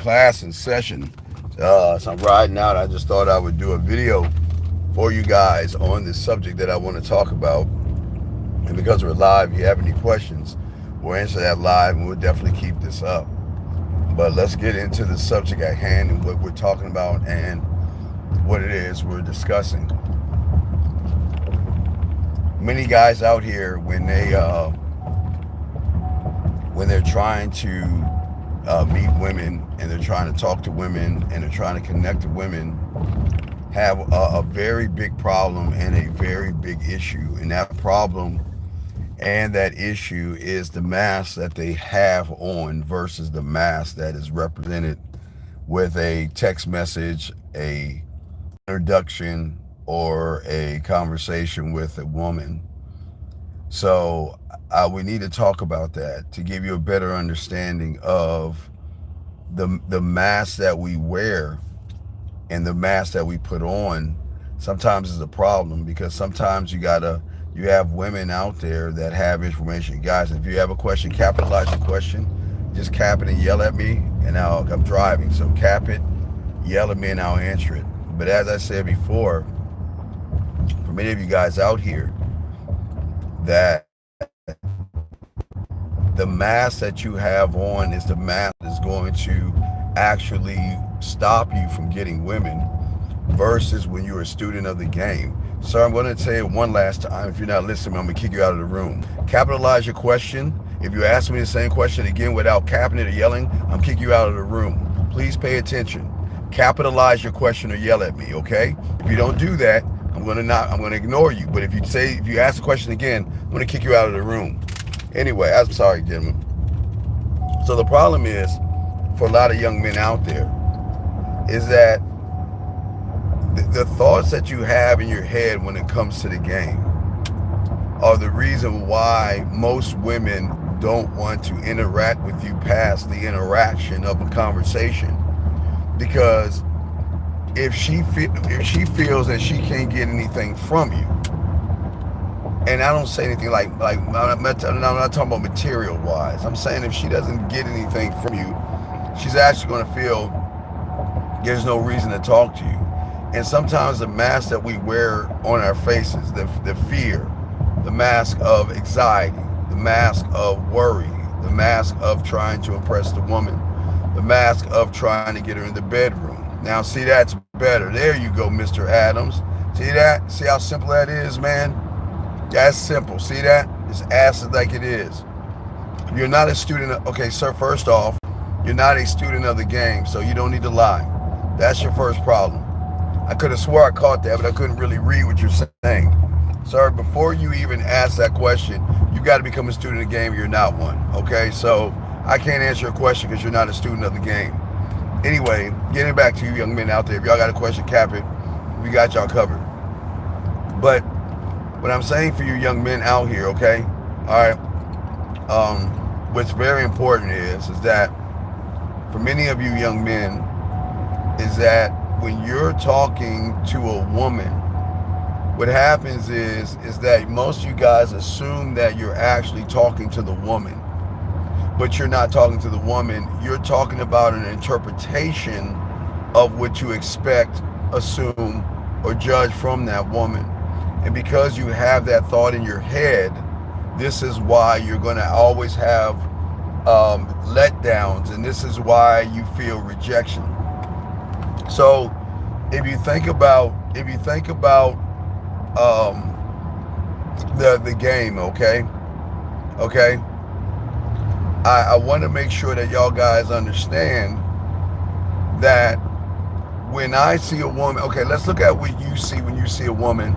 class in session. So I'm riding out. I just thought I would do a video for you guys on this subject that I want to talk about. And because we're live, if you have any questions, we'll answer that live, and we'll definitely keep this up. But let's get into the subject at hand and what we're talking about and what it is we're discussing. Many guys out here, when they're trying to meet women, and they're trying to talk to women, and they're trying to connect to women, have a very big problem and a very big issue. And that problem and that issue is the mask that they have on versus the mask that is represented with a text message, a introduction, or a conversation with a woman. So we need to talk about that to give you a better understanding of the mask that we wear and the mask that we put on. Sometimes is a problem, because sometimes you have women out there that have information. Guys, if you have a question, capitalize your question. Just cap it and yell at me, and I'm driving, so cap it, yell at me, and I'll answer it. But as I said before, for many of you guys out here, that the mask that you have on is the mask that's going to actually stop you from getting women, versus when you're a student of the game. So I'm going to say it one last time. If you're not listening, I'm going to kick you out of the room. Capitalize your question. If you ask me the same question again without capping it or yelling, I'm kicking you out of the room. Please pay attention. Capitalize your question or yell at me, okay? If you don't do that, I'm going to ignore you. But if you ask the question again, I'm going to kick you out of the room. Anyway, I'm sorry, gentlemen. So the problem is, for a lot of young men out there, is that the thoughts that you have in your head when it comes to the game are the reason why most women don't want to interact with you past the interaction of a conversation. Because if she feels that she can't get anything from you, and I don't say anything like I'm not talking about material wise. I'm saying if she doesn't get anything from you, she's actually going to feel there's no reason to talk to you. And sometimes the mask that we wear on our faces, the fear, the mask of anxiety, the mask of worry, the mask of trying to impress the woman, the mask of trying to get her in the bedroom. Now, see, that's better. There you go, Mr. Adams. See that? See how simple that is, man? That's simple. See that? It's as like it is. You're not a student of, okay, sir, first off, you're not a student of the game, so you don't need to lie. That's your first problem. I could have swore I caught that, but I couldn't really read what you're saying. Sir, before you even ask that question, you got to become a student of the game. You're not one, okay? So I can't answer your question because you're not a student of the game. Anyway, getting back to you young men out there, if y'all got a question, cap it. We got y'all covered. But what I'm saying for you young men out here, okay? All right. What's very important is that for many of you young men, is that when you're talking to a woman, what happens is that most of you guys assume that you're actually talking to the woman, but you're not talking to the woman. You're talking about an interpretation of what you expect, assume, or judge from that woman. And because you have that thought in your head, this is why you're going to always have letdowns, and this is why you feel rejection. So if you think about the game, okay, I want to make sure that y'all guys understand that when I see a woman, okay, let's look at what you see when you see a woman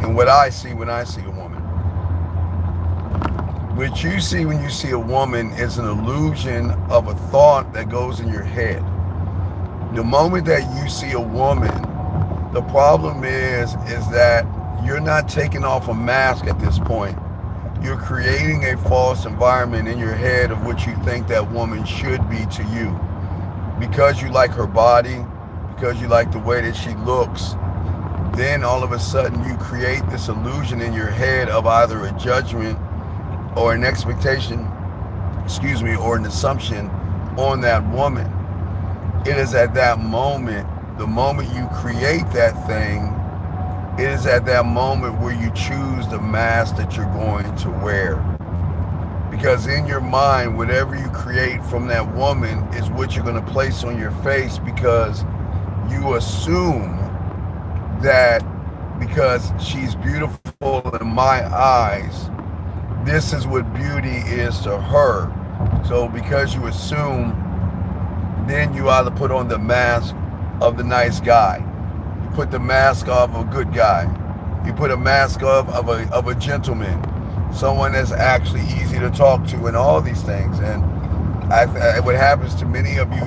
and what I see when I see a woman. What you see when you see a woman is an illusion of a thought that goes in your head. The moment that you see a woman, the problem is that you're not taking off a mask at this point. You're creating a false environment in your head of what you think that woman should be to you. Because you like her body, because you like the way that she looks, then all of a sudden you create this illusion in your head of either a judgment or an expectation, or an assumption on that woman. It is at that moment, the moment you create that thing, it is at that moment where you choose the mask that you're going to wear. Because in your mind, whatever you create from that woman is what you're going to place on your face, because you assume that because she's beautiful in my eyes, this is what beauty is to her. So because you assume, then you either put on the mask of the nice guy, you put the mask of a good guy, you put a mask of a gentleman, someone that's actually easy to talk to, and all these things. And what happens to many of you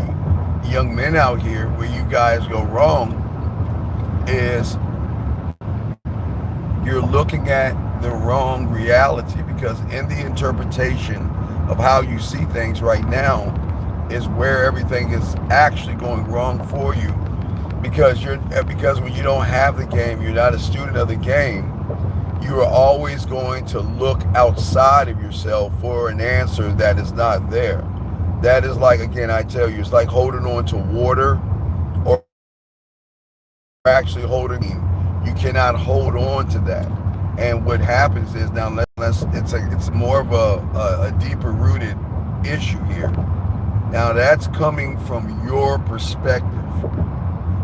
young men out here, where you guys go wrong, is you're looking at the wrong reality, because in the interpretation of how you see things right now is where everything is actually going wrong for you, because when you don't have the game, you're not a student of the game, you are always going to look outside of yourself for an answer that is not there. That is like, again, I tell you, it's like holding on to water, or actually holding, you cannot hold on to that. And what happens is, now it's more of a deeper rooted issue here. Now that's coming from your perspective.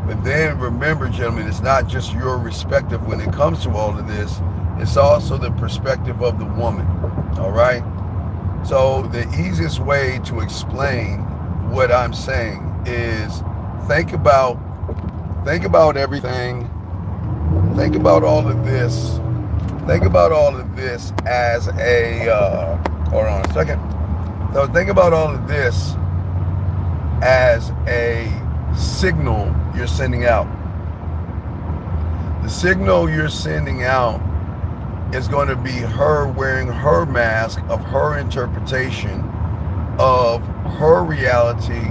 But then remember, gentlemen, it's not just your perspective when it comes to all of this. It's also the perspective of the woman. All right? So the easiest way to explain what I'm saying is think about everything. Think about all of this. Think about all of this as a hold on a second. So think about all of this as a signal you're sending out. The signal you're sending out is going to be her wearing her mask of her interpretation of her reality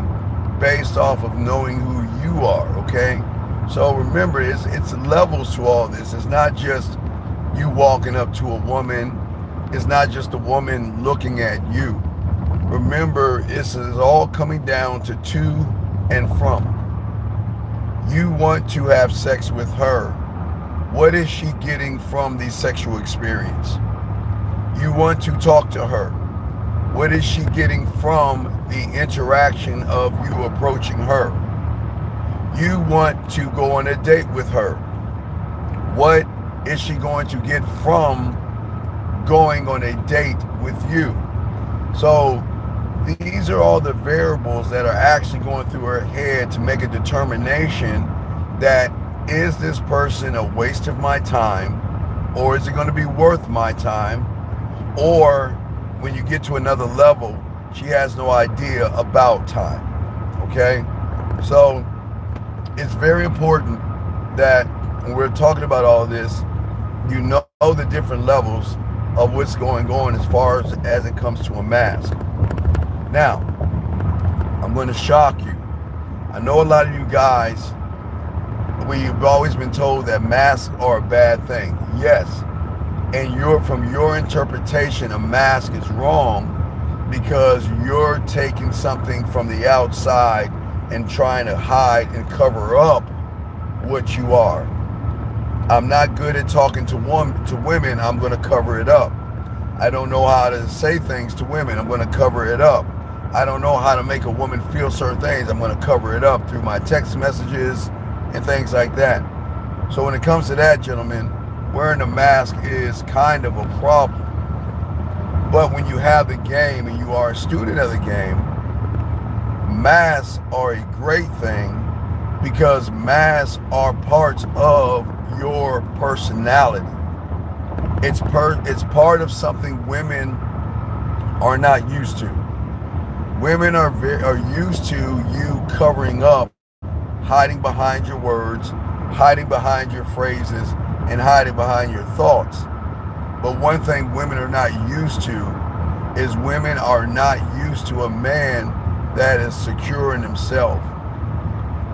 based off of knowing who you are, okay? So remember, it's levels to all this. It's not just you walking up to a woman. It's not just a woman looking at you. Remember, this is all coming down to to and from. You want to have sex with her. What is she getting from the sexual experience? You want to talk to her. What is she getting from the interaction of you approaching her? You want to go on a date with her. What is she going to get from going on a date with you? So these are all the variables that are actually going through her head to make a determination that, is this person a waste of my time, or is it going to be worth my time? Or when you get to another level, she has no idea about time. Okay? So it's very important that when we're talking about all of this, you know the different levels of what's going on as far as it comes to a mask. Now, I'm going to shock you. I know a lot of you guys, we've always been told that masks are a bad thing. Yes. And from your interpretation, a mask is wrong because you're taking something from the outside and trying to hide and cover up what you are. I'm not good at talking to women. I'm going to cover it up. I don't know how to say things to women. I'm going to cover it up. I don't know how to make a woman feel certain things. I'm going to cover it up through my text messages and things like that. So when it comes to that, gentlemen, wearing a mask is kind of a problem. But when you have the game and you are a student of the game, masks are a great thing, because masks are parts of your personality. It's part of something women are not used to. Women are used to you covering up, hiding behind your words, hiding behind your phrases, and hiding behind your thoughts. But one thing women are not used to is women are not used to a man that is secure in himself.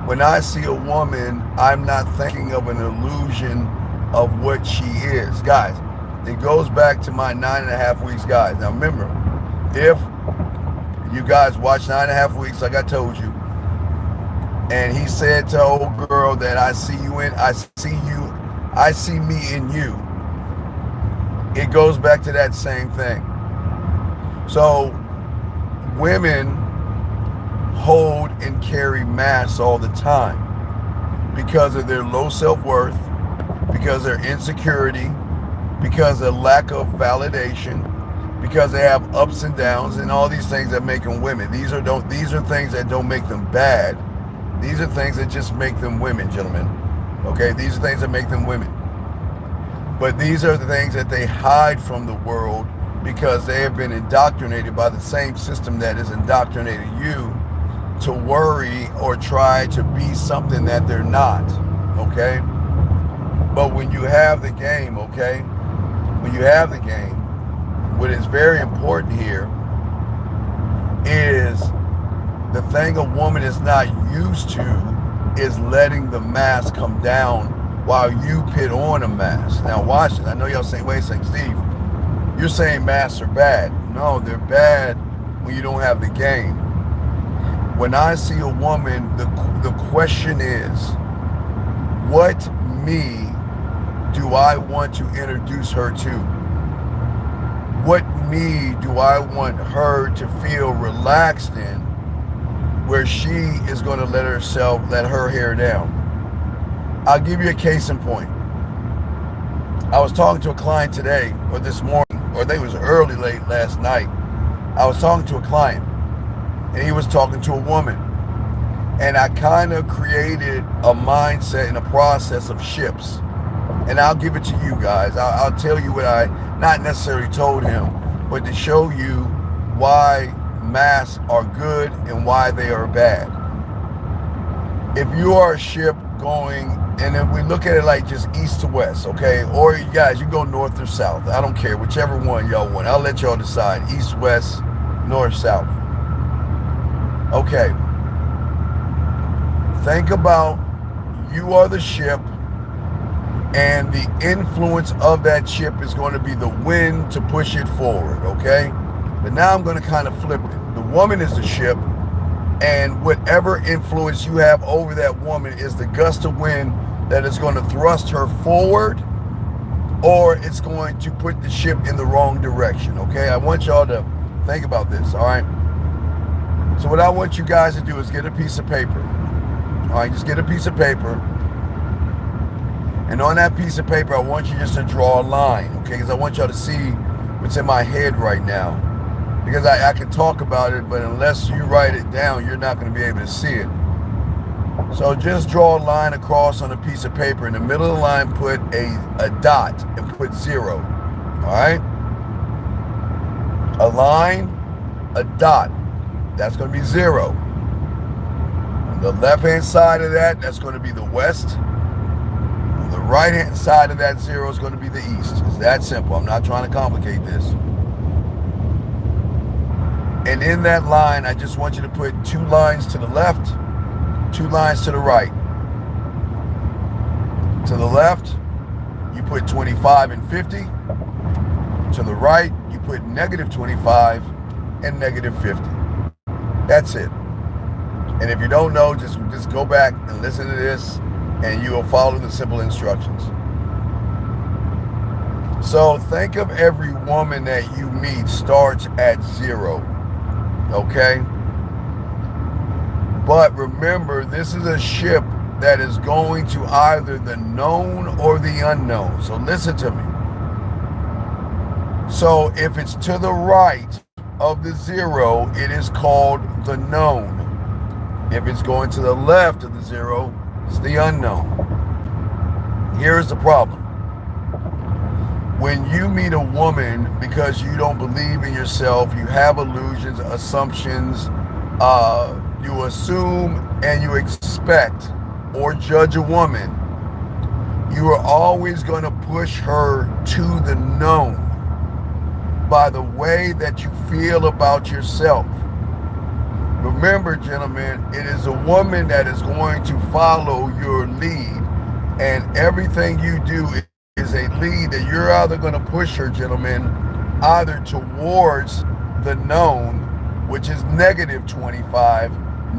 When I see a woman, I'm not thinking of an illusion of what she is. Guys, it goes back to my 9.5 weeks, guys. Now remember, if you guys watch 9.5 weeks, like I told you, And he said to old girl that I see me in you. It goes back to that same thing. So women hold and carry masks all the time because of their low self-worth, because of their insecurity, because of lack of validation, because they have ups and downs and all these things that make them women. These are things that don't make them bad. These are things that just make them women, gentlemen. Okay, these are things that make them women. But these are the things that they hide from the world because they have been indoctrinated by the same system that has indoctrinated you to worry or try to be something that they're not. Okay? But when you have the game, okay? When you have the game, what is very important here is the thing a woman is not used to is letting the mask come down while you put on a mask. Now watch it. I know y'all saying, wait a second, Steve, you're saying masks are bad. No, they're bad when you don't have the game. When I see a woman, the question is, what me do I want to introduce her to? What me do I want her to feel relaxed in, where she is going to let her hair down? I'll give you a case in point. I was talking to a client today, or this morning, or I think it was late last night. I was talking to a client, and he was talking to a woman. And I kind of created a mindset and a process of ships. And I'll give it to you guys. I'll tell you what I not necessarily told him, but to show you why masks are good and why they are bad. If you are a ship going, and if we look at it like just east to west, okay? Or you guys, you go north or south. I don't care, whichever one y'all want. I'll let y'all decide. East, west, north, south. Okay. Think about you are the ship, and the influence of that ship is going to be the wind to push it forward, okay? But now I'm going to kind of flip it. The woman is the ship, and whatever influence you have over that woman is the gust of wind that is going to thrust her forward, or it's going to put the ship in the wrong direction, okay? I want y'all to think about this, all right? So what I want you guys to do is get a piece of paper. All right, just get a piece of paper. And on that piece of paper, I want you just to draw a line, okay? Because I want y'all to see what's in my head right now. Because I can talk about it, but unless you write it down, you're not going to be able to see it. So just draw a line across on a piece of paper. In the middle of the line, put a dot and put 0. All right? A line, a dot. That's going to be 0. On the left-hand side of that, that's going to be the west. On the right-hand side of that 0 is going to be the east. It's that simple. I'm not trying to complicate this. And in that line, I just want you to put 2 lines to the left, 2 lines to the right. To the left, you put 25 and 50. To the right, you put negative 25 and negative 50. That's it. And if you don't know, just go back and listen to this, and you will follow the simple instructions. So think of every woman that you meet starts at 0. Okay? But remember, this is a ship that is going to either the known or the unknown. So listen to me. So if it's to the right of the 0, it is called the known. If it's going to the left of the 0, it's the unknown. Here's the problem. When you meet a woman because you don't believe in yourself, you have illusions, assumptions, you assume and you expect or judge a woman, you are always going to push her to the known by the way that you feel about yourself. Remember, gentlemen, it is a woman that is going to follow your lead, and everything you do is a lead that you're either going to push her, gentlemen, either towards the known, which is negative 25,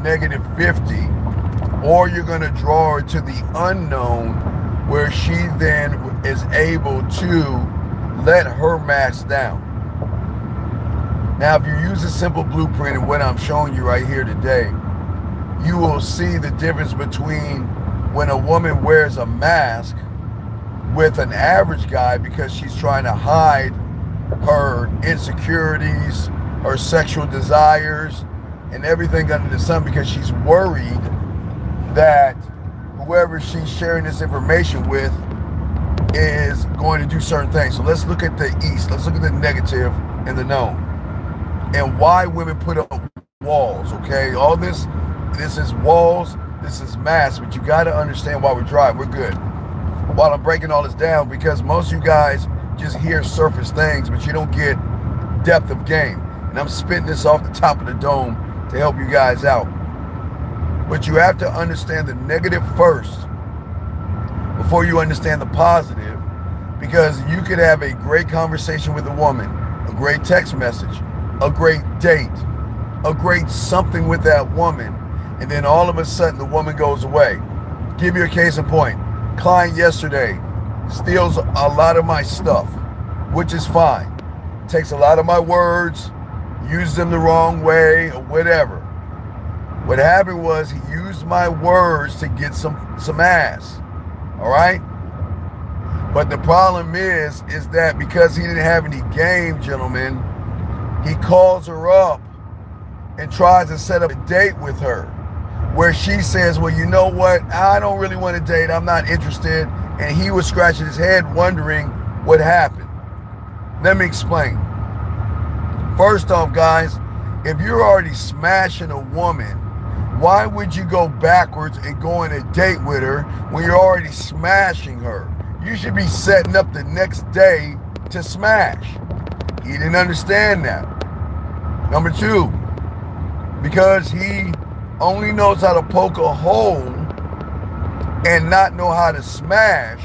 negative 50, or you're going to draw her to the unknown where she then is able to let her mask down. Now, if you use a simple blueprint of what I'm showing you right here today, you will see the difference between when a woman wears a mask with an average guy because she's trying to hide her insecurities, her sexual desires, and everything under the sun because she's worried that whoever she's sharing this information with is going to do certain things. So let's look at the East. Let's look at the negative and the known and why women put up walls, okay? All this is walls, this is masks, but you got to understand why we're driving. We're good. While I'm breaking all this down, because most of you guys just hear surface things, but you don't get depth of game. And I'm spitting this off the top of the dome to help you guys out. But you have to understand the negative first before you understand the positive, because you could have a great conversation with a woman, a great text message, a great date, a great something with that woman, and then all of a sudden the woman goes away. Give you a case in point. Client yesterday steals a lot of my stuff, which is fine. Takes a lot of my words, uses them the wrong way or whatever. What happened was he used my words to get some ass. All right? But the problem is that because he didn't have any game, gentlemen, he calls her up and tries to set up a date with her where she says, well, you know what? I don't really want to date. I'm not interested. And he was scratching his head wondering what happened. Let me explain. First off, guys, if you're already smashing a woman, why would you go backwards and go on a date with her when you're already smashing her? You should be setting up the next day to smash. He didn't understand that. Number two, because he only knows how to poke a hole and not know how to smash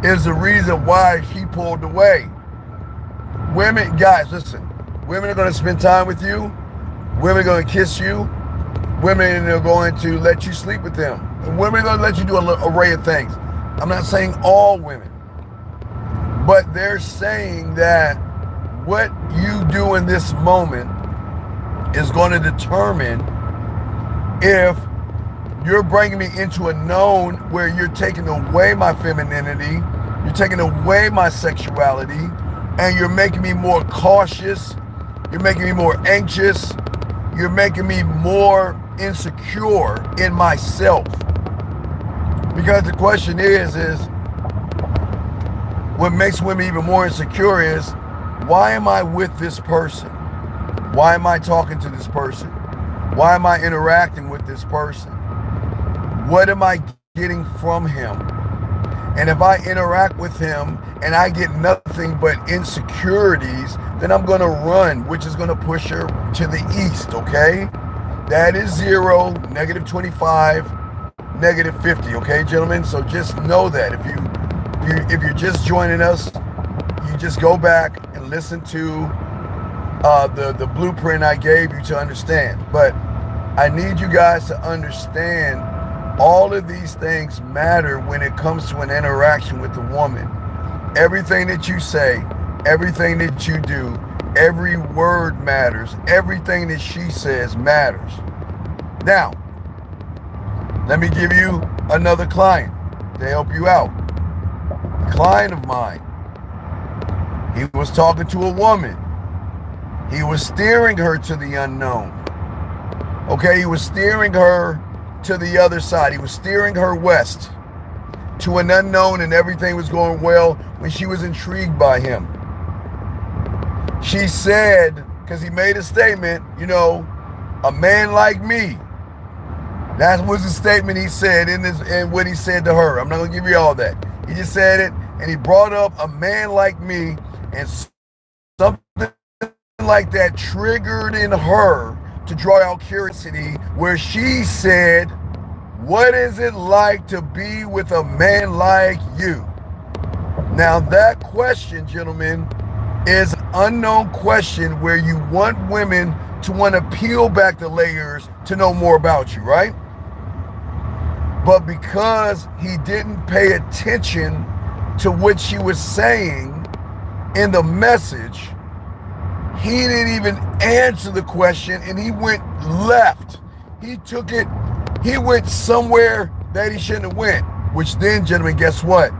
is the reason why he pulled away. Women, guys, listen, women are going to spend time with you. Women are going to kiss you. Women are going to let you sleep with them. And women are going to let you do an array of things. I'm not saying all women, but they're saying that what you do in this moment is going to determine if you're bringing me into a known where you're taking away my femininity, you're taking away my sexuality, and you're making me more cautious, you're making me more anxious, you're making me more insecure in myself. Because the question is what makes women even more insecure is, why am I with this person? Why am I talking to this person? Why am I interacting with this person? What am I getting from him? And if I interact with him and I get nothing but insecurities, then I'm going to run, which is going to push her to the east, okay? That is 0, negative 25, negative 50, okay, gentlemen? So just know that if you're just joining us, you just go back and listen to the blueprint I gave you to understand. But I need you guys to understand all of these things matter when it comes to an interaction with the woman. Everything that you say, everything that you do, every word matters. Everything that she says matters. Now, let me give you another client to help you out. A client of mine, he was talking to a woman. He was steering her to the unknown. Okay, he was steering her to the other side. He was steering her west to an unknown, and everything was going well when she was intrigued by him. She said, because he made a statement, you know, a man like me. That was the statement he said and what he said to her. I'm not going to give you all that. He just said it, and he brought up a man like me, and something like that triggered in her to draw out curiosity, where she said, what is it like to be with a man like you? Now that question, gentlemen, is an unknown question where you want women to want to peel back the layers to know more about you, right? But because he didn't pay attention to what she was saying in the message, he didn't even answer the question, and he went left. He took it, he went somewhere that he shouldn't have went, which then, gentlemen, guess what?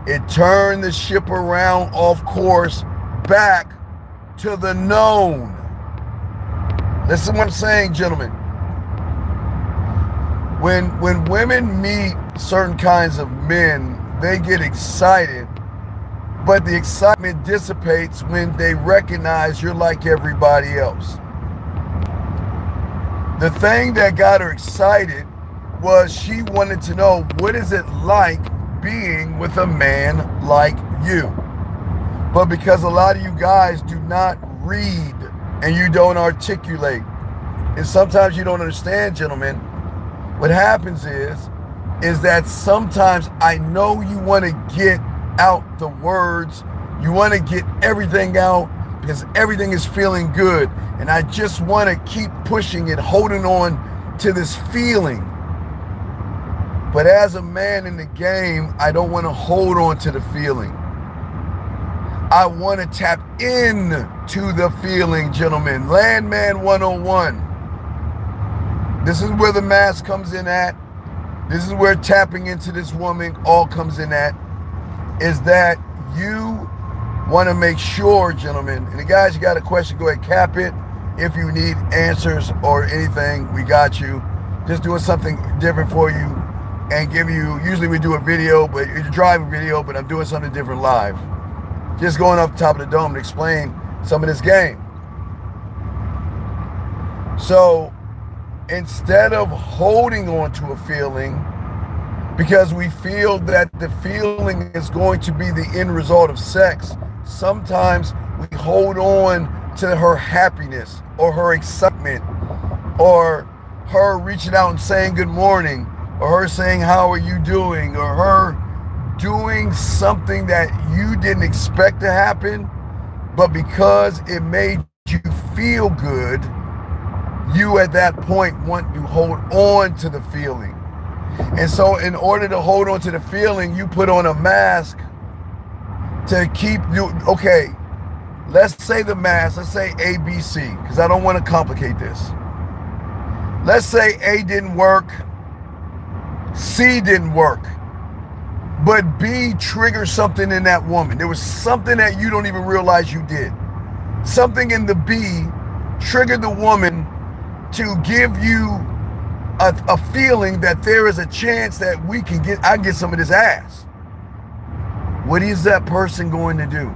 It turned the ship around off course back to the known. Listen to what I'm saying, gentlemen. When women meet certain kinds of men, they get excited, but the excitement dissipates when they recognize you're like everybody else. The thing that got her excited was she wanted to know, what is it like being with a man like you? But because a lot of you guys do not read and you don't articulate, and sometimes you don't understand, gentlemen, what happens is that sometimes I know you want to get out the words, you want to get everything out because everything is feeling good, and I just want to keep pushing it, holding on to this feeling. But as a man in the game, I don't want to hold on to the feeling. I want to tap into the feeling, gentlemen. Landman 101. This is where the mask comes in at. This is where tapping into this woman all comes in at, is that you want to make sure, gentlemen, and the guys, you got a question, go ahead, cap it. If you need answers or anything, we got you. Just doing something different for you and give you, usually we do a video, but it's a driving video, but I'm doing something different live. Just going up top of the dome to explain some of this game. So instead of holding on to a feeling because we feel that the feeling is going to be the end result of sex, sometimes we hold on to her happiness or her excitement or her reaching out and saying good morning or her saying how are you doing or her doing something that you didn't expect to happen, but because it made you feel good, you at that point want to hold on to the feeling. And so in order to hold on to the feeling, you put on a mask to keep you, okay, let's say the mask, let's say A, B, C, because I don't want to complicate this. Let's say A didn't work, C didn't work, but B triggered something in that woman. There was something that you don't even realize you did. Something in the B triggered the woman to give you a feeling that there is a chance that I can get some of this ass. What is that person going to do?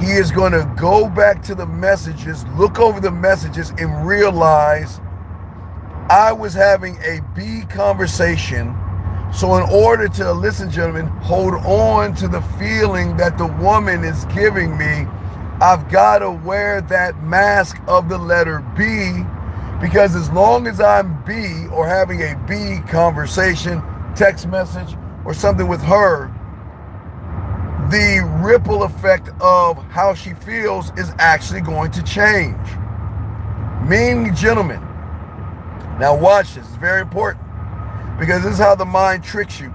He is going to go back to the messages, look over the messages, and realize I was having a B conversation. So in order to, listen, gentlemen, hold on to the feeling that the woman is giving me, I've got to wear that mask of the letter B, because as long as I'm B or having a B conversation, text message, or something with her, the ripple effect of how she feels is actually going to change. Meaning, gentlemen, now watch this, it's very important, because this is how the mind tricks you.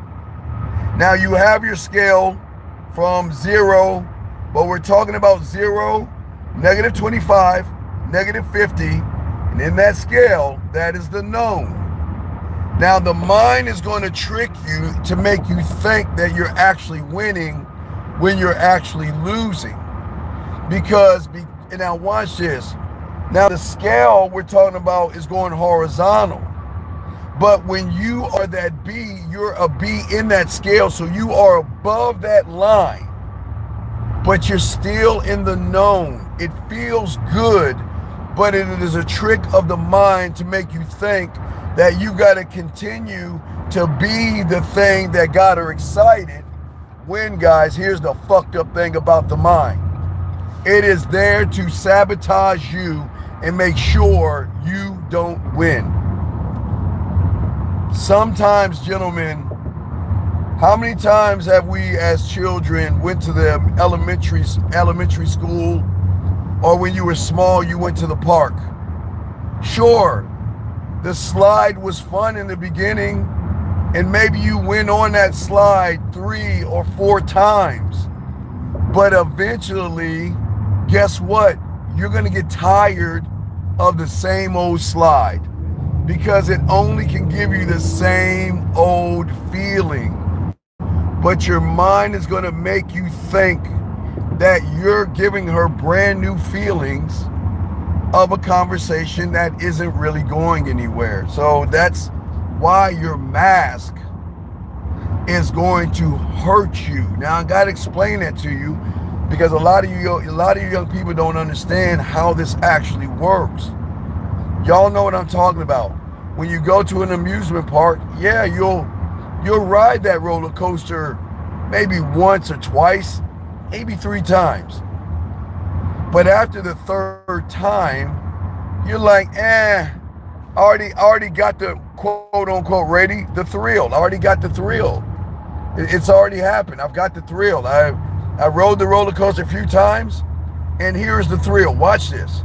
Now you have your scale from 0, but we're talking about 0, -25, -50, and in that scale, that is the known. Now the mind is going to trick you to make you think that you're actually winning when you're actually losing. Because, now watch this. Now the scale we're talking about is going horizontal. But when you are that B, you're a B in that scale, so you are above that line. But you're still in the known. It feels good, but it is a trick of the mind to make you think that you got to continue to be the thing that got her excited. When, guys, here's the fucked up thing about the mind. It is there to sabotage you and make sure you don't win. Sometimes, gentlemen, how many times have we as children went to the elementary school, or when you were small, you went to the park? Sure, The slide was fun in the beginning, and maybe you went on that slide 3 or 4 times. But eventually, guess what? You're going to get tired of the same old slide because it only can give you the same old feeling. But your mind is going to make you think that you're giving her brand new feelings of a conversation that isn't really going anywhere. So that's why your mask is going to hurt you. Now I gotta explain that to you because a lot of you young people don't understand how this actually works. Y'all know what I'm talking about. When you go to an amusement park, yeah, you'll ride that roller coaster maybe once or twice, maybe 3 times. But after the third time, you're like, I already got the quote unquote ready, the thrill. I already got the thrill. It's already happened. I've got the thrill. I rode the roller coaster a few times, and here's the thrill. Watch this.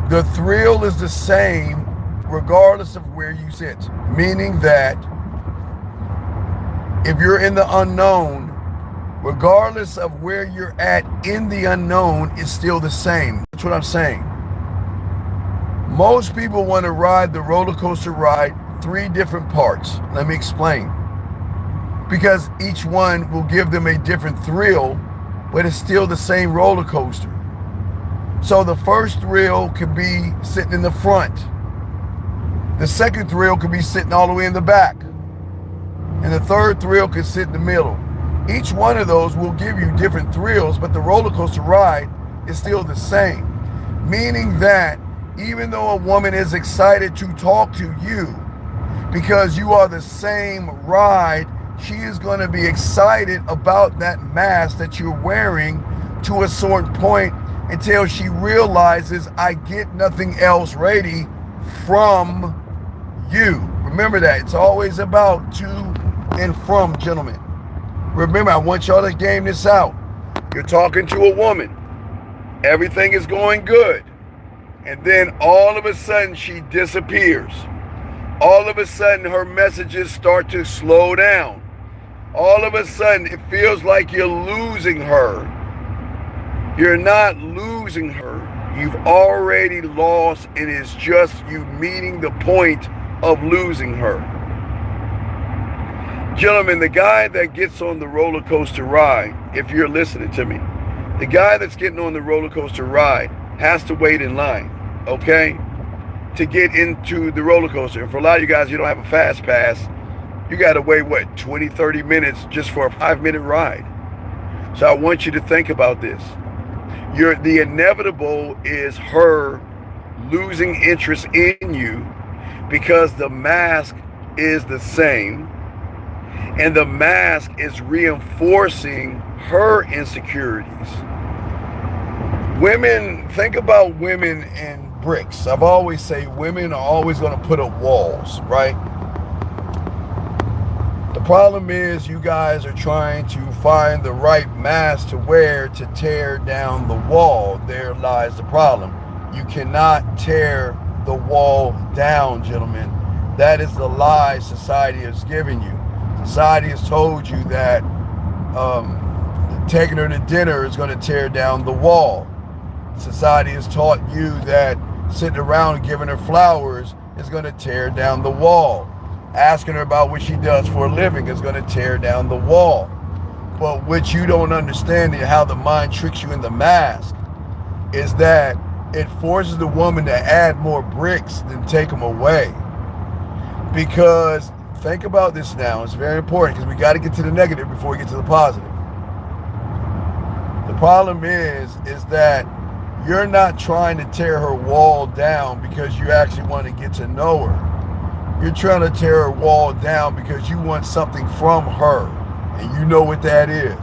The thrill is the same regardless of where you sit, meaning that if you're in the unknown, regardless of where you're at in the unknown, it's still the same. That's what I'm saying. Most people want to ride the roller coaster ride 3 different parts. Let me explain. Because each one will give them a different thrill, but it's still the same roller coaster. So the first thrill could be sitting in the front. The second thrill could be sitting all the way in the back. And the third thrill could sit in the middle. Each one of those will give you different thrills, but the roller coaster ride is still the same. Meaning that even though a woman is excited to talk to you because you are the same ride, she is going to be excited about that mask that you're wearing to a certain point until she realizes I get nothing else ready from you. Remember that. It's always about to and from, gentlemen. Remember, I want y'all to game this out. You're talking to a woman. Everything is going good. And then all of a sudden she disappears. All of a sudden her messages start to slow down. All of a sudden it feels like you're losing her. You're not losing her. You've already lost, and it's just you meeting the point of losing her. Gentlemen, the guy that gets on the roller coaster ride, if you're listening to me, the guy that's getting on the roller coaster ride has to wait in line, okay, to get into the roller coaster. And for a lot of you guys, you don't have a fast pass. You got to wait, 20, 30 minutes just for a 5-minute ride. So I want you to think about this. The inevitable is her losing interest in you because the mask is the same, and the mask is reinforcing her insecurities. Women, think about women and bricks. I've always say women are always going to put up walls, right? The problem is you guys are trying to find the right mask to wear to tear down the wall. There lies the problem. You cannot tear the wall down, gentlemen. That is the lie society has given you. Society has told you that taking her to dinner is going to tear down the wall. Society has taught you that sitting around and giving her flowers is going to tear down the wall. Asking her about what she does for a living is going to tear down the wall. But what you don't understand is how the mind tricks you in the mask is that it forces the woman to add more bricks than take them away. Because think about this now. It's very important because we got to get to the negative before we get to the positive. The problem is that you're not trying to tear her wall down because you actually want to get to know her. You're trying to tear her wall down because you want something from her, and you know what that is.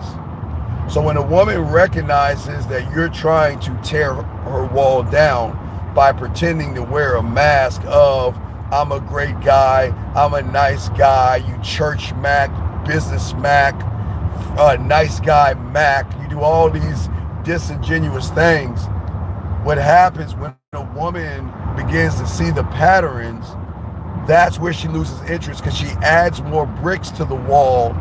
So when a woman recognizes that you're trying to tear her wall down by pretending to wear a mask of, I'm a great guy, I'm a nice guy, you church Mac, business Mac, nice guy Mac, you do all these disingenuous things. What happens when a woman begins to see the patterns, that's where she loses interest, because she adds more bricks to the wall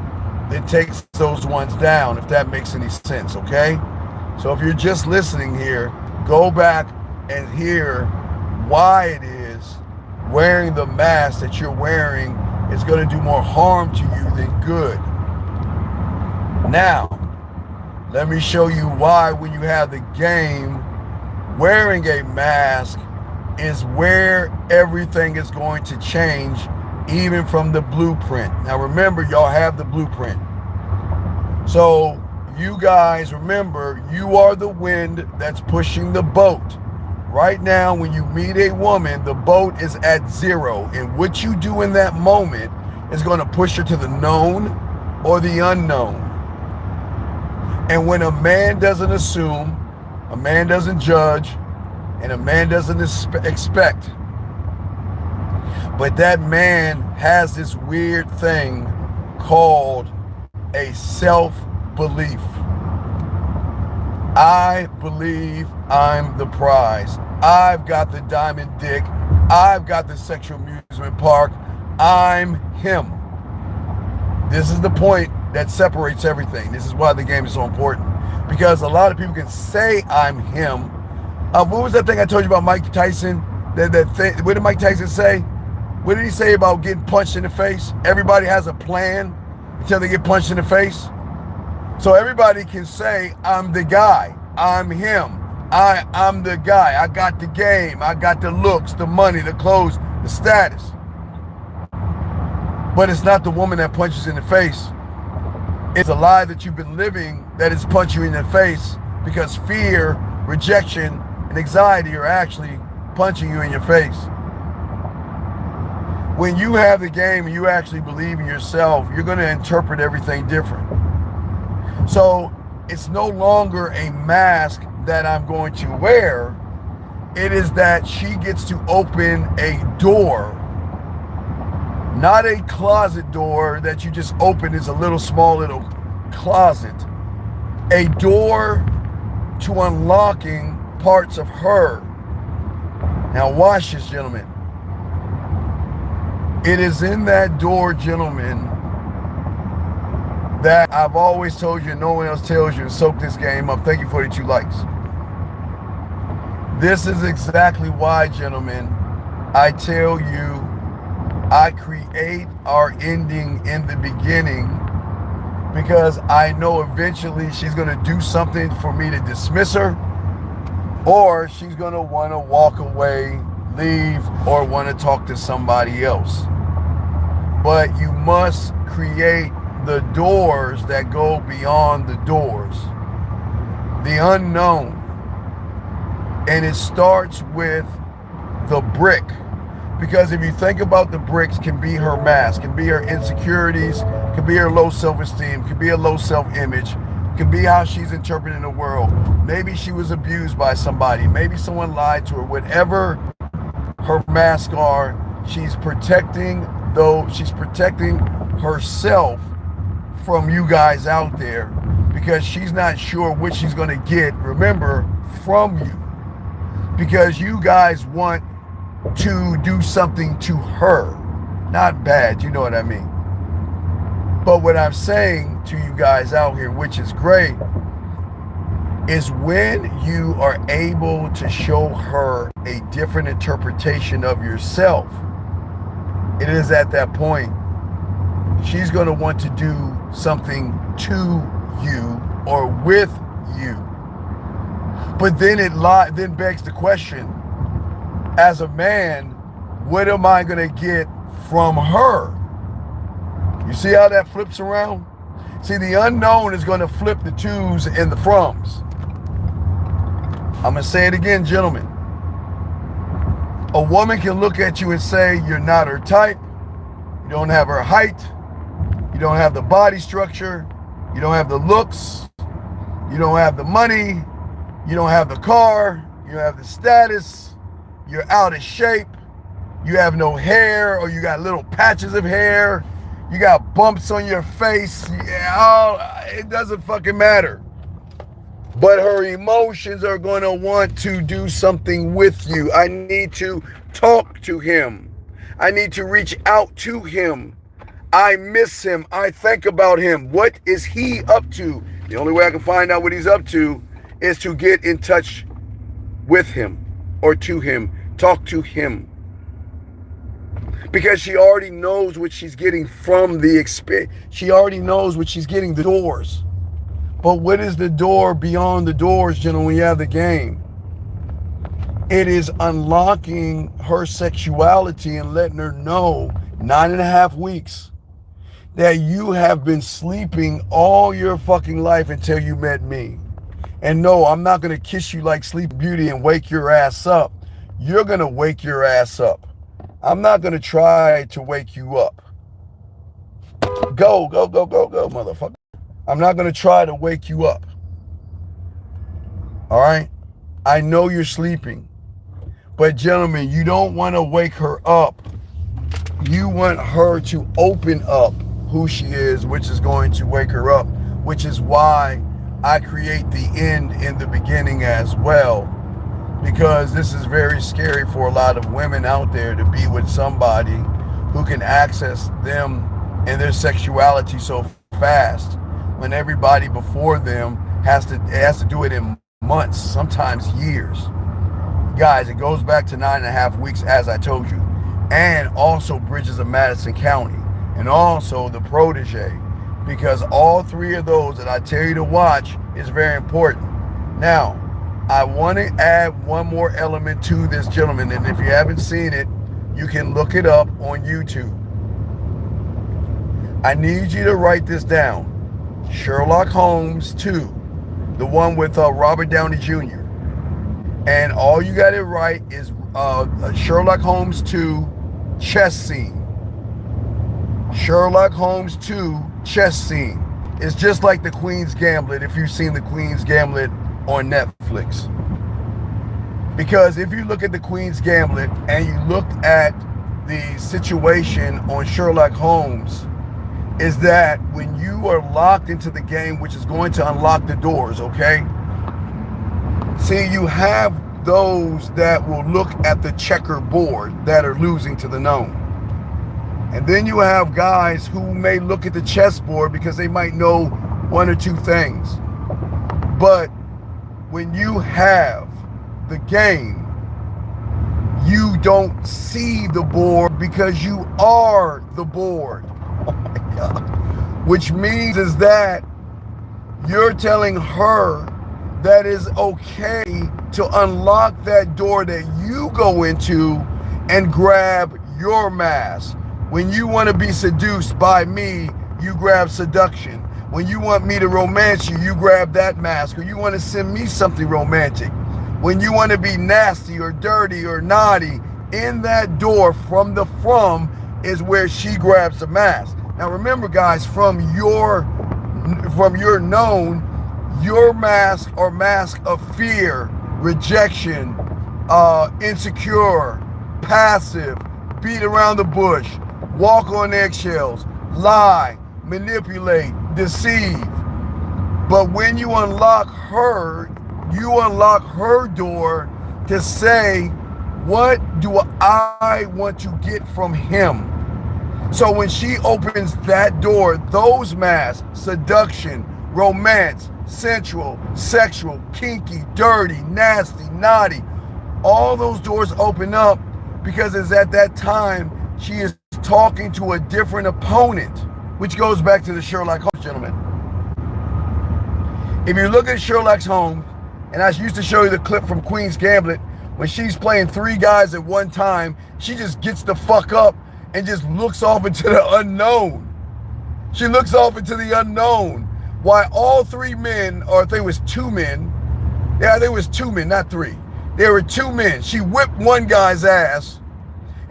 than takes those ones down, if that makes any sense, okay? So if you're just listening here, go back and hear why it is wearing the mask that you're wearing is going to do more harm to you than good. Now, let me show you why when you have the game, wearing a mask is where everything is going to change, even from the blueprint. Now remember, y'all have the blueprint. So you guys remember, you are the wind that's pushing the boat. Right now, when you meet a woman, the boat is at zero. And what you do in that moment is going to push her to the known or the unknown. And when a man doesn't assume, a man doesn't judge, and a man doesn't expect, but that man has this weird thing called a self-belief. I believe I'm the prize. I've got the diamond dick. I've got the sexual amusement park. I'm him. This is the point that separates everything. This is why the game is so important. Because a lot of people can say I'm him. What was that thing I told you about Mike Tyson? What did Mike Tyson say? What did he say about getting punched in the face? Everybody has a plan until they get punched in the face. So everybody can say, I'm the guy. I'm him. I'm the guy. I got the game. I got the looks, the money, the clothes, the status. But it's not the woman that punches in the face. It's a lie that you've been living that is punching you in the face, because fear, rejection, and anxiety are actually punching you in your face. When you have the game and you actually believe in yourself, you're going to interpret everything different. So it's no longer a mask that I'm going to wear. It is that she gets to open a door, not a closet door that you just open as a little small little closet, a door to unlocking parts of her. Now watch this, gentlemen. It is in that door, gentlemen, that I've always told you and no one else tells you to soak this game up. Thank you for the 2 likes. This is exactly why, gentlemen, I tell you, I create our ending in the beginning, because I know eventually she's going to do something for me to dismiss her, or she's going to want to walk away, leave, or want to talk to somebody else. But you must create the doors that go beyond the doors, the unknown. And it starts with the brick. Because if you think about, the bricks can be her mask, can be her insecurities, can be her low self-esteem, can be a low self-image, can be how she's interpreting the world. Maybe she was abused by somebody. Maybe someone lied to her. Whatever her masks are, she's protecting herself from you guys out there, because she's not sure what she's going to get, remember, from you. Because you guys want to do something to her. Not bad, you know what I mean. But what I'm saying to you guys out here, which is great, is when you are able to show her a different interpretation of yourself, it is at that point she's going to want to do something to you or with you. But then then begs the question, as a man, what am I going to get from her? You see how that flips around? See, the unknown is going to flip the twos and the froms. I'm going to say it again, gentlemen. A woman can look at you and say, you're not her type. You don't have her height. You don't have the body structure. You don't have the looks. You don't have the money. You don't have the car. You don't have the status. You're out of shape. You have no hair, or you got little patches of hair. You got bumps on your face. Yeah, it doesn't fucking matter. But her emotions are going to want to do something with you. I need to talk to him. I need to reach out to him. I miss him. I think about him. What is he up to? The only way I can find out what he's up to is to get in touch with him or to him. Talk to him. Because she already knows what she's getting from the experience. She already knows what she's getting, the doors. But what is the door beyond the doors, gentlemen, when you have the game? It is unlocking her sexuality and letting her know 9.5 weeks that you have been sleeping all your fucking life until you met me. And no, I'm not going to kiss you like Sleep Beauty and wake your ass up. You're going to wake your ass up. I'm not going to try to wake you up. Go, go, go, go, go, motherfucker. I'm not going to try to wake you up. All right? I know you're sleeping. But gentlemen, you don't want to wake her up. You want her to open up who she is, which is going to wake her up, which is why I create the end in the beginning as well. Because this is very scary for a lot of women out there to be with somebody who can access them and their sexuality so fast when everybody before them has to do it in months, sometimes years. Guys, it goes back to 9.5 weeks, as I told you, and also Bridges of Madison County, and also the protege, because all three of those that I tell you to watch is very important. Now, I want to add one more element to this, gentlemen, and if you haven't seen it, you can look it up on YouTube. I need you to write this down. Sherlock Holmes 2, the one with Robert Downey Jr. And all you got to write is Sherlock Holmes 2 chess scene. Sherlock Holmes 2 chess scene. It's just like the Queen's Gambit, if you've seen the Queen's Gambit on Netflix. Because if you look at the Queen's Gambit and you look at the situation on Sherlock Holmes, is that when you are locked into the game, which is going to unlock the doors, okay? See, you have those that will look at the checkerboard that are losing to the known. And then you have guys who may look at the chessboard because they might know one or two things. But when you have the game, you don't see the board because you are the board. Oh my God. Which means is that you're telling her that is okay to unlock that door that you go into and grab your mask. When you want to be seduced by me, you grab seduction. When you want me to romance you, you grab that mask. Or you want to send me something romantic. When you want to be nasty or dirty or naughty, in that door from the is where she grabs the mask. Now remember, guys, from your known, your mask or mask of fear, rejection, insecure, passive, beat around the bush, walk on eggshells, lie, manipulate, deceive. But when you unlock her door to say, what do I want to get from him? So when she opens that door, those masks, seduction, romance, sensual, sexual, kinky, dirty, nasty, naughty, all those doors open up because it's at that time she is talking to a different opponent, which goes back to the Sherlock Holmes, gentlemen. If you look at Sherlock Holmes, and I used to show you the clip from Queen's Gambit, when she's playing three guys at one time, she just gets the fuck up and just looks off into the unknown. She looks off into the unknown. Why all three men, or I think it was two men, yeah, there was two men, not three. There were two men. She whipped one guy's ass,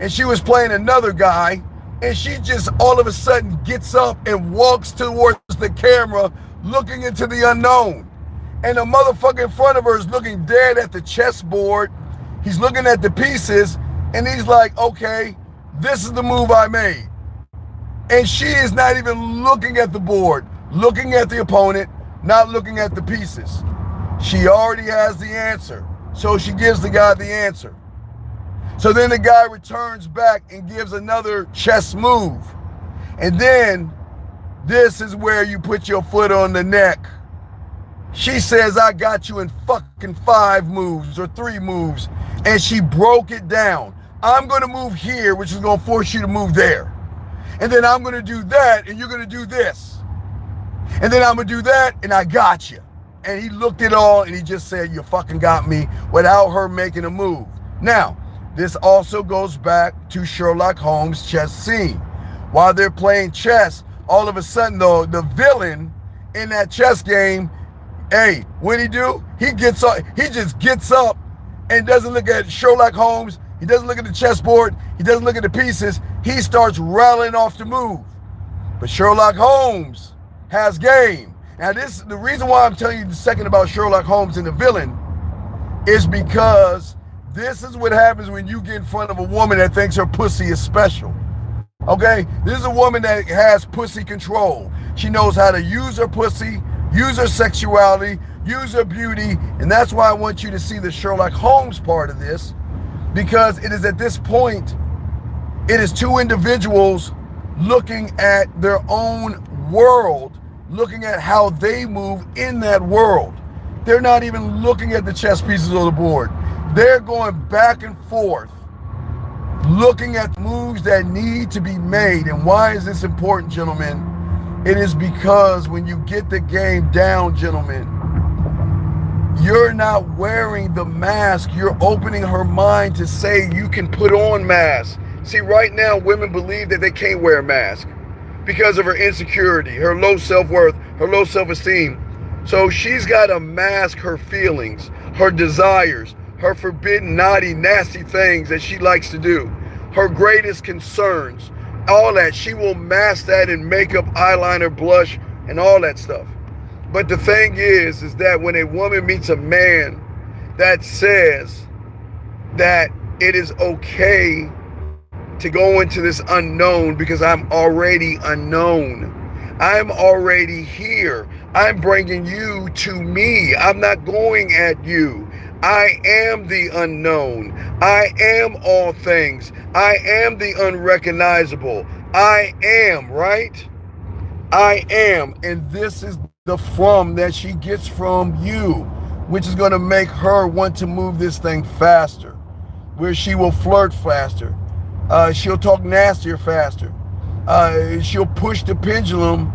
and she was playing another guy, and she just all of a sudden gets up and walks towards the camera, looking into the unknown. And the motherfucker in front of her is looking dead at the chessboard. He's looking at the pieces, and he's like, okay, this is the move I made. And she is not even looking at the board, looking at the opponent, not looking at the pieces. She already has the answer. So she gives the guy the answer. So then the guy returns back and gives another chess move. And then this is where you put your foot on the neck. She says, I got you in fucking 5 moves or 3 moves. And she broke it down. I'm going to move here, which is going to force you to move there. And then I'm going to do that, and you're going to do this. And then I'm going to do that, and I got you. And he looked it all, and he just said, you fucking got me, without her making a move. Now, this also goes back to Sherlock Holmes' chess scene. While they're playing chess, all of a sudden, though, the villain in that chess game, hey, what'd he do? He gets up, he just gets up and doesn't look at Sherlock Holmes. He doesn't look at the chessboard. He doesn't look at the pieces. He starts rattling off the move. But Sherlock Holmes has game. Now, the reason why I'm telling you the second about Sherlock Holmes and the villain is because this is what happens when you get in front of a woman that thinks her pussy is special. Okay? This is a woman that has pussy control. She knows how to use her pussy, use her sexuality, use her beauty, and that's why I want you to see the Sherlock Holmes part of this, because it is at this point, it is 2 individuals looking at their own world, looking at how they move in that world. They're not even looking at the chess pieces on the board. They're going back and forth, looking at moves that need to be made. And why is this important, gentlemen? It is because when you get the game down, gentlemen, you're not wearing the mask. You're opening her mind to say you can put on masks. See, right now, women believe that they can't wear a mask because of her insecurity, her low self-worth, her low self-esteem. So she's got to mask her feelings, her desires, her forbidden, naughty, nasty things that she likes to do, her greatest concerns, all that. She will mask that in makeup, eyeliner, blush, and all that stuff. But the thing is that when a woman meets a man that says that it is okay to go into this unknown because I'm already unknown, I'm already here, I'm bringing you to me, I'm not going at you, I am the unknown, I am all things, I am the unrecognizable, I am, right? I am, and this is the from that she gets from you, which is going to make her want to move this thing faster, where she will flirt faster, she'll talk nastier faster, she'll push the pendulum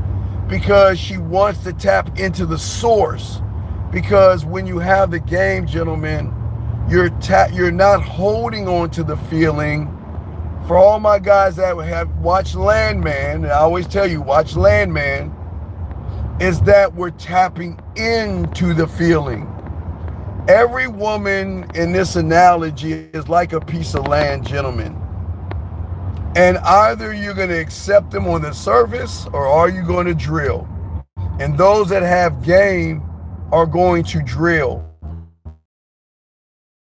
because she wants to tap into the source. Because when you have the game, gentlemen, you're not holding on to the feeling. For all my guys that have watched Landman, and I always tell you, watch Landman, is that we're tapping into the feeling. Every woman in this analogy is like a piece of land, gentlemen. And either you're going to accept them on the surface or are you going to drill? And those that have game are going to drill.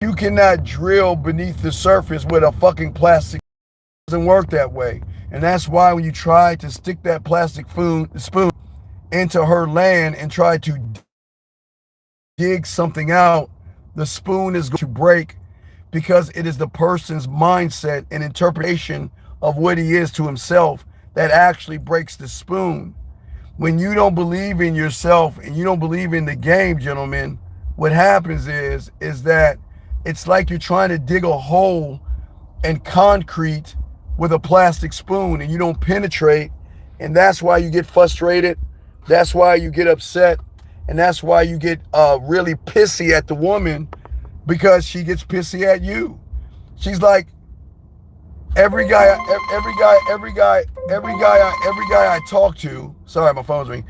You cannot drill beneath the surface with a fucking plastic. It doesn't work that way. And that's why when you try to stick that plastic spoon into her land and try to dig something out, the spoon is going to break because it is the person's mindset and interpretation of what he is to himself that actually breaks the spoon. When you don't believe in yourself and you don't believe in the game, gentlemen, what happens is that it's like you're trying to dig a hole in concrete with a plastic spoon and you don't penetrate, and that's why you get frustrated, that's why you get upset, and that's why you get really pissy at the woman, because she gets pissy at you. She's like, every guy I talk to, sorry, my phone's ringing.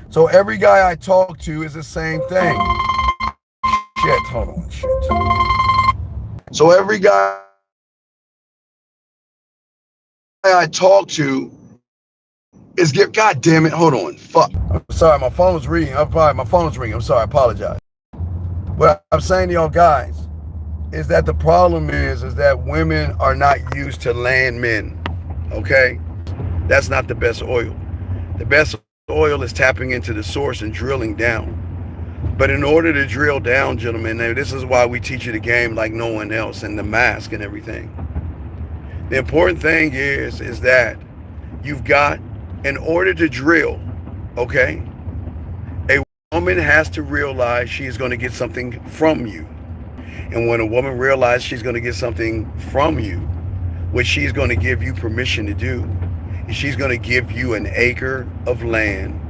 So every guy I talk to is the same thing. Shit, hold on, shit. So every guy I talk to is God damn it, hold on, fuck. I'm sorry, my phone's ringing. I'm sorry, I apologize. What I'm saying to y'all guys is that the problem is that women are not used to land men, okay? That's not the best oil. The best oil is tapping into the source and drilling down. But in order to drill down, gentlemen, and this is why we teach you the game like no one else and the mask and everything. The important thing is that you've got, in order to drill, okay, a woman has to realize she is going to get something from you. And when a woman realizes she's going to get something from you, what she's going to give you permission to do is she's going to give you an acre of land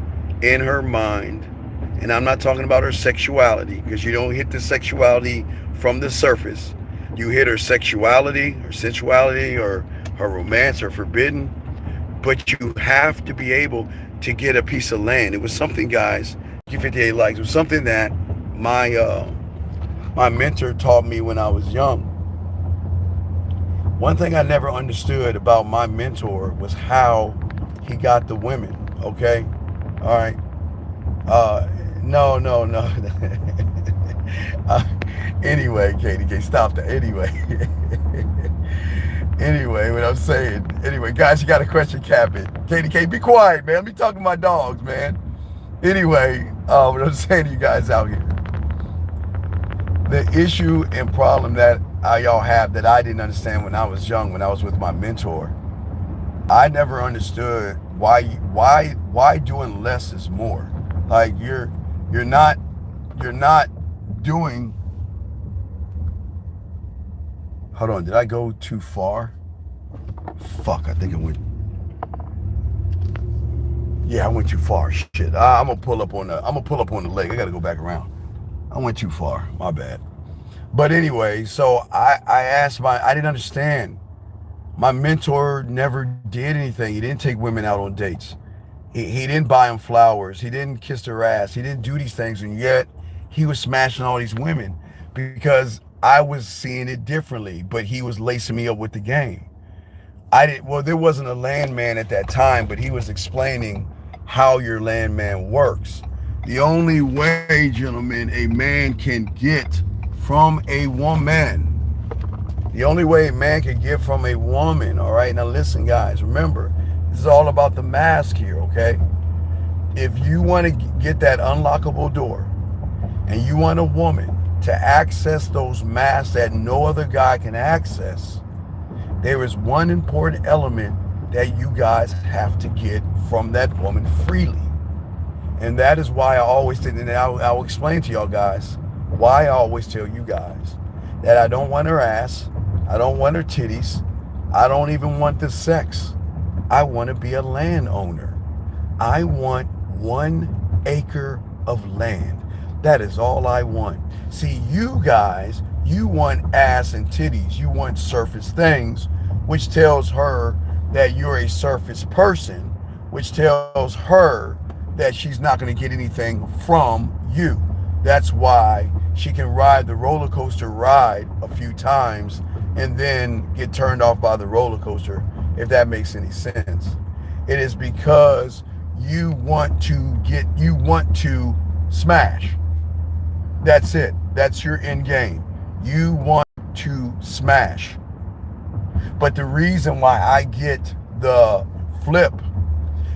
in her mind. And I'm not talking about her sexuality, because you don't hit the sexuality from the surface. You hit her sexuality, her sensuality, or her romance, or forbidden. But you have to be able to get a piece of land. It was something, guys. 58 likes. It was something that my mentor taught me when I was young. One thing I never understood about my mentor was how he got the women. Okay, all right. No, no, no. uh, anyway, KDK, stop that. Anyway, anyway, what I'm saying. Anyway, guys, you got a question, Captain. KDK, be quiet, man. Be talking to my dogs, man. Anyway, what I'm saying to you guys out here, the issue and problem that y'all have that I didn't understand when I was young, when I was with my mentor, I never understood why doing less is more. Like you're not doing. Hold on, did I go too far? Fuck, I think I went. Yeah, I went too far. Shit, I'm gonna pull up on the lake. I gotta go back around. I went too far. My bad. But anyway, so I asked I didn't understand. My mentor never did anything. He didn't take women out on dates. He didn't buy them flowers. He didn't kiss their ass. He didn't do these things. And yet he was smashing all these women because I was seeing it differently. But he was lacing me up with the game. Well, there wasn't a landman at that time, but he was explaining how your landman works. The only way, gentlemen, a man can get from a woman. The only way a man can get from a woman, all right? Now listen, guys, remember, this is all about the mask here, okay? If you want to get that unlockable door and you want a woman to access those masks that no other guy can access, there is one important element that you guys have to get from that woman freely. And that is why I always did, and I'll explain to y'all guys why I always tell you guys that I don't want her ass, I don't want her titties, I don't even want the sex. I want to be a landowner. I want 1 acre of land. That is all I want. See, you guys, you want ass and titties, you want surface things, which tells her that you're a surface person, which tells her that she's not going to get anything from you. That's why she can ride the roller coaster ride a few times and then get turned off by the roller coaster, if that makes any sense. It is because you want to smash. That's it. That's your end game. You want to smash. But the reason why I get the flip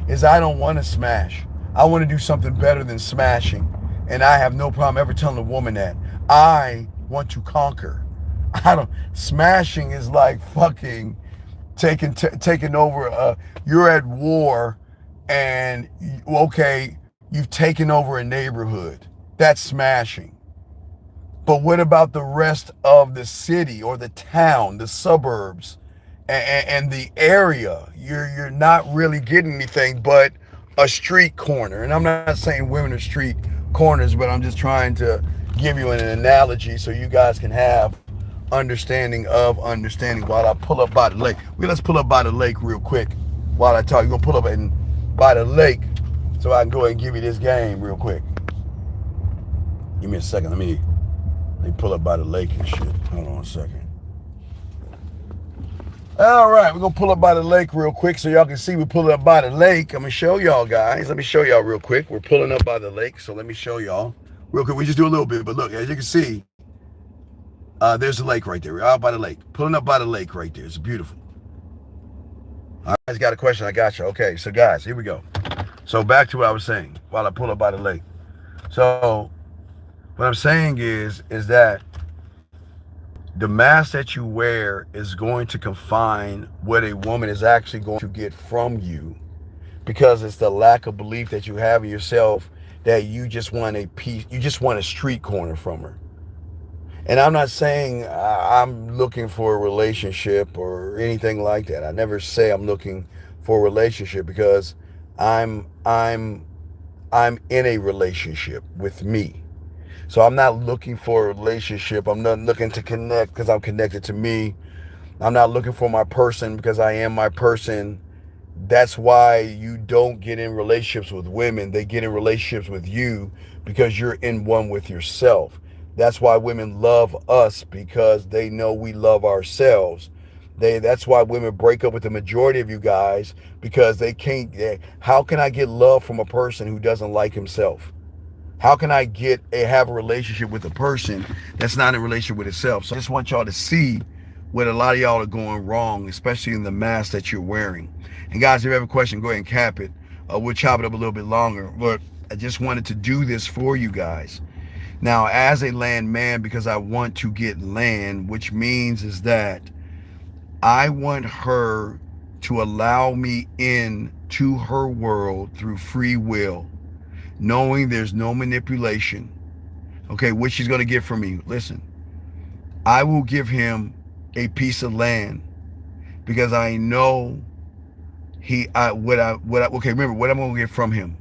is I don't want to smash. I want to do something better than smashing. And I have no problem ever telling a woman that. I want to conquer. Smashing is like fucking taking over. You're at war and, okay, you've taken over a neighborhood. That's smashing. But what about the rest of the city or the town, the suburbs, and the area? You're not really getting anything but a street corner. And I'm not saying women are street corners, but I'm just trying to give you an analogy so you guys can have understanding while I pull up by the lake. Let's pull up by the lake real quick while I talk. You're going to pull up by the lake so I can go ahead and give you this game real quick. Give me a second. Let me pull up by the lake and shit. Hold on a second. All right, we're going to pull up by the lake real quick so y'all can see we pull up by the lake. I'm going to show y'all guys. Let me show y'all real quick. We're pulling up by the lake, so let me show y'all real quick. We just do a little bit, but look, as you can see, there's the lake right there. We're out by the lake. Pulling up by the lake right there. It's beautiful. All right, guys got a question. I got you. Okay, so guys, here we go. So back to what I was saying while I pull up by the lake. So What I'm saying is that the mask that you wear is going to confine what a woman is actually going to get from you, because it's the lack of belief that you have in yourself, that you just want a piece, you just want a street corner from her. And I'm not saying I'm looking for a relationship or anything like that. I never say I'm looking for a relationship, because I'm I'm I'm in a relationship with me. So I'm not looking for a relationship. I'm not looking to connect because I'm connected to me. I'm not looking for my person because I am my person. That's why you don't get in relationships with women. They get in relationships with you because you're in one with yourself. That's why women love us, because they know we love ourselves. That's why women break up with the majority of you guys, because they can't. How can I get love from a person who doesn't like himself? How can I have a relationship with a person that's not in a relationship with itself? So I just want y'all to see what a lot of y'all are going wrong, especially in the mask that you're wearing. And guys, if you have a question, go ahead and cap it. We'll chop it up a little bit longer. But I just wanted to do this for you guys. Now, as a land man, because I want to get land, which means is that I want her to allow me in to her world through free will, knowing there's no manipulation. Okay, what she's going to get from me. Listen, I will give him a piece of land because I know okay, remember what I'm going to get from him.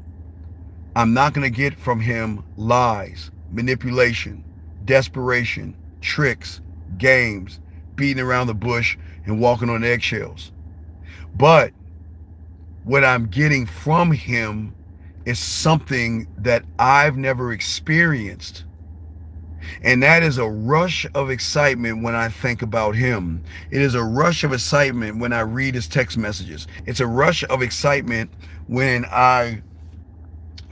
I'm not going to get from him lies, manipulation, desperation, tricks, games, beating around the bush and walking on eggshells. But what I'm getting from him is something that I've never experienced. And that is a rush of excitement when I think about him. It is a rush of excitement when I read his text messages. It's a rush of excitement when I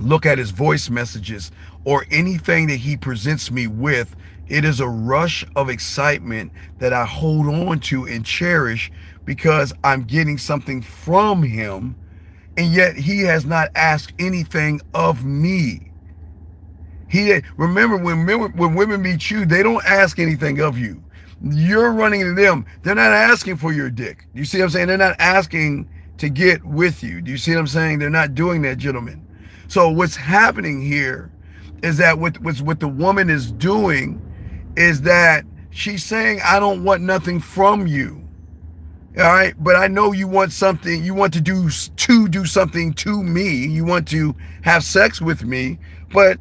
look at his voice messages or anything that he presents me with. It is a rush of excitement that I hold on to and cherish, because I'm getting something from him, and yet he has not asked anything of me. Remember when women meet you, they don't ask anything of you. You're running into them. They're not asking for your dick. You see what I'm saying? They're not asking to get with you. Do you see what I'm saying? They're not doing that, gentlemen. So what's happening here is that what the woman is doing is that she's saying, I don't want nothing from you. All right, but I know you want something. You want to do something to me. You want to have sex with me, but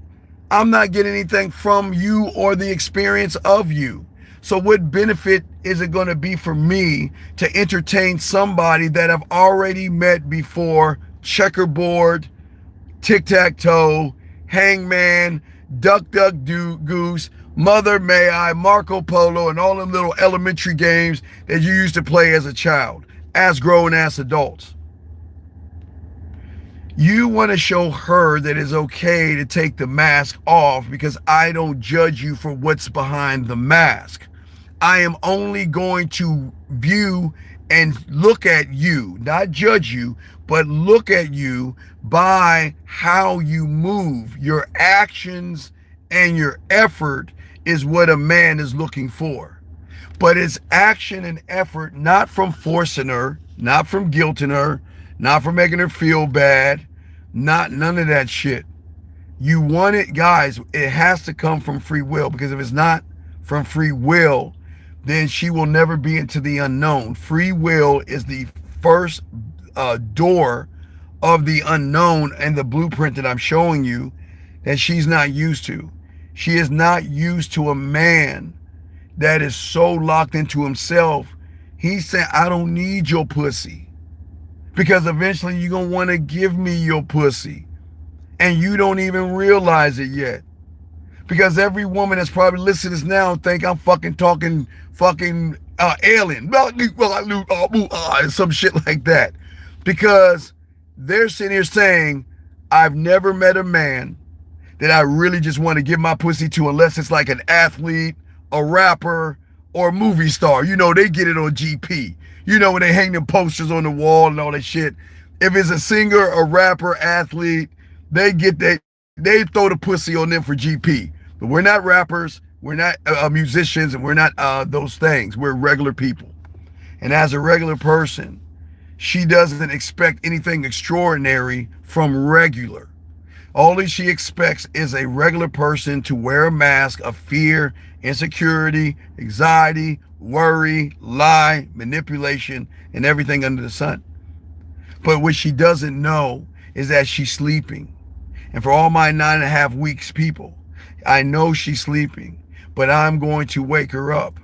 I'm not getting anything from you or the experience of you. So what benefit is it going to be for me to entertain somebody that I've already met before? Checkerboard, tic-tac-toe, hangman, duck-duck-goose, Mother May I, Marco Polo, and all them little elementary games that you used to play as a child, as grown-ass adults. You want to show her that it's okay to take the mask off, because I don't judge you for what's behind the mask. I am only going to view and look at you, not judge you, but look at you by how you move. Your actions and your effort is what a man is looking for. But it's action and effort, not from forcing her, not from guilting her, not from making her feel bad, not none of that shit. You want it, guys, it has to come from free will, because if it's not from free will, then she will never be into the unknown. Free will is the first door of the unknown and the blueprint that I'm showing you that she's not used to. She is not used to a man that is so locked into himself. He said, I don't need your pussy, because eventually you're going to want to give me your pussy, and you don't even realize it yet. Because every woman that's probably listening to this now think I'm fucking talking fucking alien, and some shit like that. Because they're sitting here saying, I've never met a man that I really just want to give my pussy to, unless it's like an athlete, a rapper, or a movie star. You know, they get it on GP. You know, when they hang them posters on the wall and all that shit. If it's a singer, a rapper, athlete, they throw the pussy on them for GP. But we're not rappers, we're not musicians, and we're not those things. We're regular people. And as a regular person, she doesn't expect anything extraordinary from regular. All she expects is a regular person to wear a mask of fear, insecurity, anxiety, worry, lie, manipulation, and everything under the sun. But what she doesn't know is that she's sleeping. And for all my 9.5 weeks people, I know she's sleeping, but I'm going to wake her up.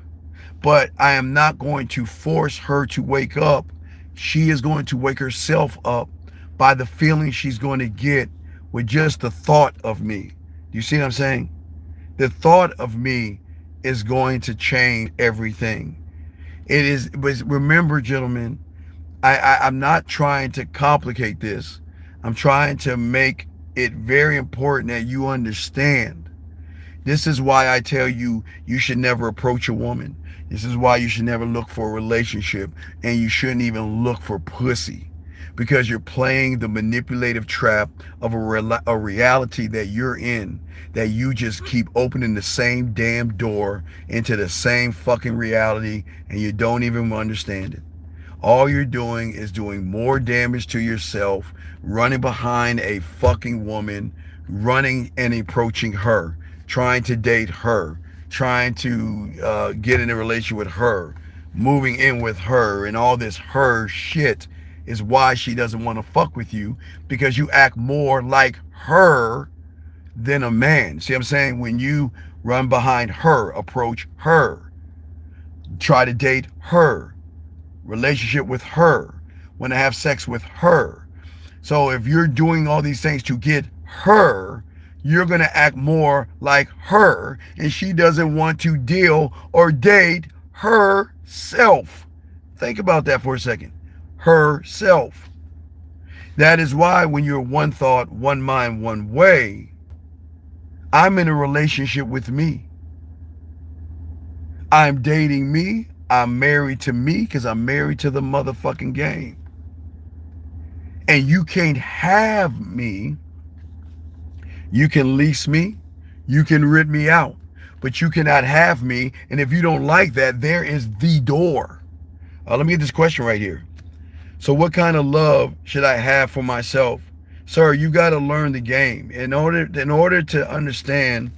But I am not going to force her to wake up. She is going to wake herself up by the feeling she's going to get with just the thought of me. Do you see what I'm saying? The thought of me is going to change everything. It is, but remember, gentlemen, I'm not trying to complicate this. I'm trying to make it very important that you understand. This is why I tell you, you should never approach a woman. This is why you should never look for a relationship, and you shouldn't even look for pussy, because you're playing the manipulative trap of a reality that you're in, that you just keep opening the same damn door into the same fucking reality, and you don't even understand it. All you're doing is doing more damage to yourself, running behind a fucking woman, running and approaching her, trying to date her, trying to get in a relationship with her, moving in with her, and all this her shit is why she doesn't want to fuck with you, because you act more like her than a man. See what I'm saying? When you run behind her, approach her, try to date her, relationship with her, want to have sex with her. So if you're doing all these things to get her, you're going to act more like her, and she doesn't want to deal or date herself. Think about that for a second. Herself. That is why when you're one thought, one mind, one way, I'm in a relationship with me. I'm dating me. I'm married to me because I'm married to the motherfucking game. And you can't have me. You can lease me. You can rent me out. But you cannot have me. And if you don't like that, there is the door. Let me get this question right here. So what kind of love should I have for myself? Sir, you got to learn the game. In order to understand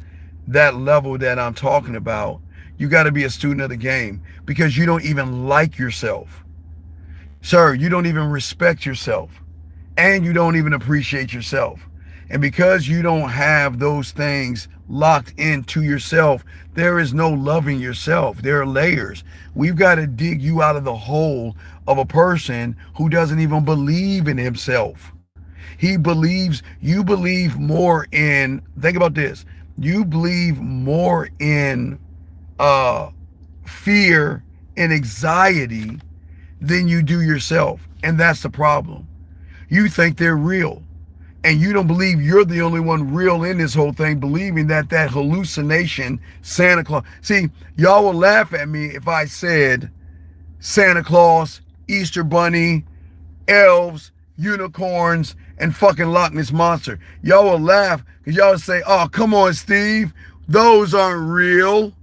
that level that I'm talking about, you got to be a student of the game, because you don't even like yourself. Sir, you don't even respect yourself, and you don't even appreciate yourself. And because you don't have those things locked into yourself, there is no loving yourself. There are layers. We've got to dig you out of the hole of a person who doesn't even believe in himself. You believe more in, think about this, you believe more in fear and anxiety than you do yourself. And that's the problem. You think they're real. And you don't believe you're the only one real in this whole thing, believing that hallucination, Santa Claus. See, y'all will laugh at me if I said Santa Claus, Easter Bunny, elves, unicorns, and fucking Loch Ness Monster. Y'all will laugh because y'all will say, oh, come on, Steve. Those aren't real.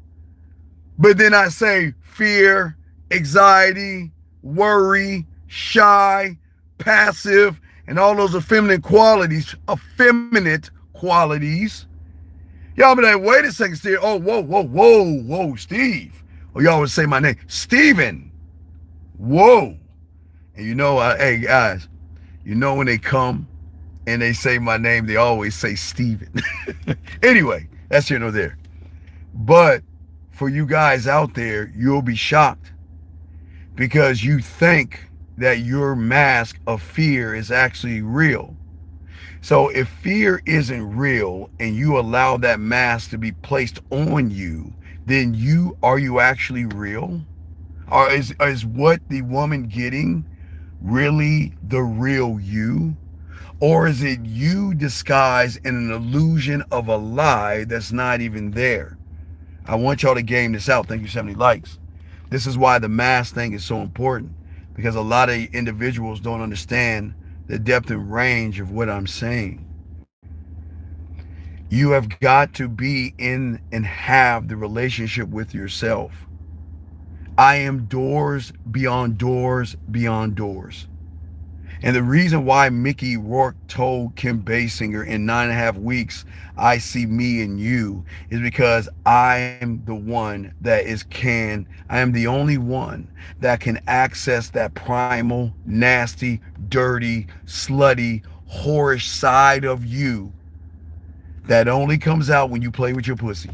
But then I say fear, anxiety, worry, shy, passive, and all those effeminate qualities. Y'all be like, wait a second, Steve. Oh, whoa, Steve. Or y'all would say my name, Steven. Whoa. And you know, hey guys, you know when they come and they say my name, they always say Steven. Anyway, that's here nor there. But for you guys out there, you'll be shocked because you think that your mask of fear is actually real. So if fear isn't real and you allow that mask to be placed on you, then are you actually real? Or is what the woman getting really the real you? Or is it you disguised in an illusion of a lie that's not even there? I want y'all to game this out. Thank you, 70 likes. This is why the mask thing is so important, because a lot of individuals don't understand the depth and range of what I'm saying. You have got to be in and have the relationship with yourself. I am doors beyond doors beyond doors. And the reason why Mickey Rourke told Kim Basinger in 9.5 weeks, I see me in you, is because I'm the one that I am the only one that can access that primal, nasty, dirty, slutty, whorish side of you that only comes out when you play with your pussy.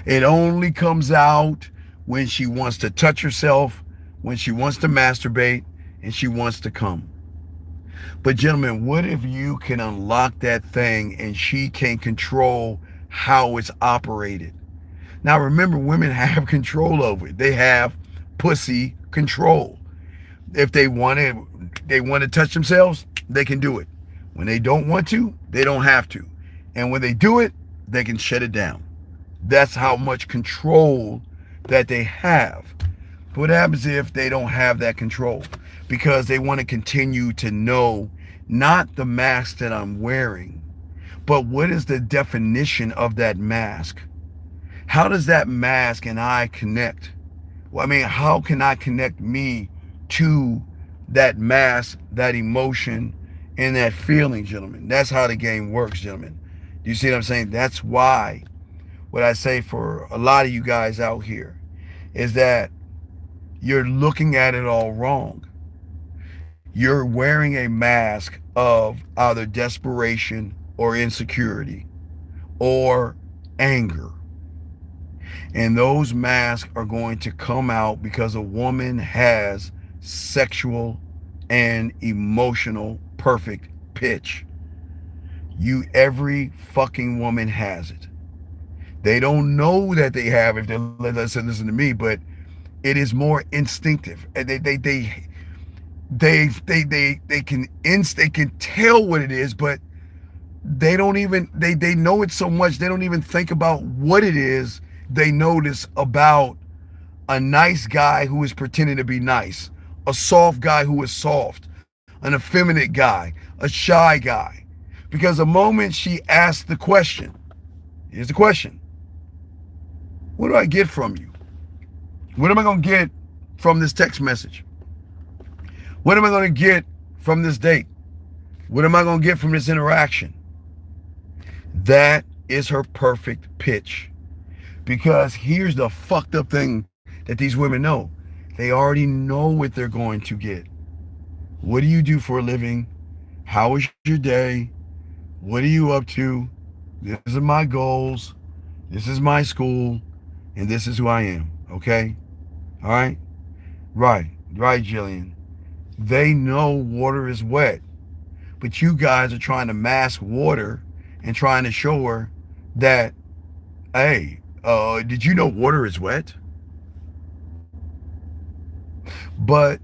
It only comes out when she wants to touch herself, when she wants to masturbate, and she wants to come. But gentlemen, what if you can unlock that thing and she can control how it's operated? Now remember, women have control over it. They have pussy control. If they want to touch themselves, they can do it. When they don't want to, they don't have to. And when they do it, they can shut it down. That's how much control that they have. What happens if they don't have that control? Because they want to continue to know not the mask that I'm wearing, but what is the definition of that mask? How does that mask and I connect? Well, I mean, how can I connect me to that mask, that emotion, and that feeling, gentlemen? That's how the game works, gentlemen. Do you see what I'm saying? That's why what I say for a lot of you guys out here is that you're looking at it all wrong. You're wearing a mask of either desperation or insecurity or anger. And those masks are going to come out because a woman has sexual and emotional perfect pitch. Every fucking woman has it. They don't know that they have if they listen to me, but it is more instinctive. They can tell what it is, but they don't even they know it so much they don't even think about what it is. They notice about a nice guy who is pretending to be nice, a soft guy who is soft, an effeminate guy, a shy guy. Because the moment she asks the question, here's the question: what do I get from you? What am I going to get from this text message? What am I going to get from this date? What am I going to get from this interaction? That is her perfect pitch. Because here's the fucked up thing that these women know. They already know what they're going to get. What do you do for a living? How was your day? What are you up to? These are my goals. This is my school. And this is who I am. Okay? All right? Right, Jillian. They know water is wet. But you guys are trying to mask water and trying to show her that, hey, did you know water is wet? But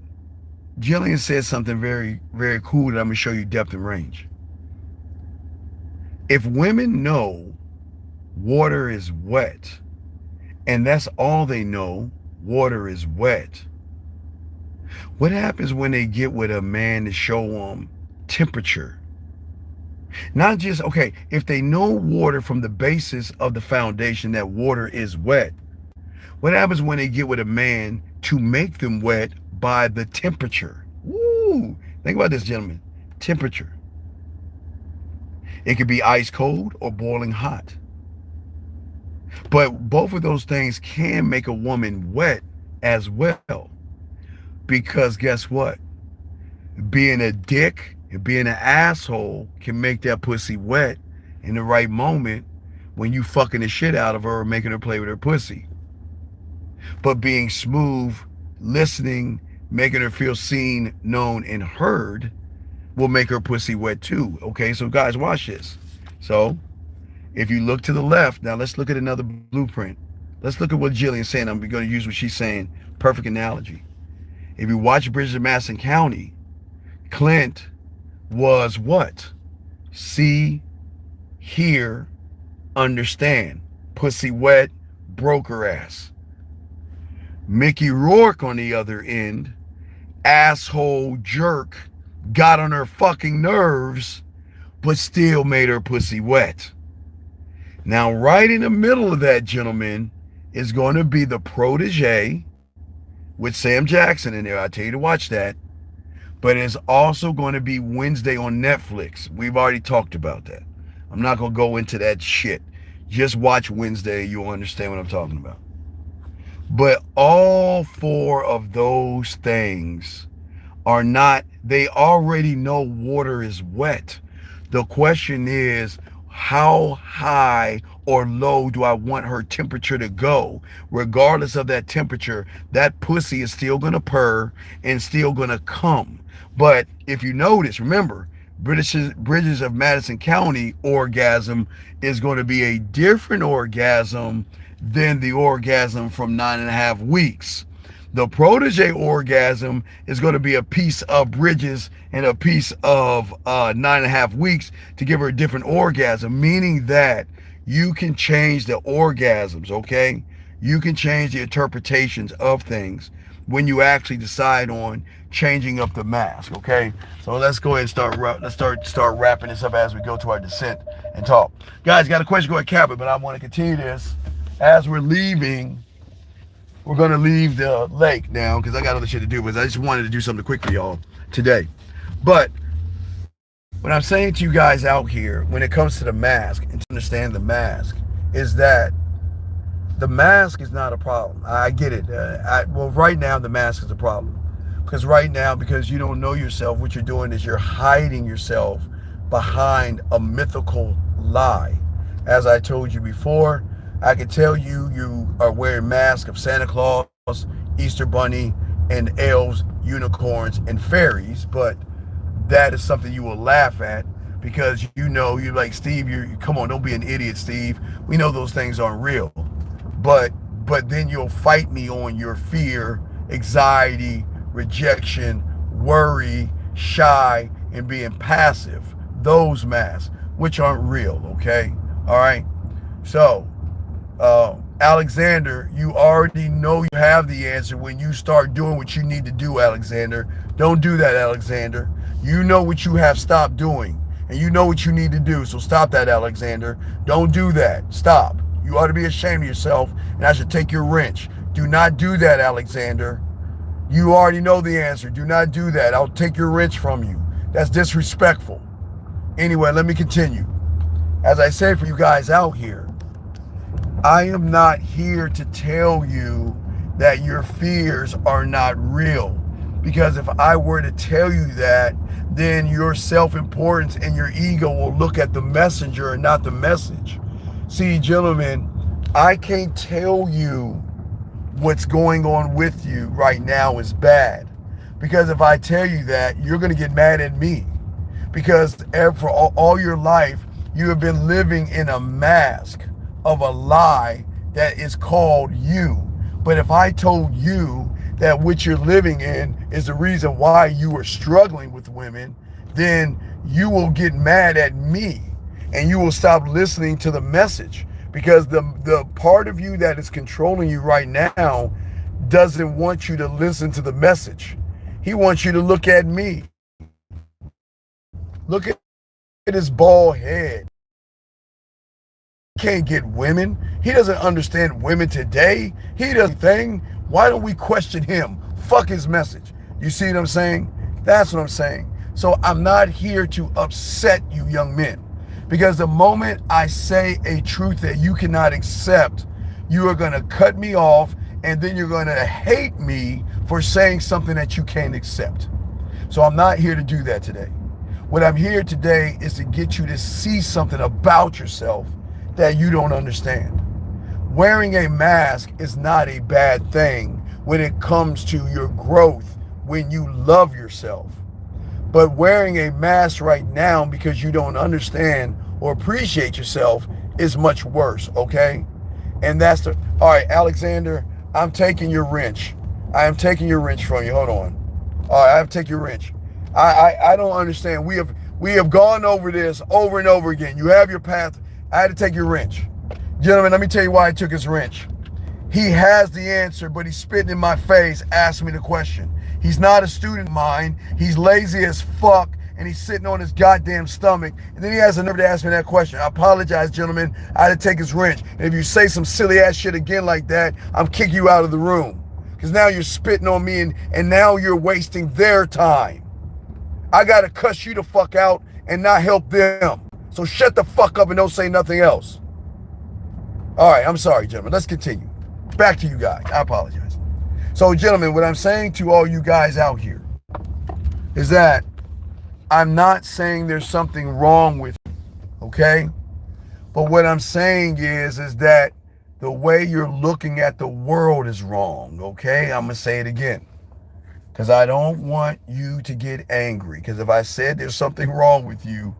Jillian said something very, very cool that I'm going to show you depth and range. If women know water is wet, and that's all they know, water is wet, what happens when they get with a man to show them temperature? Not just, okay, if they know water from the basis of the foundation that water is wet, what happens when they get with a man to make them wet by the temperature? Woo! Think about this, gentlemen. Temperature. It could be ice cold or boiling hot. But both of those things can make a woman wet as well. Because guess what? Being a dick and being an asshole can make that pussy wet in the right moment when you fucking the shit out of her or making her play with her pussy. But being smooth, listening, making her feel seen, known, and heard will make her pussy wet too. Okay, so guys, watch this. So if you look to the left, now let's look at another blueprint. Let's look at what Jillian's saying. I'm going to use what she's saying. Perfect analogy. If you watch Bridges of Madison County, Clint was what? See, hear, understand. Pussy wet, broke her ass. Mickey Rourke on the other end, asshole jerk, got on her fucking nerves, but still made her pussy wet. Now, right in the middle of that, gentlemen, is going to be the protege with Sam Jackson in there. I tell you to watch that. But it's also going to be Wednesday on Netflix. We've already talked about that. I'm not going to go into that shit. Just watch Wednesday. You'll understand what I'm talking about. But all four of those things are not, they already know water is wet. The question is, how high or low do I want her temperature to go? Regardless of that temperature, that pussy is still gonna purr and still gonna come. But if you notice, remember, Bridges of Madison County orgasm is going to be a different orgasm than the orgasm from 9.5 weeks. The protege orgasm is going to be a piece of Bridges and a piece of 9.5 weeks to give her a different orgasm, meaning that you can change the orgasms, okay? You can change the interpretations of things when you actually decide on changing up the mask, okay? So let's go ahead and start wrapping this up as we go to our descent and talk. Guys, got a question, go ahead, cap it, but I want to continue this as we're leaving. We're going to leave the lake now because I got other shit to do, but I just wanted to do something quick for y'all today. But what I'm saying to you guys out here when it comes to the mask and to understand the mask is that the mask is not a problem. I get it. Well, right now the mask is a problem. Because right now, because you don't know yourself, what you're doing is you're hiding yourself behind a mythical lie. As I told you before, I can tell you you are wearing masks of Santa Claus, Easter Bunny, and elves, unicorns, and fairies, but that is something you will laugh at because you know, you're like, Steve, you come on, don't be an idiot, Steve. We know those things aren't real. But then you'll fight me on your fear, anxiety, rejection, worry, shy, and being passive. Those masks, which aren't real, okay? All right? So, Alexander, you already know you have the answer when you start doing what you need to do, Alexander. Don't do that, Alexander. You know what you have stopped doing, and you know what you need to do, so stop that, Alexander. Don't do that. Stop. You ought to be ashamed of yourself, and I should take your wrench. Do not do that, Alexander. You already know the answer. Do not do that. I'll take your wrench from you. That's disrespectful. Anyway, let me continue. As I say for you guys out here, I am not here to tell you that your fears are not real. Because if I were to tell you that, then your self-importance and your ego will look at the messenger and not the message. See, gentlemen, I can't tell you what's going on with you right now is bad. Because if I tell you that, you're going to get mad at me. Because for all your life, you have been living in a mask of a lie that is called you. But if I told you that what you're living in is the reason why you are struggling with women, then you will get mad at me and you will stop listening to the message, because the part of you that is controlling you right now doesn't want you to listen to the message. He wants you to look at me. Look at his bald head. He can't get women. He doesn't understand women today. He doesn't think. Why don't we question him? Fuck his message. You see what I'm saying? That's what I'm saying. So I'm not here to upset you young men. Because the moment I say a truth that you cannot accept, you are going to cut me off, and then you're going to hate me for saying something that you can't accept. So I'm not here to do that today. What I'm here today is to get you to see something about yourself that you don't understand. Wearing a mask is not a bad thing when it comes to your growth, when you love yourself. But wearing a mask right now because you don't understand or appreciate yourself is much worse, okay? And all right, Alexander, I'm taking your wrench. I am taking your wrench from you. Hold on. All right, I have to take your wrench. I don't understand. We have gone over this over and over again. You have your path. I had to take your wrench. Gentlemen, let me tell you why I took his wrench. He has the answer, but he's spitting in my face, asking me the question. He's not a student of mine. He's lazy as fuck, and he's sitting on his goddamn stomach, and then he has the nerve to ask me that question. I apologize, gentlemen. I had to take his wrench. And if you say some silly ass shit again like that, I'm kicking you out of the room. Because now you're spitting on me, and now you're wasting their time. I gotta cuss you the fuck out and not help them. So shut the fuck up and don't say nothing else. All right, I'm sorry, gentlemen. Let's continue. Back to you guys. I apologize. So, gentlemen, what I'm saying to all you guys out here is that I'm not saying there's something wrong with you, okay? But what I'm saying is that the way you're looking at the world is wrong, okay? I'm going to say it again because I don't want you to get angry, because if I said there's something wrong with you,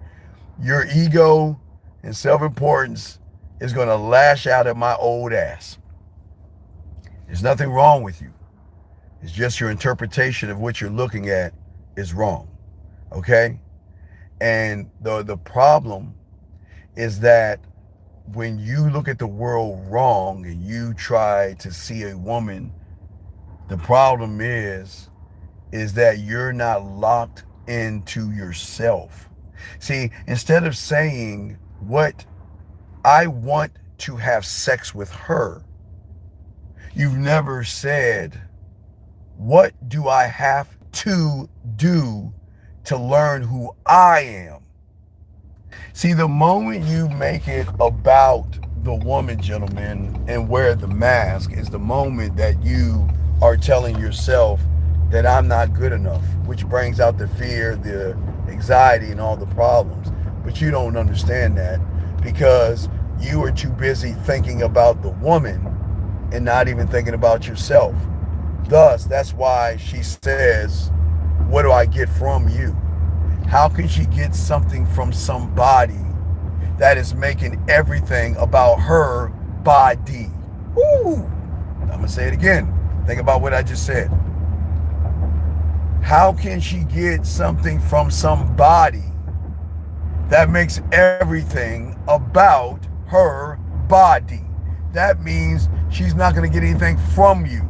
your ego and self-importance is going to lash out at my old ass. There's nothing wrong with you. It's just your interpretation of what you're looking at is wrong, okay? And the problem is that when you look at the world wrong and you try to see a woman, the problem is that you're not locked into yourself. See, instead of saying what I want to have sex with her, you've never said, what do I have to do to learn who I am? See, the moment you make it about the woman, gentlemen, and wear the mask is the moment that you are telling yourself that I'm not good enough, which brings out the fear, the anxiety, and all the problems. But you don't understand that because you are too busy thinking about the woman and not even thinking about yourself. Thus, that's why she says, what do I get from you? How can she get something from somebody that is making everything about her body? Woo! I'm going to say it again. Think about what I just said. How can she get something from somebody that makes everything about her body? That means she's not going to get anything from you.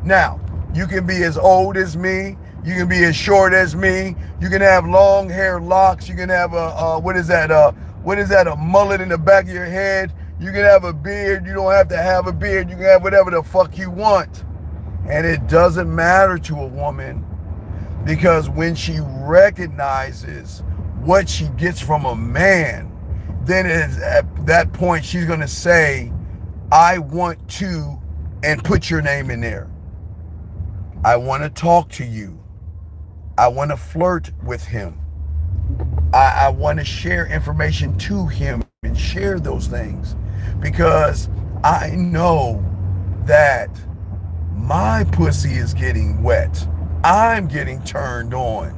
Now, you can be as old as me. You can be as short as me. You can have long hair locks. You can have a mullet in the back of your head. You can have a beard. You don't have to have a beard. You can have whatever the fuck you want. And it doesn't matter to a woman, because when she recognizes what she gets from a man, then it is at that point she's going to say, I want to, and put your name in there. I want to talk to you. I want to flirt with him. I want to share information to him and share those things, because I know that my pussy is getting wet. I'm getting turned on.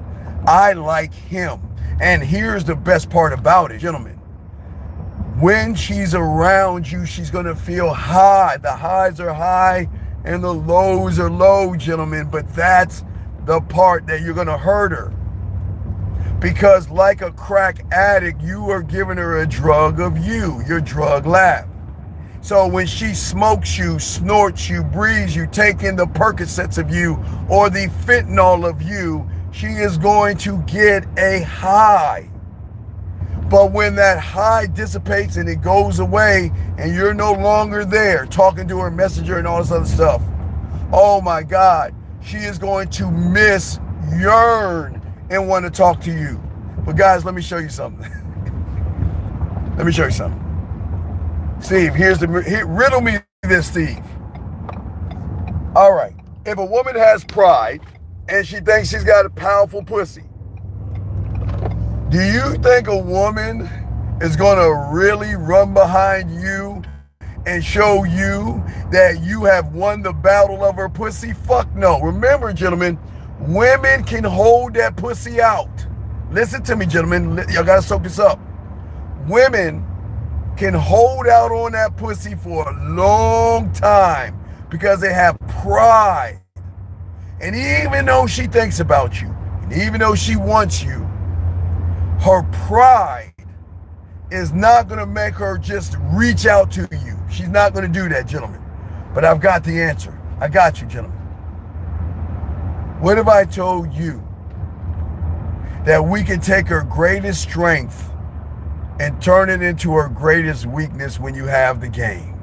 I like him. And here's the best part about it, gentlemen. When she's around you, she's going to feel high. The highs are high and the lows are low, gentlemen. But that's the part that you're going to hurt her. Because like a crack addict, you are giving her a drug of you, your drug lab. So when she smokes you, snorts you, breathes you, take in the Percocets of you or the fentanyl of you, she is going to get a high. But when that high dissipates and it goes away and you're no longer there talking to her messenger and all this other stuff, oh my God, she is going to yearn and want to talk to you. But guys, let me show you something. Let me show you something. Steve, riddle me this, Steve. All right. If a woman has pride and she thinks she's got a powerful pussy, do you think a woman is going to really run behind you and show you that you have won the battle of her pussy? Fuck no. Remember, gentlemen, women can hold that pussy out. Listen to me, gentlemen. Y'all got to soak this up. Women can hold out on that pussy for a long time because they have pride. And even though she thinks about you, and even though she wants you, her pride is not going to make her just reach out to you. She's not going to do that, gentlemen. But I've got the answer. I got you, gentlemen. What if I told you that we can take her greatest strength and turn it into her greatest weakness when you have the game.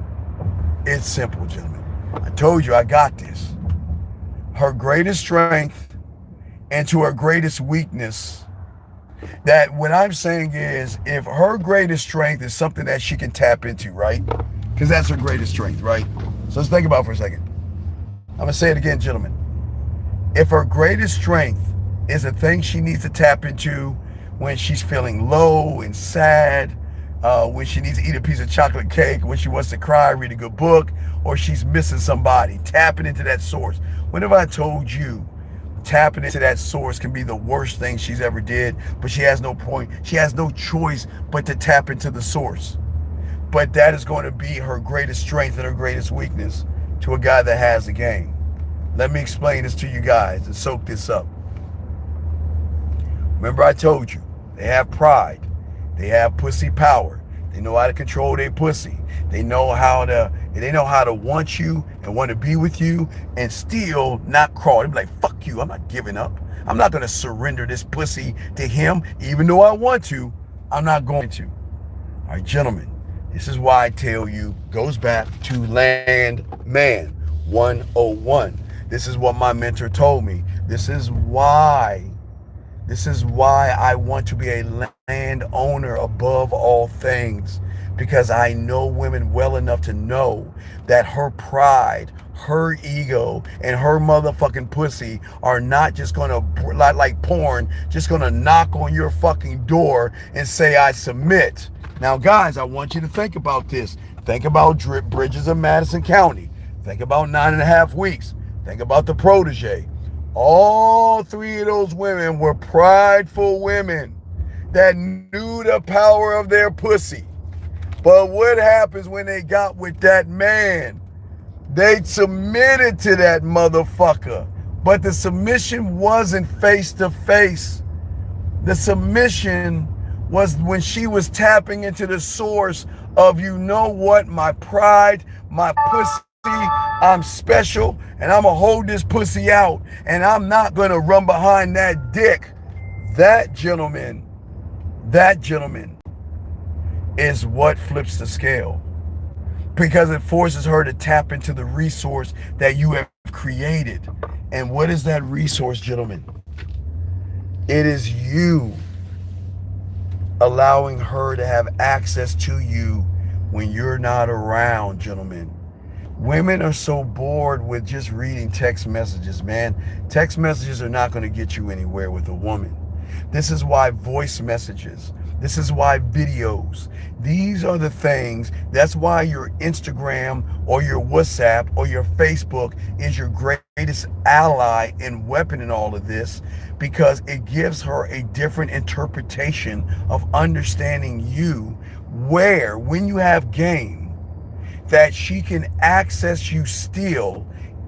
It's simple, gentlemen. I told you I got this. Her greatest strength into her greatest weakness. That what I'm saying is, if her greatest strength is something that she can tap into, right? Because that's her greatest strength, right? So let's think about it for a second. I'm going to say it again, gentlemen. If her greatest strength is a thing she needs to tap into when she's feeling low and sad, when she needs to eat a piece of chocolate cake, when she wants to cry, read a good book, or she's missing somebody, tapping into that source. Whenever I told you tapping into that source can be the worst thing she's ever did, but she has no choice but to tap into the source. But that is going to be her greatest strength and her greatest weakness to a guy that has the game. Let me explain this to you guys and soak this up. Remember I told you, they have pride. They have pussy power. They know how to control their pussy. They know how to want you and want to be with you and still not crawl. They be like, fuck you, I'm not giving up. I'm not going to surrender this pussy to him, even though I want to. I'm not going to. All right, gentlemen, this is why I tell you, goes back to Land Man 101. This is what my mentor told me. This is why I want to be a landowner above all things, because I know women well enough to know that her pride, her ego, and her motherfucking pussy are not just gonna, like porn, just gonna knock on your fucking door and say, I submit. Now, guys, I want you to think about this. Think about Bridges of Madison County. Think about 9.5 Weeks. Think about The Protege. All three of those women were prideful women that knew the power of their pussy. But what happens when they got with that man? They submitted to that motherfucker. But the submission wasn't face to face. The submission was when she was tapping into the source of, you know what, my pride, my pussy, I'm special, and I'm going to hold this pussy out, and I'm not going to run behind that dick. That gentleman is what flips the scale, because it forces her to tap into the resource that you have created. And what is that resource, gentlemen? It is you allowing her to have access to you when you're not around, gentlemen. Women are so bored with just reading text messages, man. Text messages are not going to get you anywhere with a woman. This is why voice messages, this is why videos, these are the things, that's why your Instagram or your WhatsApp or your Facebook is your greatest ally and weapon in all of this, because it gives her a different interpretation of understanding you, where when you have game, that she can access you still,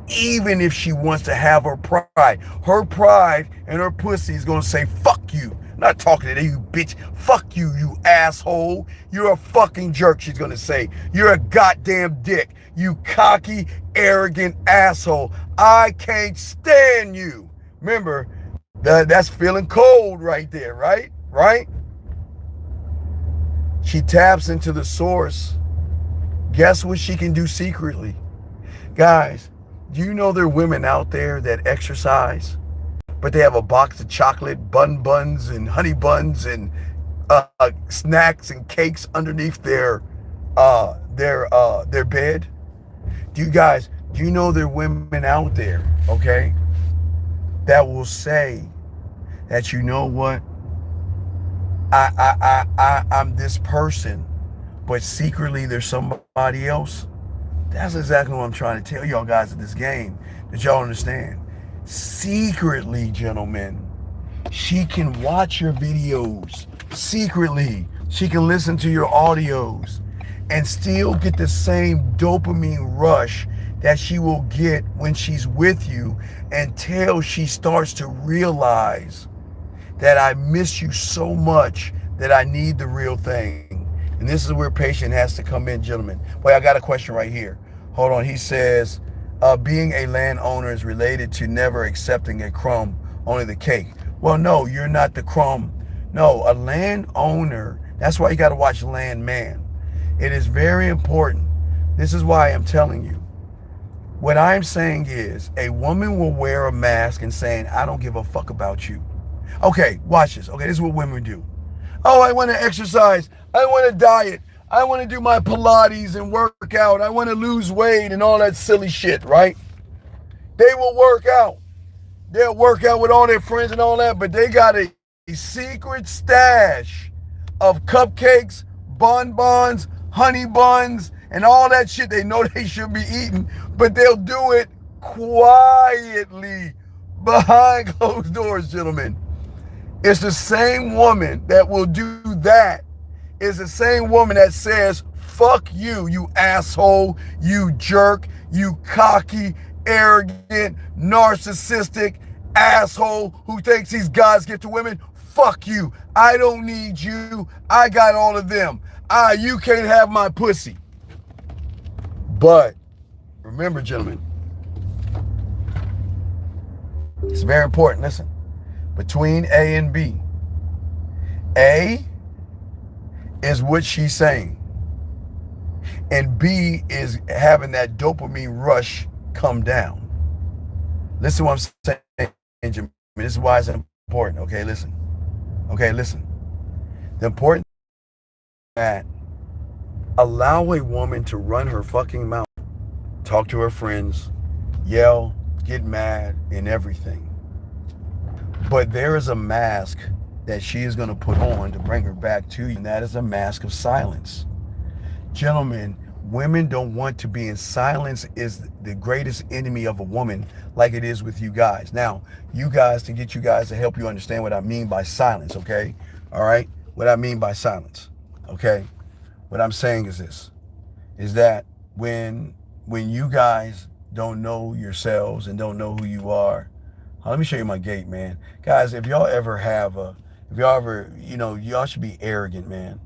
even if she wants to have her pride. Her pride and her pussy is going to say, fuck you. I'm not talking to you, bitch. Fuck you, you asshole. You're a fucking jerk, she's going to say. You're a goddamn dick. You cocky, arrogant asshole. I can't stand you. Remember, that's feeling cold right there, right? Right? She taps into the source. Guess what she can do secretly? Guys, do you know there are women out there that exercise, but they have a box of chocolate buns and honey buns and snacks and cakes underneath their bed? Do you know there are women out there, okay, that will say that, you know what, I'm this person, but secretly there's somebody else? That's exactly what I'm trying to tell y'all guys in this game, that y'all understand. Secretly, gentlemen, she can watch your videos. Secretly, she can listen to your audios and still get the same dopamine rush that she will get when she's with you, until she starts to realize that I miss you so much that I need the real thing. And this is where patience has to come in, gentlemen. Wait, I got a question right here. Hold on. He says, being a landowner is related to never accepting a crumb, only the cake. Well, no, you're not the crumb. No, a landowner, that's why you got to watch Landman. It is very important. This is why I'm telling you. What I'm saying is a woman will wear a mask and saying, I don't give a fuck about you. Okay, watch this. Okay, this is what women do. Oh, I want to exercise. I want to diet. I want to do my Pilates and work out. I want to lose weight and all that silly shit, right? They will work out. They'll work out with all their friends and all that, but they got a secret stash of cupcakes, bonbons, honey buns, and all that shit they know they should be eating, but they'll do it quietly behind closed doors, gentlemen. It's the same woman that will do that is the same woman that says, fuck you, you asshole, you jerk, you cocky, arrogant, narcissistic asshole who thinks he's God's gift to women. Fuck you. I don't need you. I got all of them. You can't have my pussy. But remember, gentlemen, it's very important. Listen, between A and B, A is what she's saying, and B is having that dopamine rush come down. Listen to what I'm saying, Jimmy. This is why it's important. Okay, listen. Okay, listen. The important that allow a woman to run her fucking mouth, talk to her friends, yell, get mad, and everything. But there is a mask that she is going to put on to bring her back to you, and that is a mask of silence. Gentlemen, women don't want to be in silence is the greatest enemy of a woman, like it is with you guys. Now, you guys, to get you guys to help you understand what I mean by silence, okay? All right? What I mean by silence, okay? What I'm saying is this, is that when you guys don't know yourselves and don't know who you are, let me show you my gait, man. Guys, if y'all ever have if y'all ever, y'all should be arrogant, man.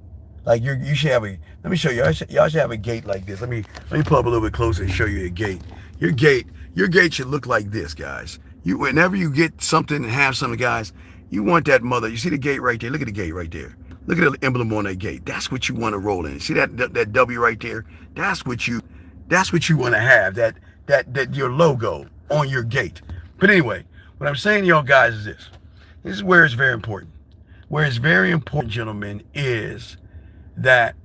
Like you should have let me show you. Y'all should have a gait like this. Let me pull up a little bit closer and show you a gait. Your gait should look like this, guys. Whenever you get something and have something, guys, you want that mother. You see the gate right there? Look at the gate right there. Look at the emblem on that gate. That's what you want to roll in. See that W right there? That's what you want to have. That your logo on your gate. But anyway, what I'm saying to y'all guys is this. This is where it's very important. Where it's very important, gentlemen, is that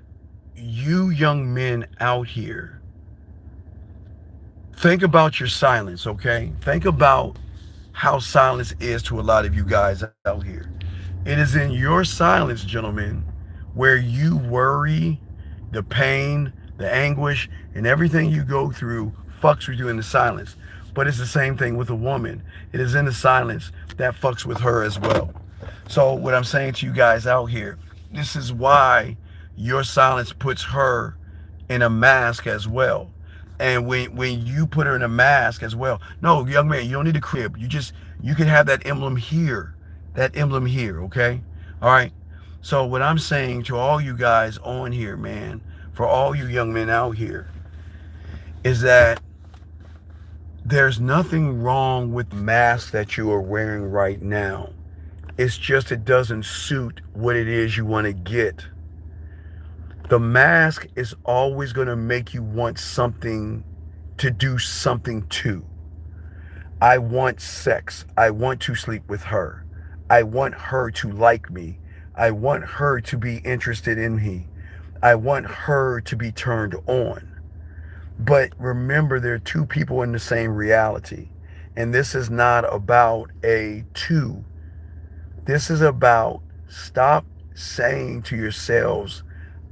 you young men out here, think about your silence, okay? Think about how silence is to a lot of you guys out here. It is in your silence, gentlemen, where you worry, the pain, the anguish, and everything you go through fucks with you in the silence. But it's the same thing with a woman. It is in the silence that fucks with her as well. So what I'm saying to you guys out here, this is why your silence puts her in a mask as well. And when you put her in a mask as well, no, young man, you don't need a crib. You can have that emblem here. That emblem here, okay? All right. So what I'm saying to all you guys on here, man, for all you young men out here, is that there's nothing wrong with the mask that you are wearing right now. It's just it doesn't suit what it is you want to get. The mask is always going to make you want something to do something to. I want sex. I want to sleep with her. I want her to like me. I want her to be interested in me. I want her to be turned on. But remember, there are two people in the same reality. And this is not about a two. This is about stop saying to yourselves,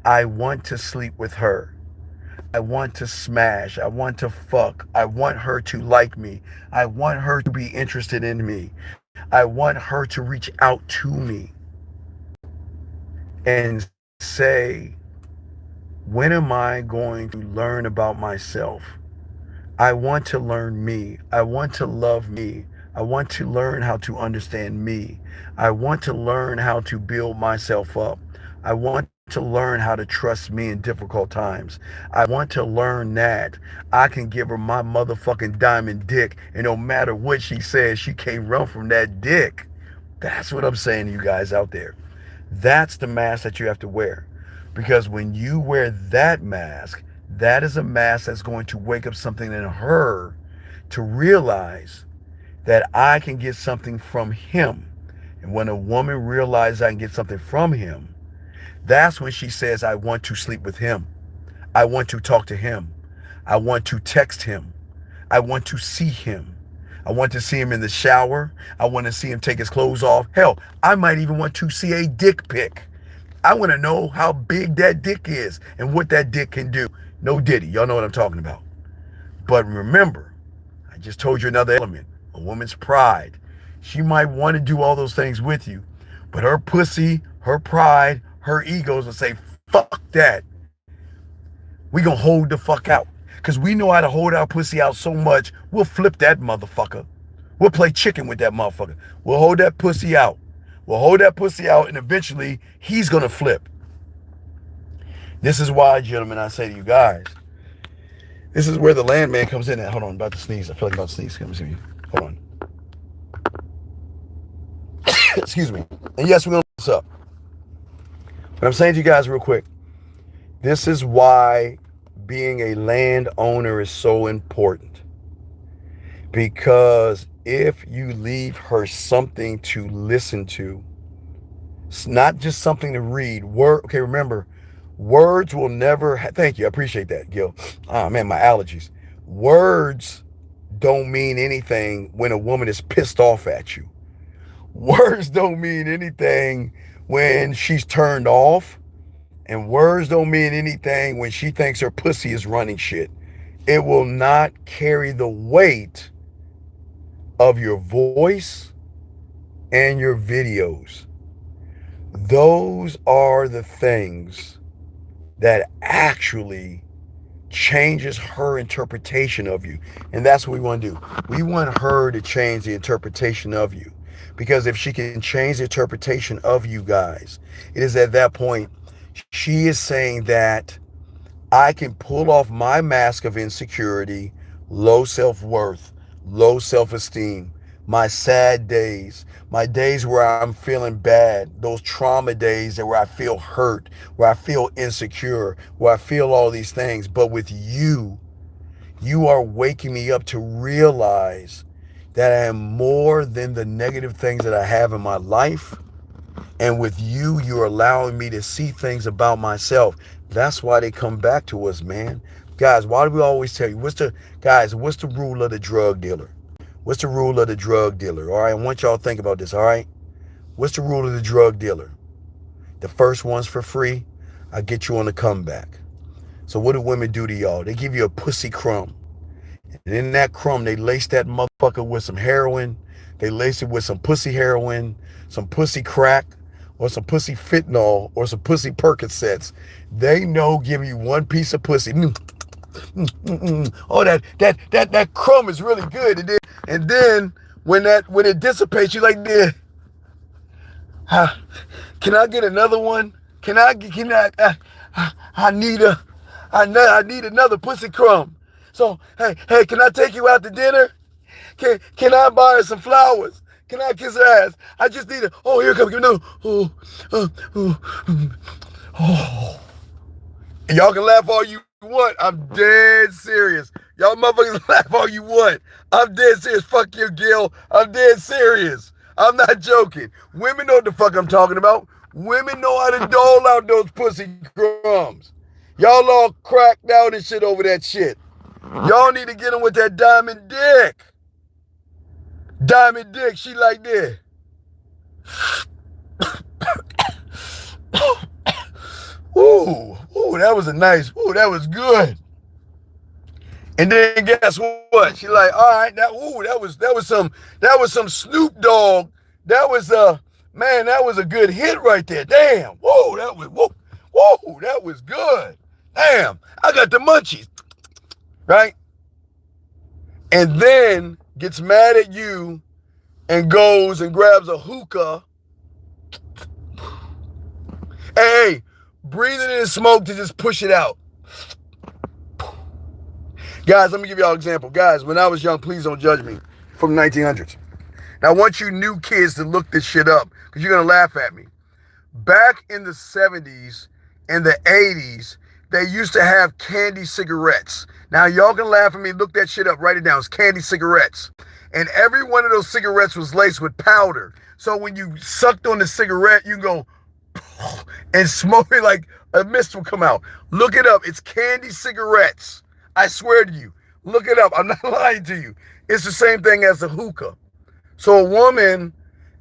I want to sleep with her. I want to smash. I want to fuck. I want her to like me. I want her to be interested in me. I want her to reach out to me and say, when am I going to learn about myself? I want to learn me. I want to love me. I want to learn how to understand me. I want to learn how to build myself up. I want to learn how to trust me in difficult times. I want to learn that I can give her my motherfucking diamond dick, and no matter what she says, she can't run from that dick. That's what I'm saying to you guys out there. That's the mask that you have to wear. Because when you wear that mask, that is a mask that's going to wake up something in her to realize that I can get something from him. And when a woman realizes I can get something from him, that's when she says, I want to sleep with him. I want to talk to him. I want to text him. I want to see him. I want to see him in the shower. I want to see him take his clothes off. Hell, I might even want to see a dick pic. I want to know how big that dick is and what that dick can do. No diddy. Y'all know what I'm talking about. But remember, I just told you another element. A woman's pride. She might want to do all those things with you, but her pussy, her pride, her egos will say, fuck that. We gonna hold the fuck out. Because we know how to hold our pussy out so much, we'll flip that motherfucker. We'll play chicken with that motherfucker. We'll hold that pussy out. We'll hold that pussy out, and eventually he's gonna flip. This is why, gentlemen, I say to you guys, this is where the landman comes in. Hold on, I'm about to sneeze. I feel like I'm about to sneeze. Come see me. Hold on. Excuse me. And yes, we're gonna look this up. But I'm saying to you guys real quick, this is why being a landowner is so important. Because if you leave her something to listen to, it's not just something to read. Okay, remember, words will never. Thank you, I appreciate that, Gil. Ah, man, my allergies. Words don't mean anything when a woman is pissed off at you. Words don't mean anything when she's turned off. And words don't mean anything when she thinks her pussy is running shit. It will not carry the weight of your voice and your videos. Those are the things that actually changes her interpretation of you. And that's what we want to do. We want her to change the interpretation of you. Because if she can change the interpretation of you guys, it is at that point she is saying that I can pull off my mask of insecurity, low self-worth, low self-esteem, my sad days, my days where I'm feeling bad, those trauma days where I feel hurt, where I feel insecure, where I feel all these things. But with you, you are waking me up to realize that I am more than the negative things that I have in my life. And with you, you're allowing me to see things about myself. That's why they come back to us, man. Guys, why do we always tell you? What's the rule of the drug dealer? What's the rule of the drug dealer? All right, I want y'all to think about this, all right? What's the rule of the drug dealer? The first one's for free. I get you on the comeback. So what do women do to y'all? They give you a pussy crumb. And in that crumb, they lace that motherfucker with some heroin. They lace it with some pussy heroin, some pussy crack, or some pussy fentanyl, or some pussy Percocets. They know giving you one piece of pussy. Oh, that crumb is really good. And then when it dissipates, you're like, yeah, can I get another one? I need another pussy crumb. So, hey, can I take you out to dinner? Can I buy her some flowers? Can I kiss her ass? I just need here it comes. No. Oh. Y'all can laugh all you want. I'm dead serious. Y'all motherfuckers laugh all you want. I'm dead serious. Fuck you, Gil. I'm dead serious. I'm not joking. Women know what the fuck I'm talking about. Women know how to dole out those pussy crumbs. Y'all all cracked out and shit over that shit. Y'all need to get them with that diamond dick. Diamond dick, she like this. Ooh, that was that was good. And then guess what? She like, all right, that was some Snoop Dogg. That was a good hit right there. Damn. That was good. Damn, I got the munchies. Right? And then gets mad at you and goes and grabs a hookah. Hey, breathing in smoke to just push it out. Guys, let me give y'all an example. Guys, when I was young, please don't judge me, from the 1900s. Now, I want you new kids to look this shit up because you're going to laugh at me. Back in the 70s and the 80s, they used to have candy cigarettes. Now, y'all can laugh at me. Look that shit up. Write it down. It's candy cigarettes. And every one of those cigarettes was laced with powder. So when you sucked on the cigarette, you can go and smoke it like a mist will come out. Look it up. It's candy cigarettes. I swear to you. Look it up. I'm not lying to you. It's the same thing as a hookah. So a woman,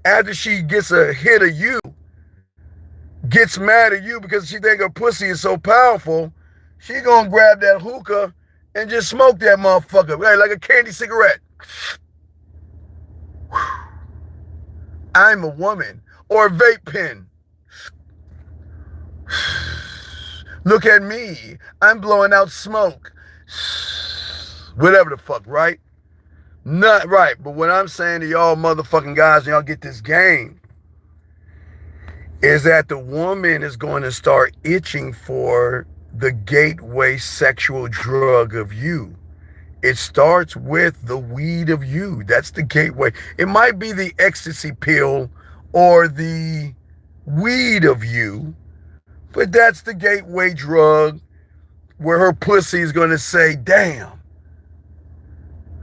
after she gets a hit of you, gets mad at you because she think her pussy is so powerful, she gonna grab that hookah and just smoke that motherfucker, right? Like a candy cigarette. I'm a woman. Or a vape pen. Look at me. I'm blowing out smoke. Whatever the fuck, right? Not right. But what I'm saying to y'all motherfucking guys, and y'all get this game, is that the woman is going to start itching for the gateway sexual drug of you. It starts with the weed of you. That's the gateway. It might be the ecstasy pill or the weed of you, but that's the gateway drug where her pussy is going to say, damn,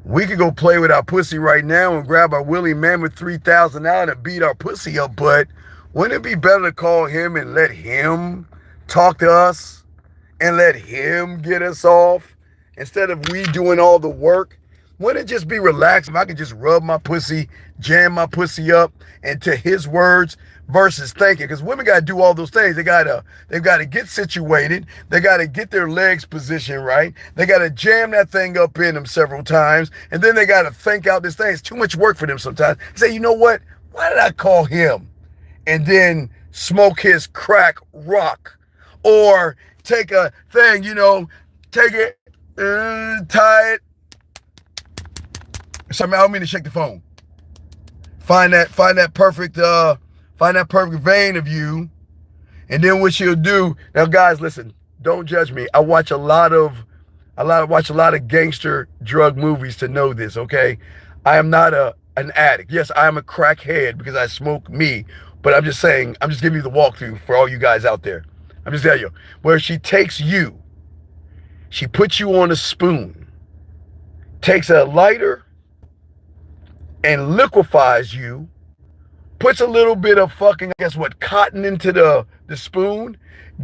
we could go play with our pussy right now and grab our Willie Mammoth 3000 out and beat our pussy up, but wouldn't it be better to call him and let him talk to us and let him get us off instead of we doing all the work? Wouldn't it just be relaxed if I could just rub my pussy, jam my pussy up into his words versus thinking? Because women got to do all those things. They've got to get situated. They got to get their legs positioned right. They got to jam that thing up in them several times. And then they got to think out this thing. It's too much work for them sometimes. They say, you know what? Why did I call him? And then smoke his crack rock. Or take a thing, take it, tie it. Sorry, I don't mean to shake the phone. Find that perfect vein of you, and then what she'll do. Now, guys, listen. Don't judge me. I watch a lot of gangster drug movies to know this. Okay, I am not an addict. Yes, I am a crackhead because I smoke me. But I'm just saying. I'm just giving you the walkthrough for all you guys out there. I'm just telling you where she takes you. She puts you on a spoon, takes a lighter, and liquefies you, puts a little bit of cotton into the spoon,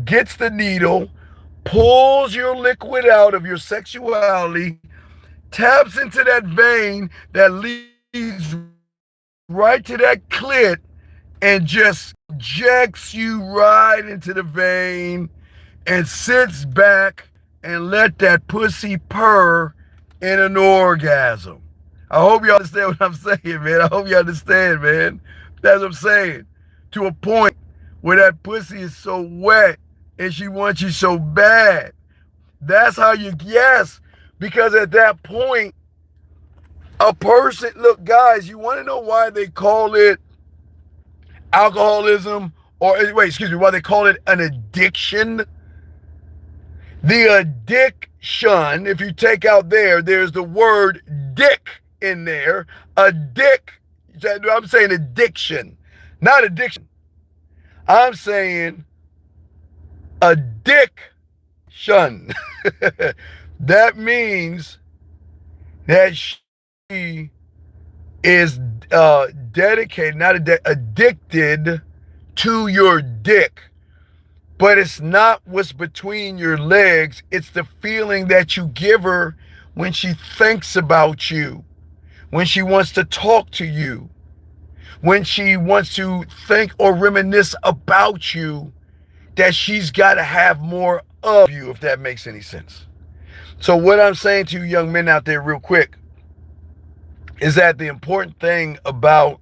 gets the needle, pulls your liquid out of your sexuality, taps into that vein that leads right to that clit, and just injects you right into the vein and sits back and let that pussy purr in an orgasm. I hope y'all understand what I'm saying, man. I hope you understand, man. That's what I'm saying. To a point where that pussy is so wet and she wants you so bad. That's how yes. Because at that point, a person, look, guys, you want to know why they call it alcoholism why they call it an addiction? The addiction, if you take out there's the word dick in there. A dick. I'm saying addiction, not addiction. I'm saying addiction. That means that she is dedicated, not addicted to your dick. But it's not what's between your legs. It's the feeling that you give her when she thinks about you, when she wants to talk to you, when she wants to think or reminisce about you, that she's got to have more of you, if that makes any sense. So what I'm saying to you young men out there real quick is that the important thing about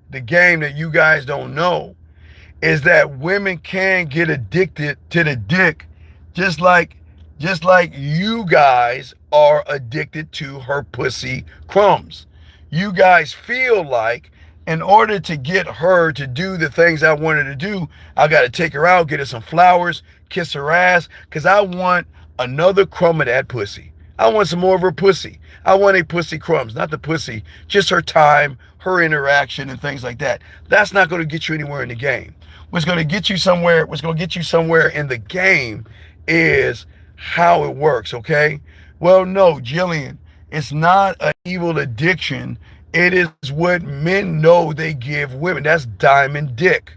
the game that you guys don't know is that women can get addicted to the dick just like you guys are addicted to her pussy crumbs. You guys feel like in order to get her to do the things I want her to do, I got to take her out, get her some flowers, kiss her ass, because I want another crumb of that pussy. I want some more of her pussy. I want a pussy crumbs, not the pussy, just her time, her interaction and things like that. That's not going to get you anywhere in the game. What's going to get you somewhere in the game is how it works, okay? Well, no, Jillian, it's not an evil addiction. It is what men know they give women. That's diamond dick.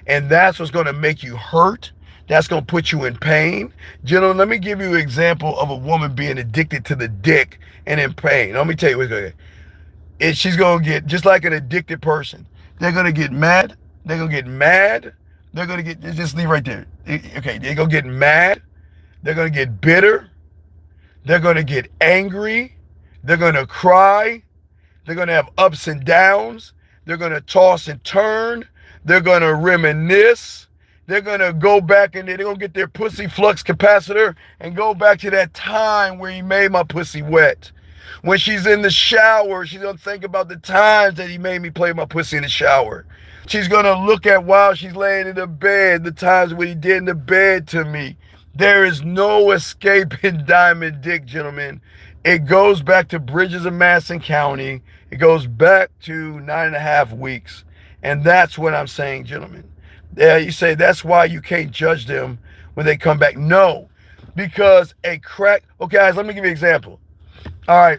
And that's what's going to make you hurt. That's going to put you in pain. Gentlemen, let me give you an example of a woman being addicted to the dick and in pain. Let me tell you what's going to get. She's going to get, just like an addicted person, they're going to get mad. They're going to get mad. They're going to get, just leave right there. Okay, they're going to get mad. They're going to get bitter. They're going to get angry. They're going to cry. They're going to have ups and downs. They're going to toss and turn. They're going to reminisce. They're going to go back and they're going to get their pussy flux capacitor and go back to that time where he made my pussy wet. When she's in the shower, she's going to think about the times that he made me play my pussy in the shower. She's going to look at while she's laying in the bed, the times when he did in the bed to me. There is no escaping diamond dick, gentlemen. It goes back to Bridges of Madison County. It goes back to 9.5 weeks. And that's what I'm saying, gentlemen. Yeah, you say that's why you can't judge them when they come back. No, because a crack. Okay, guys, let me give you an example. All right.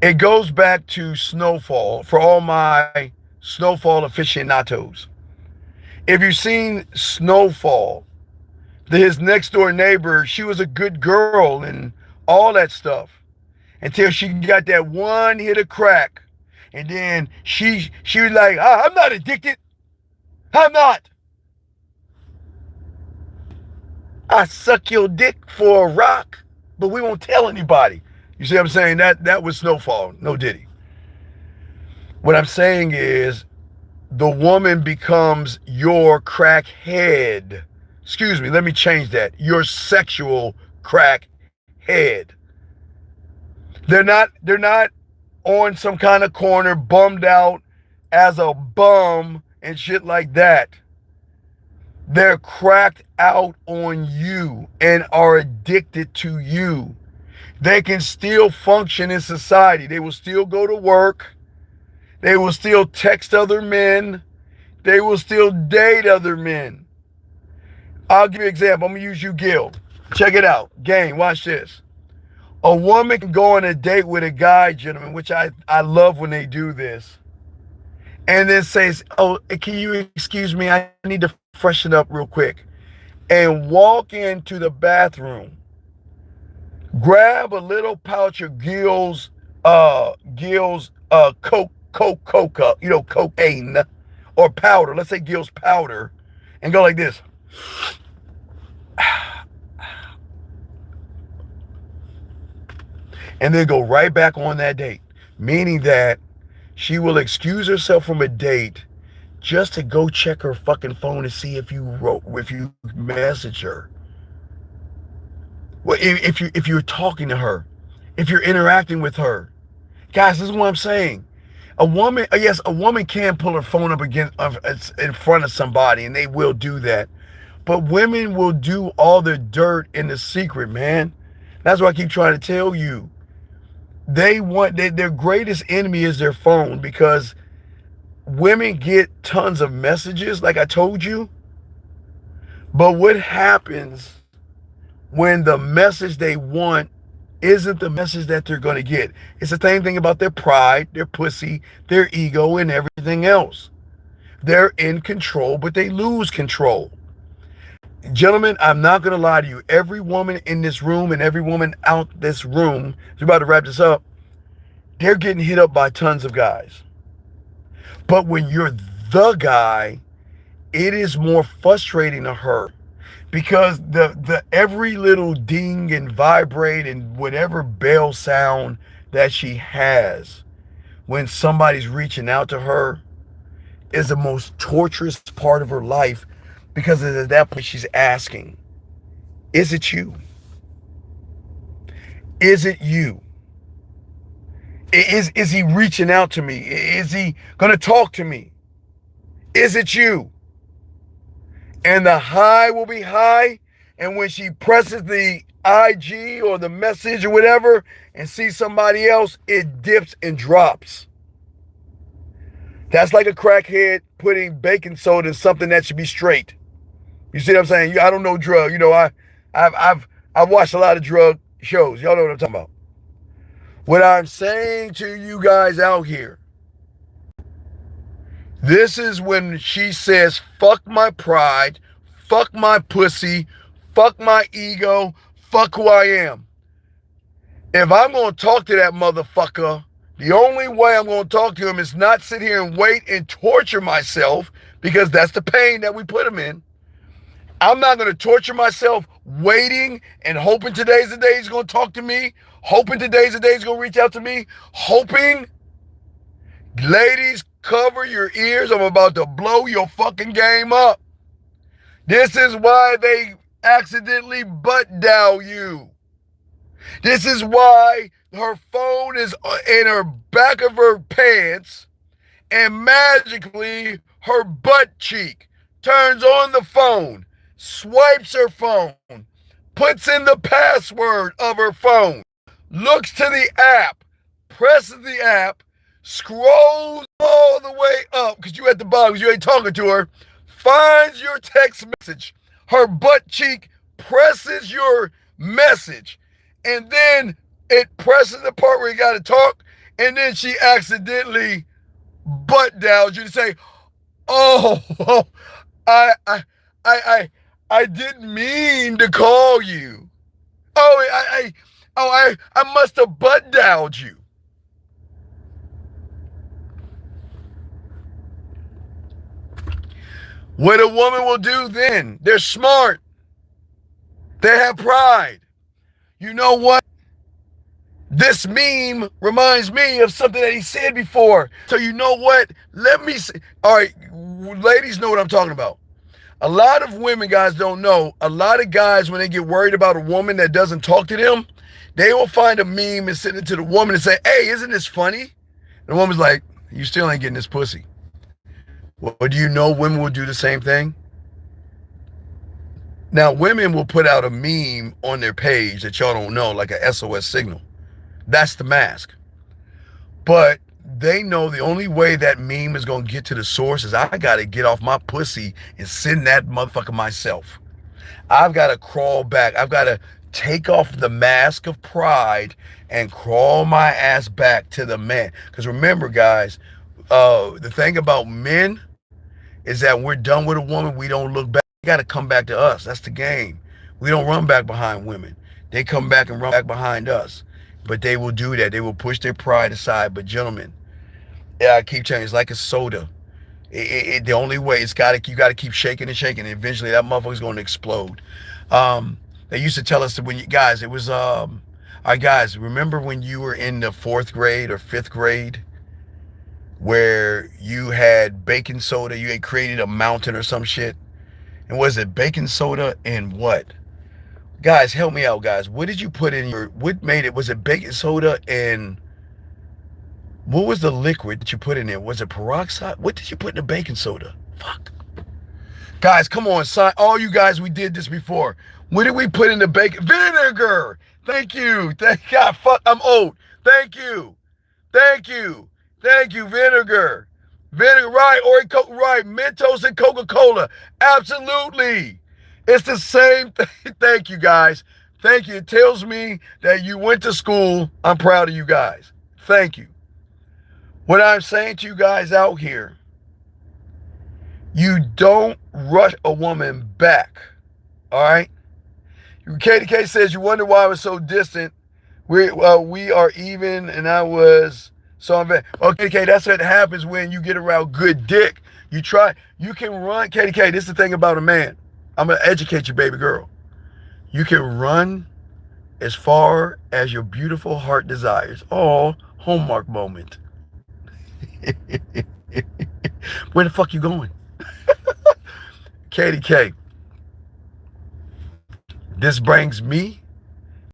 It goes back to snowfall for all my snowfall aficionados. If you've seen Snowfall, his next door neighbor, she was a good girl and all that stuff until she got that one hit of crack. And then she was like, I'm not addicted. I'm not. I suck your dick for a rock, but we won't tell anybody. You see what I'm saying? That was Snowfall, no Diddy. What I'm saying is the woman becomes your crackhead. Excuse me, let me change that. Your sexual crackhead. They're not on some kind of corner bummed out as a bum and shit like that. They're cracked out on you and are addicted to you. They can still function in society. They will still go to work. They will still text other men. They will still date other men. I'll give you an example. I'm going to use you, Gil. Check it out. Gang, watch this. A woman can go on a date with a guy, gentlemen, which I love when they do this, and then says, oh, can you excuse me? I need to freshen up real quick. And walk into the bathroom. Grab a little pouch of Gil's coca, cocaine or powder. Let's say Gil's powder, and go like this. And then go right back on that date, meaning that she will excuse herself from a date just to go check her fucking phone to see if you message her. Well, if you're talking to her, if you're interacting with her. Guys, this is what I'm saying. A woman can pull her phone up in front of somebody, and they will do that. But women will do all the dirt in the secret, man. That's what I keep trying to tell you. Their greatest enemy is their phone, because women get tons of messages, like I told you. But what happens when the message they want isn't the message that they're going to get? It's the same thing about their pride, their pussy, their ego, and everything else. They're in control, but they lose control. Gentlemen, I'm not going to lie to you. Every woman in this room and every woman out this room, we're about to wrap this up, they're getting hit up by tons of guys. But when you're the guy, it is more frustrating to her, because the every little ding and vibrate and whatever bell sound that she has when somebody's reaching out to her is the most torturous part of her life, because at that point she's asking, is it you? Is it you? Is he reaching out to me? Is he going to talk to me? Is it you? And the high will be high. And when she presses the IG or the message or whatever and sees somebody else, it dips and drops. That's like a crackhead putting baking soda in something that should be straight. You see what I'm saying? I don't know drug. I've watched a lot of drug shows. Y'all know what I'm talking about. What I'm saying to you guys out here, this is when she says, fuck my pride, fuck my pussy, fuck my ego, fuck who I am. If I'm going to talk to that motherfucker, the only way I'm going to talk to him is not sit here and wait and torture myself, because that's the pain that we put him in. I'm not going to torture myself waiting and hoping today's the day he's going to talk to me, hoping today's the day he's going to reach out to me, hoping. Ladies, cover your ears. I'm about to blow your fucking game up. This is why they accidentally butt dial you. This is why her phone is in her back of her pants, and magically her butt cheek turns on the phone, swipes her phone, puts in the password of her phone, looks to the app, presses the app, scrolls all the way up, because you at the bottom, because you ain't talking to her, finds your text message, her butt cheek presses your message, and then it presses the part where you got to talk, and then she accidentally butt dials you to say, oh, I, I, I didn't mean to call you. Oh, I must have butt dialed you. What a woman will do then, they're smart. They have pride. You know what? This meme reminds me of something that he said before. So you know what? Let me say, all right, ladies know what I'm talking about. A lot of women, guys, don't know. A lot of guys, when they get worried about a woman that doesn't talk to them, they will find a meme and send it to the woman and say, hey, isn't this funny? And the woman's like, you still ain't getting this pussy. Well, do you know women will do the same thing? Now, women will put out a meme on their page that y'all don't know, like a SOS signal. That's the mask. But they know the only way that meme is going to get to the source is I got to get off my pussy and send that motherfucker myself. I've got to crawl back. I've got to take off the mask of pride and crawl my ass back to the man. Because remember, guys, the thing about men is that when we're done with a woman, we don't look back. You got to come back to us. That's the game. We don't run back behind women. They come back and run back behind us. But they will do that. They will push their pride aside. But gentlemen, I keep telling you, it's like a soda. The only way you got to keep shaking and shaking, and eventually that motherfucker's going to explode. They used to tell us that when you guys, it was all right, guys, remember when you were in the 4th grade or 5th grade where you had baking soda, you had created a mountain or some shit? And was it baking soda and what? Guys, help me out, guys. What did you put in what made it? Was it baking soda and what was the liquid that you put in there? Was it peroxide? What did you put in the baking soda? Fuck. Guys, come on, son. All you guys, we did this before. What did we put in the bacon? Vinegar. Thank you. Thank God. Fuck, I'm old. Thank you. Thank you. Thank you, vinegar. Vinegar, right, or right, Mentos and Coca-Cola. Absolutely. It's the same thing. Thank you, guys. Thank you. It tells me that you went to school. I'm proud of you guys. Thank you. What I'm saying to you guys out here, you don't rush a woman back. All right? KDK says, you wonder why I was so distant. We are even, and I was so I'm okay, that's what happens when you get around good dick. You can run, KDK, this is the thing about a man. I'm going to educate you, baby girl. You can run as far as your beautiful heart desires. Oh, homework moment. Where the fuck you going? KDK, this brings me,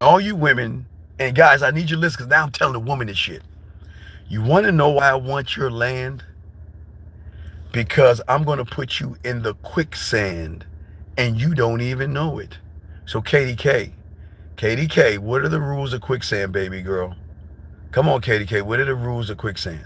all you women, and guys, I need you to listen because now I'm telling the woman this shit. You want to know why I want your land? Because I'm going to put you in the quicksand and you don't even know it. So KDK, what are the rules of quicksand, baby girl? Come on, KDK, what are the rules of quicksand?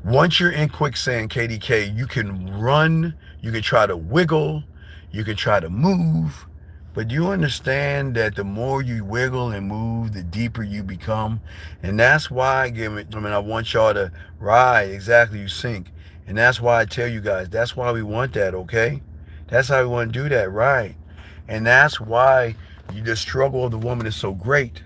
Once you're in quicksand, KDK, you can run, you can try to wiggle, you can try to move, but you understand that the more you wiggle and move, the deeper you become. And that's why, I want y'all to ride exactly, you sink. And that's why I tell you guys, that's why we want that, okay? That's how we want to do that, right? And that's why the struggle of the woman is so great.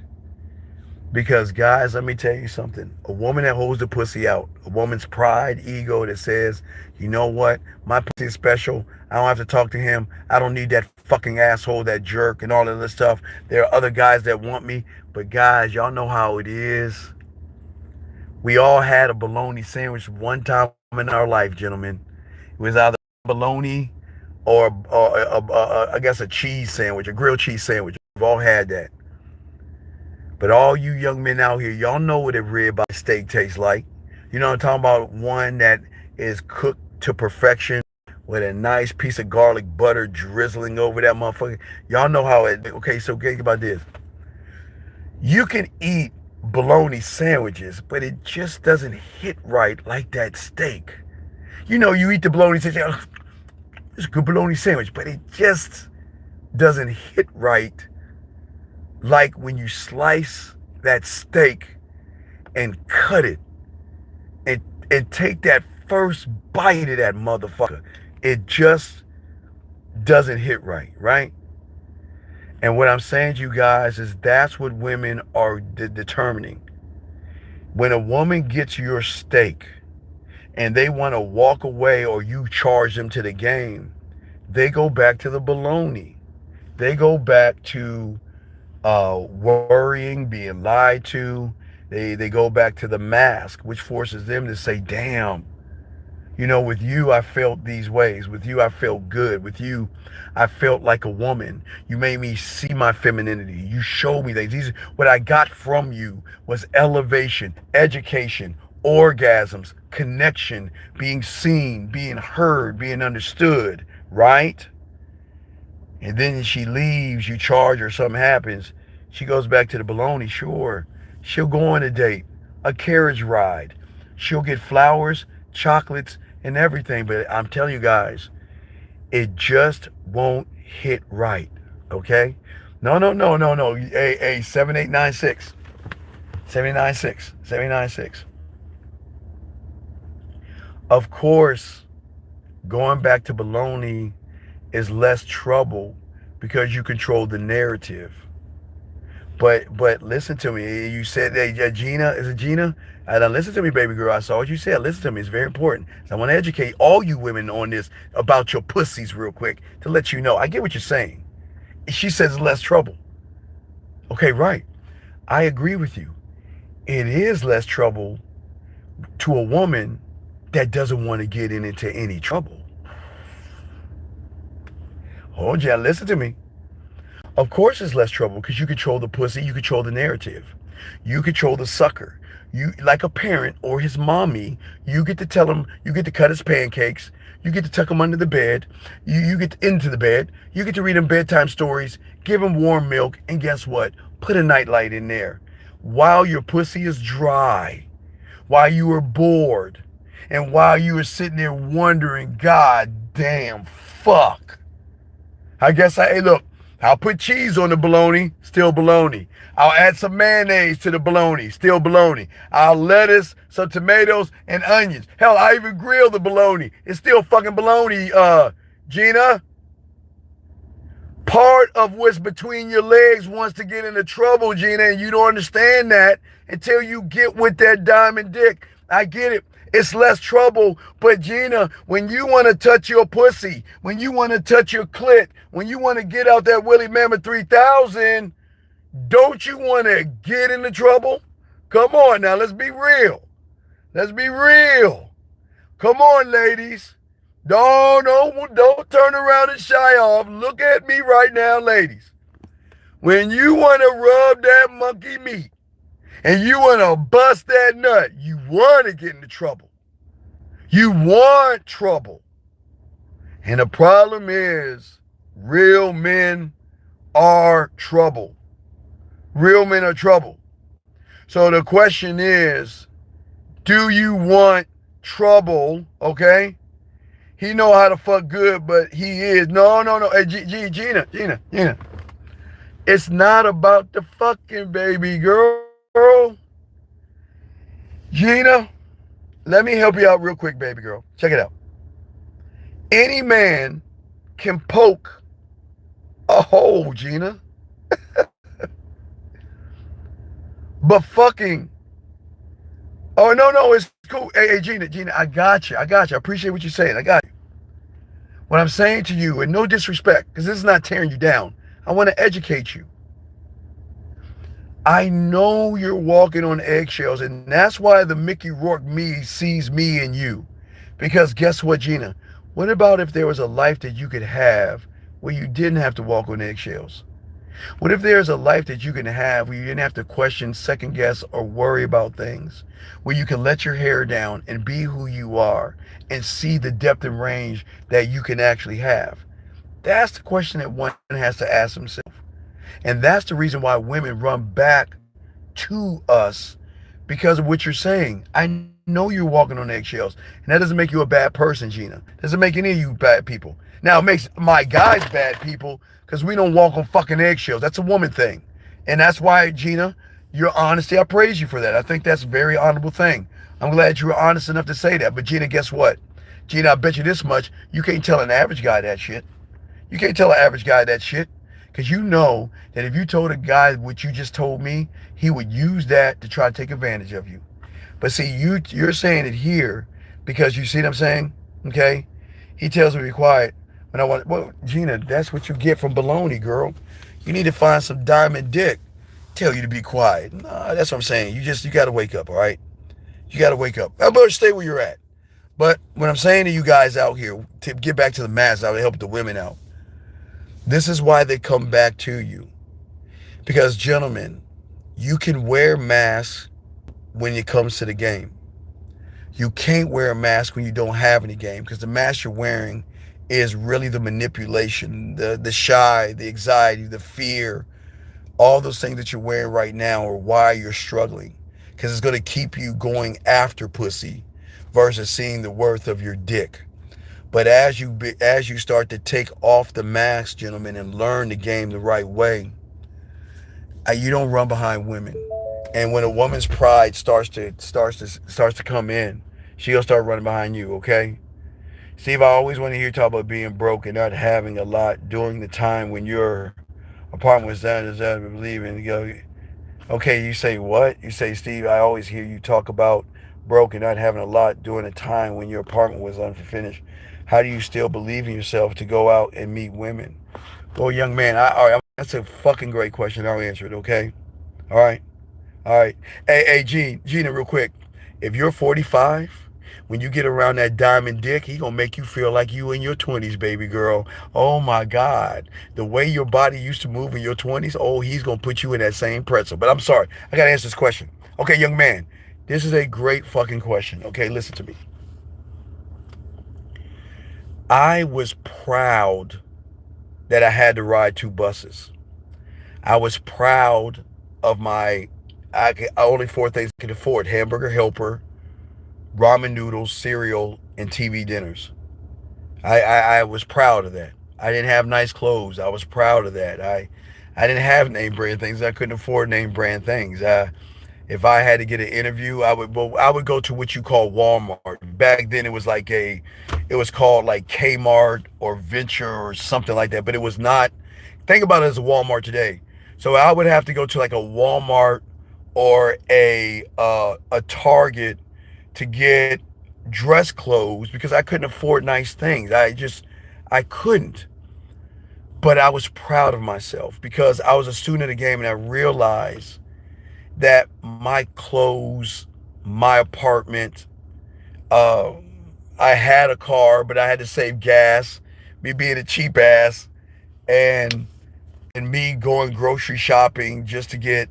Because, guys, let me tell you something. A woman that holds the pussy out, a woman's pride, ego that says, you know what, my pussy is special. I don't have to talk to him. I don't need that fucking asshole, that jerk, and all of this stuff. There are other guys that want me. But, guys, y'all know how it is. We all had a bologna sandwich one time in our life, gentlemen. It was either bologna or I guess a cheese sandwich, a grilled cheese sandwich. We've all had that. But all you young men out here, y'all know what a ribeye steak tastes like. You know what I'm talking about? One that is cooked to perfection with a nice piece of garlic butter drizzling over that motherfucker. Y'all know how it. Okay, so think about this. You can eat bologna sandwiches, but it just doesn't hit right like that steak. You know, you eat the bologna sandwich, oh, it's a good bologna sandwich, but it just doesn't hit right like when you slice that steak and cut it and, and take that first bite of that motherfucker. It just doesn't hit right, right? And what I'm saying to you guys is that's what women are determining. When a woman gets your steak and they want to walk away or you charge them to the game, they go back to the baloney. They go back to worrying, being lied to. They go back to the mask, which forces them to say, damn, you know, with you, I felt these ways. With you, I felt good. With you, I felt like a woman. You made me see my femininity. You showed me things. What I got from you was elevation, education, orgasms, connection, being seen, being heard, being understood, right? And then she leaves, you charge her, something happens. She goes back to the baloney, sure. She'll go on a date, a carriage ride. She'll get flowers, chocolates, and everything. But I'm telling you guys, it just won't hit right. Okay? No, no, no, no, no. Hey, 7896. 796. 796. Of course, going back to baloney is less trouble because you control the narrative. But listen to me. You said, hey, Gina, is it Gina? Listen to me, baby girl. I saw what you said. Listen to me. It's very important. So I want to educate all you women on this about your pussies real quick to let you know. I get what you're saying. She says less trouble. Okay, right. I agree with you. It is less trouble to a woman that doesn't want to get into any trouble. Hold on, listen to me. Of course it's less trouble because you control the pussy, you control the narrative. You control the sucker. You, like a parent or his mommy, you get to tell him, you get to cut his pancakes, you get to tuck him under the bed, you get into the bed, you get to read him bedtime stories, give him warm milk, and guess what? Put a nightlight in there. While your pussy is dry, while you are bored, and while you are sitting there wondering, God damn, fuck. I guess hey, look, I'll put cheese on the bologna, still bologna. I'll add some mayonnaise to the bologna, still bologna. I'll lettuce, some tomatoes, and onions. Hell, I even grill the bologna. It's still fucking bologna, Gina. Part of what's between your legs wants to get into trouble, Gina, and you don't understand that until you get with that diamond dick. I get it. It's less trouble. But Gina, when you want to touch your pussy, when you want to touch your clit, when you want to get out that Willie Mammoth 3000, don't you want to get into trouble? Come on now, let's be real. Let's be real. Come on, ladies. Don't turn around and shy off. Look at me right now, ladies. When you want to rub that monkey meat and you want to bust that nut, you want to get into trouble. You want trouble. And the problem is, real men are trouble. Real men are trouble. So the question is, do you want trouble, okay? He know how to fuck good, but he is. No, no, no. Hey, Gina. It's not about the fucking baby girl. Gina, let me help you out real quick, baby girl. Check it out. Any man can poke a hole, Gina. But fucking. Oh, no, no, it's cool. Hey, Gina, I got you. I got you. I appreciate what you're saying. I got you. What I'm saying to you, and no disrespect, because this is not tearing you down, I want to educate you. I know you're walking on eggshells, and that's why the Mickey Rourke me sees me in you. Because guess what, Gina? What about if there was a life that you could have where you didn't have to walk on eggshells? What if there's a life that you can have where you didn't have to question, second guess, or worry about things? Where you can let your hair down and be who you are and see the depth and range that you can actually have? That's the question that one has to ask himself. And that's the reason why women run back to us because of what you're saying. I know you're walking on eggshells, and that doesn't make you a bad person, Gina. Doesn't make any of you bad people. Now, it makes my guys bad people because we don't walk on fucking eggshells. That's a woman thing. And that's why, Gina, your honesty, I praise you for that. I think that's a very honorable thing. I'm glad you were honest enough to say that. But, Gina, guess what? Gina, I bet you this much, you can't tell an average guy that shit. You can't tell an average guy that shit. Because you know that if you told a guy what you just told me, he would use that to try to take advantage of you. But see, you're saying it here because you see what I'm saying? Okay? He tells me to be quiet. When I want, well, Gina, that's what you get from baloney, girl. You need to find some diamond dick. Tell you to be quiet. Nah, that's what I'm saying. You got to wake up, all right? You got to wake up. I better stay where you're at. But what I'm saying to you guys out here, to get back to the masses, I would help the women out. This is why they come back to you. Because, gentlemen, you can wear masks when it comes to the game. You can't wear a mask when you don't have any game because the mask you're wearing is really the manipulation, the shy, the anxiety, the fear, all those things that you're wearing right now are why you're struggling because it's going to keep you going after pussy versus seeing the worth of your dick. But as you start to take off the mask, gentlemen, and learn the game the right way, you don't run behind women. And when a woman's pride starts to come in, she'll start running behind you. Okay, Steve, I always want to hear you talk about being broke and not having a lot during the time when your apartment was down. Is that believe in? You go, okay, you say what? You say, Steve, I always hear you talk about broke and not having a lot during a time when your apartment was unfinished. How do you still believe in yourself to go out and meet women? Well, young man, all right, that's a fucking great question. I'll answer it, okay? All right, all right. Hey, Gina, real quick. If you're 45, when you get around that diamond dick, he gonna make you feel like you in your 20s, baby girl. Oh my God, the way your body used to move in your 20s, oh, he's gonna put you in that same pretzel. But I'm sorry, I gotta answer this question. Okay, young man, this is a great fucking question. Okay, listen to me. I was proud that I had to ride two buses. I was proud of only four things I could afford: hamburger helper, ramen noodles, cereal, and TV dinners. I was proud of that. I didn't have nice clothes. I was proud of that. I didn't have name brand things. I couldn't afford name brand things. If I had to get an interview, I would go to what you call Walmart. Back then it was called like Kmart or Venture or something like that. But it was not. Think about it as a Walmart today. So I would have to go to like a Walmart or a Target to get dress clothes because I couldn't afford nice things. I couldn't. But I was proud of myself because I was a student of the game and I realized that my clothes, my apartment, uh, I had a car, but I had to save gas, me being a cheap ass, and me going grocery shopping just to get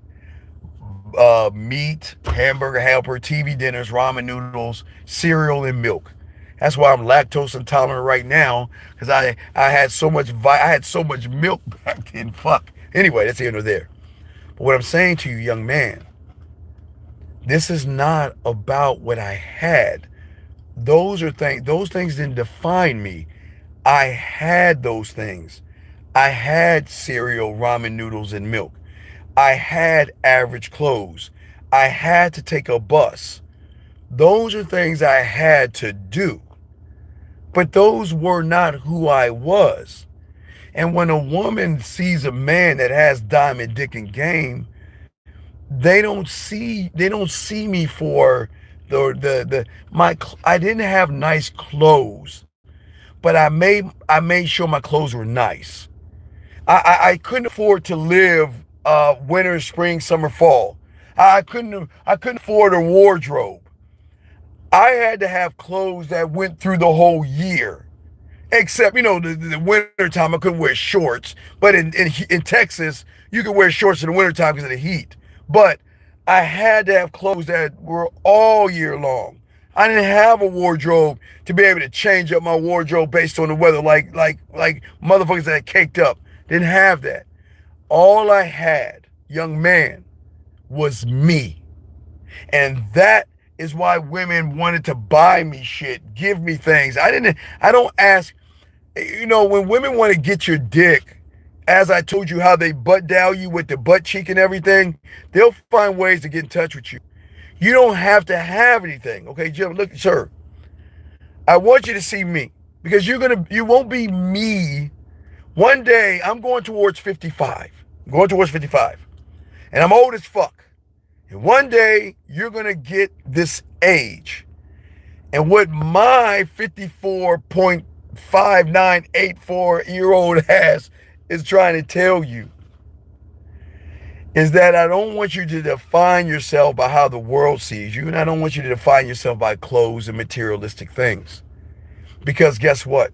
meat, hamburger helper, TV dinners, ramen noodles, cereal, and milk. That's why I'm lactose intolerant right now because I had I had so much milk back then. Fuck. Anyway, that's here or there. But what I'm saying to you, young man, this is not about what I had. Those things didn't define me. I had those things. I had cereal, ramen noodles, and milk. I had average clothes. I had to take a bus. Those are things I had to do. But those were not who I was. And when a woman sees a man that has diamond, dick, and game, they don't see me for the my I didn't have nice clothes, but I made sure my clothes were nice. I couldn't afford to live winter, spring, summer, fall. I couldn't afford a wardrobe. I had to have clothes that went through the whole year. Except, the winter time, I couldn't wear shorts. But in Texas, you could wear shorts in the winter time because of the heat. But I had to have clothes that were all year long. I didn't have a wardrobe to be able to change up my wardrobe based on the weather, like motherfuckers that caked up. Didn't have that. All I had, young man, was me. And that is why women wanted to buy me shit, give me things. I don't ask. When women want to get your dick, as I told you how they butt dial you with the butt cheek and everything, they'll find ways to get in touch with you. You don't have to have anything. Okay, Jim, look, sir, I want you to see me because you won't be me. One day I'm going towards 55. I'm going towards 55. And I'm old as fuck. And one day you're going to get this age. And what my 54.5984-year-old ass is trying to tell you is that I don't want you to define yourself by how the world sees you, and I don't want you to define yourself by clothes and materialistic things. Because guess what?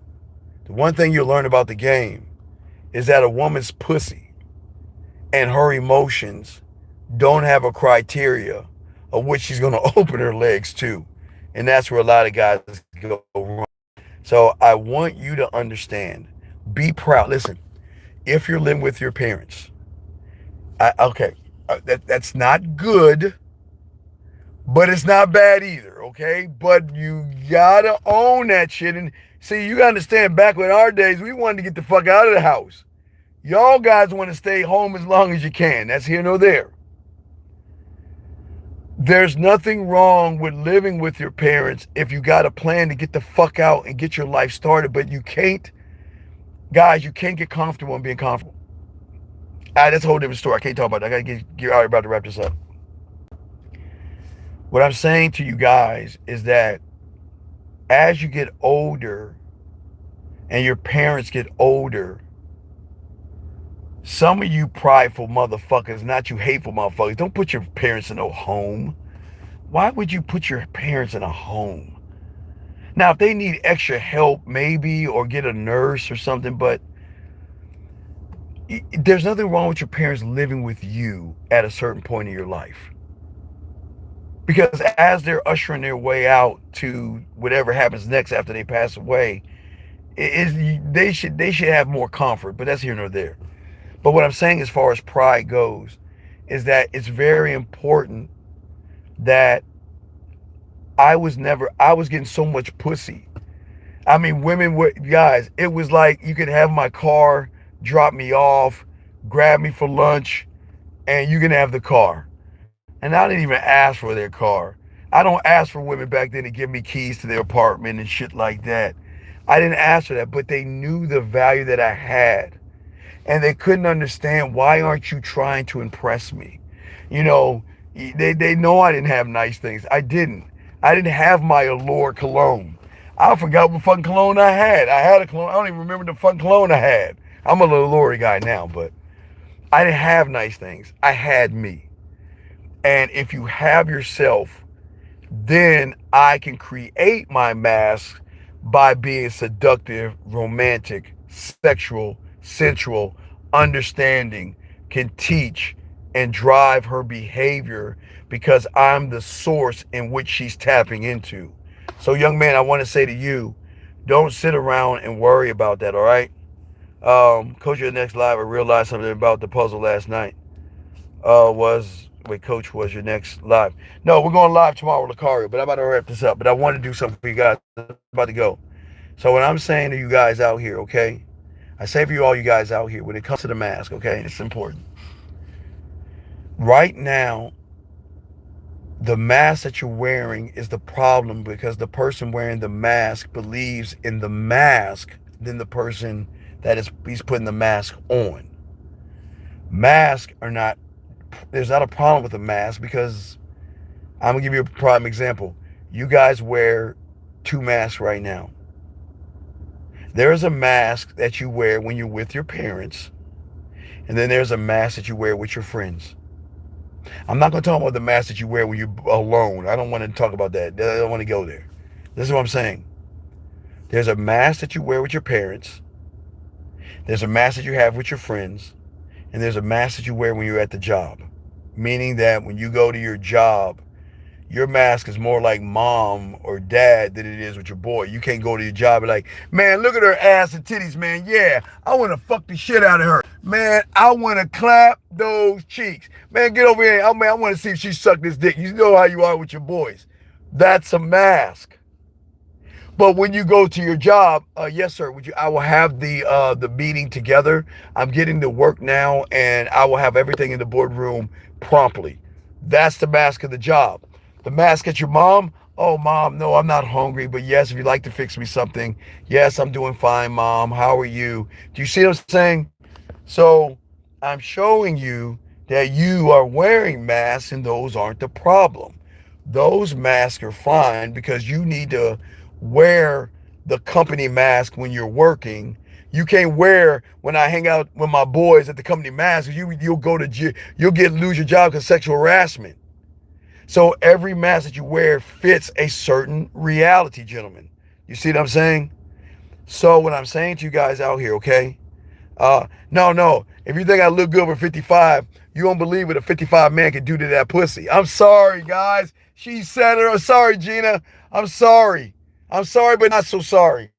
The one thing you'll learn about the game is that a woman's pussy and her emotions don't have a criteria of which she's going to open her legs to. And that's where a lot of guys go wrong. So I want you to understand, be proud. Listen, if you're living with your parents, okay, that's not good, but it's not bad either, okay? But you gotta own that shit. And see, you gotta understand, back in our days, we wanted to get the fuck out of the house. Y'all guys want to stay home as long as you can. That's here nor there. There's nothing wrong with living with your parents if you got a plan to get the fuck out and get your life started, but you can't, guys, you can't get comfortable in being comfortable. That's a whole different story. I can't talk about that. I gotta get already about to wrap this up. What I'm saying to you guys is that as you get older and your parents get older, some of you prideful motherfuckers, not you hateful motherfuckers, don't put your parents in a home. Why would you put your parents in a home? Now, if they need extra help, maybe, or get a nurse or something, but there's nothing wrong with your parents living with you at a certain point in your life. Because as they're ushering their way out to whatever happens next after they pass away, they should have more comfort, but that's here nor there. But what I'm saying as far as pride goes is that it's very important that I was getting so much pussy. I mean, guys, it was like you could have my car, drop me off, grab me for lunch, and you can have the car. And I didn't even ask for their car. I don't ask for women back then to give me keys to their apartment and shit like that. I didn't ask for that, but they knew the value that I had. And they couldn't understand, why aren't you trying to impress me? They know I didn't have nice things. I didn't. I didn't have my Allure cologne. I forgot what fucking cologne I had. I had a cologne. I don't even remember the fucking cologne I had. I'm a little Allure guy now, but I didn't have nice things. I had me. And if you have yourself, then I can create my mask by being seductive, romantic, sexual, sensual, understanding, can teach and drive her behavior because I'm the source in which she's tapping into. So, young man, I want to say to you, don't sit around and worry about that, all right? Coach, your next live, I realized something about the puzzle last night. Was Wait, Coach, was your next live? No, we're going live tomorrow with Lucario, but I'm about to wrap this up. But I want to do something for you guys. I'm about to go. So what I'm saying to you guys out here, okay? I say for you all you guys out here, when it comes to the mask, okay, it's important. Right now, the mask that you're wearing is the problem because the person wearing the mask believes in the mask than the person that is he's putting the mask on. Masks are not, there's not a problem with the mask because I'm gonna give you a prime example. You guys wear two masks right now. There is a mask that you wear when you're with your parents, and then there's a mask that you wear with your friends. I'm not going to talk about the mask that you wear when you're alone. I don't want to talk about that. I don't want to go there. This is what I'm saying. There's a mask that you wear with your parents. There's a mask that you have with your friends. And there's a mask that you wear when you're at the job. Meaning that when you go to your job, your mask is more like mom or dad than it is with your boy. You can't go to your job and like, man, look at her ass and titties, man. Yeah, I want to fuck the shit out of her. Man, I want to clap those cheeks. Man, get over here. Man, I want to see if she sucked this dick. You know how you are with your boys. That's a mask. But when you go to your job, yes, sir. Would you? I will have the meeting together. I'm getting to work now, and I will have everything in the boardroom promptly. That's the mask of the job. The mask at your mom. Oh, mom, no, I'm not hungry, but yes, if you'd like to fix me something, yes, I'm doing fine, mom. How are you? Do you see what I'm saying? So I'm showing you that you are wearing masks, and those aren't the problem. Those masks are fine because you need to wear the company mask when you're working. You can't wear when I hang out with my boys at the company mask. You'll go to you'll get lose your job because sexual harassment. So every mask that you wear fits a certain reality, gentlemen. You see what I'm saying? So what I'm saying to you guys out here, okay? No. If you think I look good over 55, you don't believe what a 55 man can do to that pussy. I'm sorry, guys. She said it. I'm sorry, Gina. I'm sorry. I'm sorry, but not so sorry.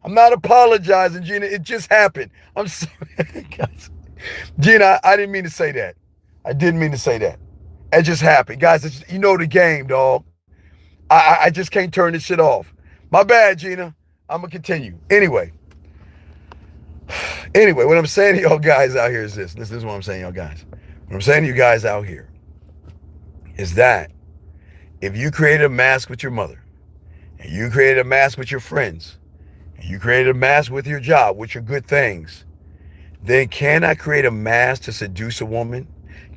I'm not apologizing, Gina. It just happened. I'm sorry, guys. Gina, I didn't mean to say that. I didn't mean to say that. It just happened, guys. You know the game, dog. I just can't turn this shit off. My bad, Gina. I'm gonna continue. Anyway, what I'm saying to y'all guys out here is this. This is what I'm saying, y'all guys. What I'm saying to you guys out here is that if you created a mask with your mother, and you created a mask with your friends, and you created a mask with your job, which are good things, then can I create a mask to seduce a woman?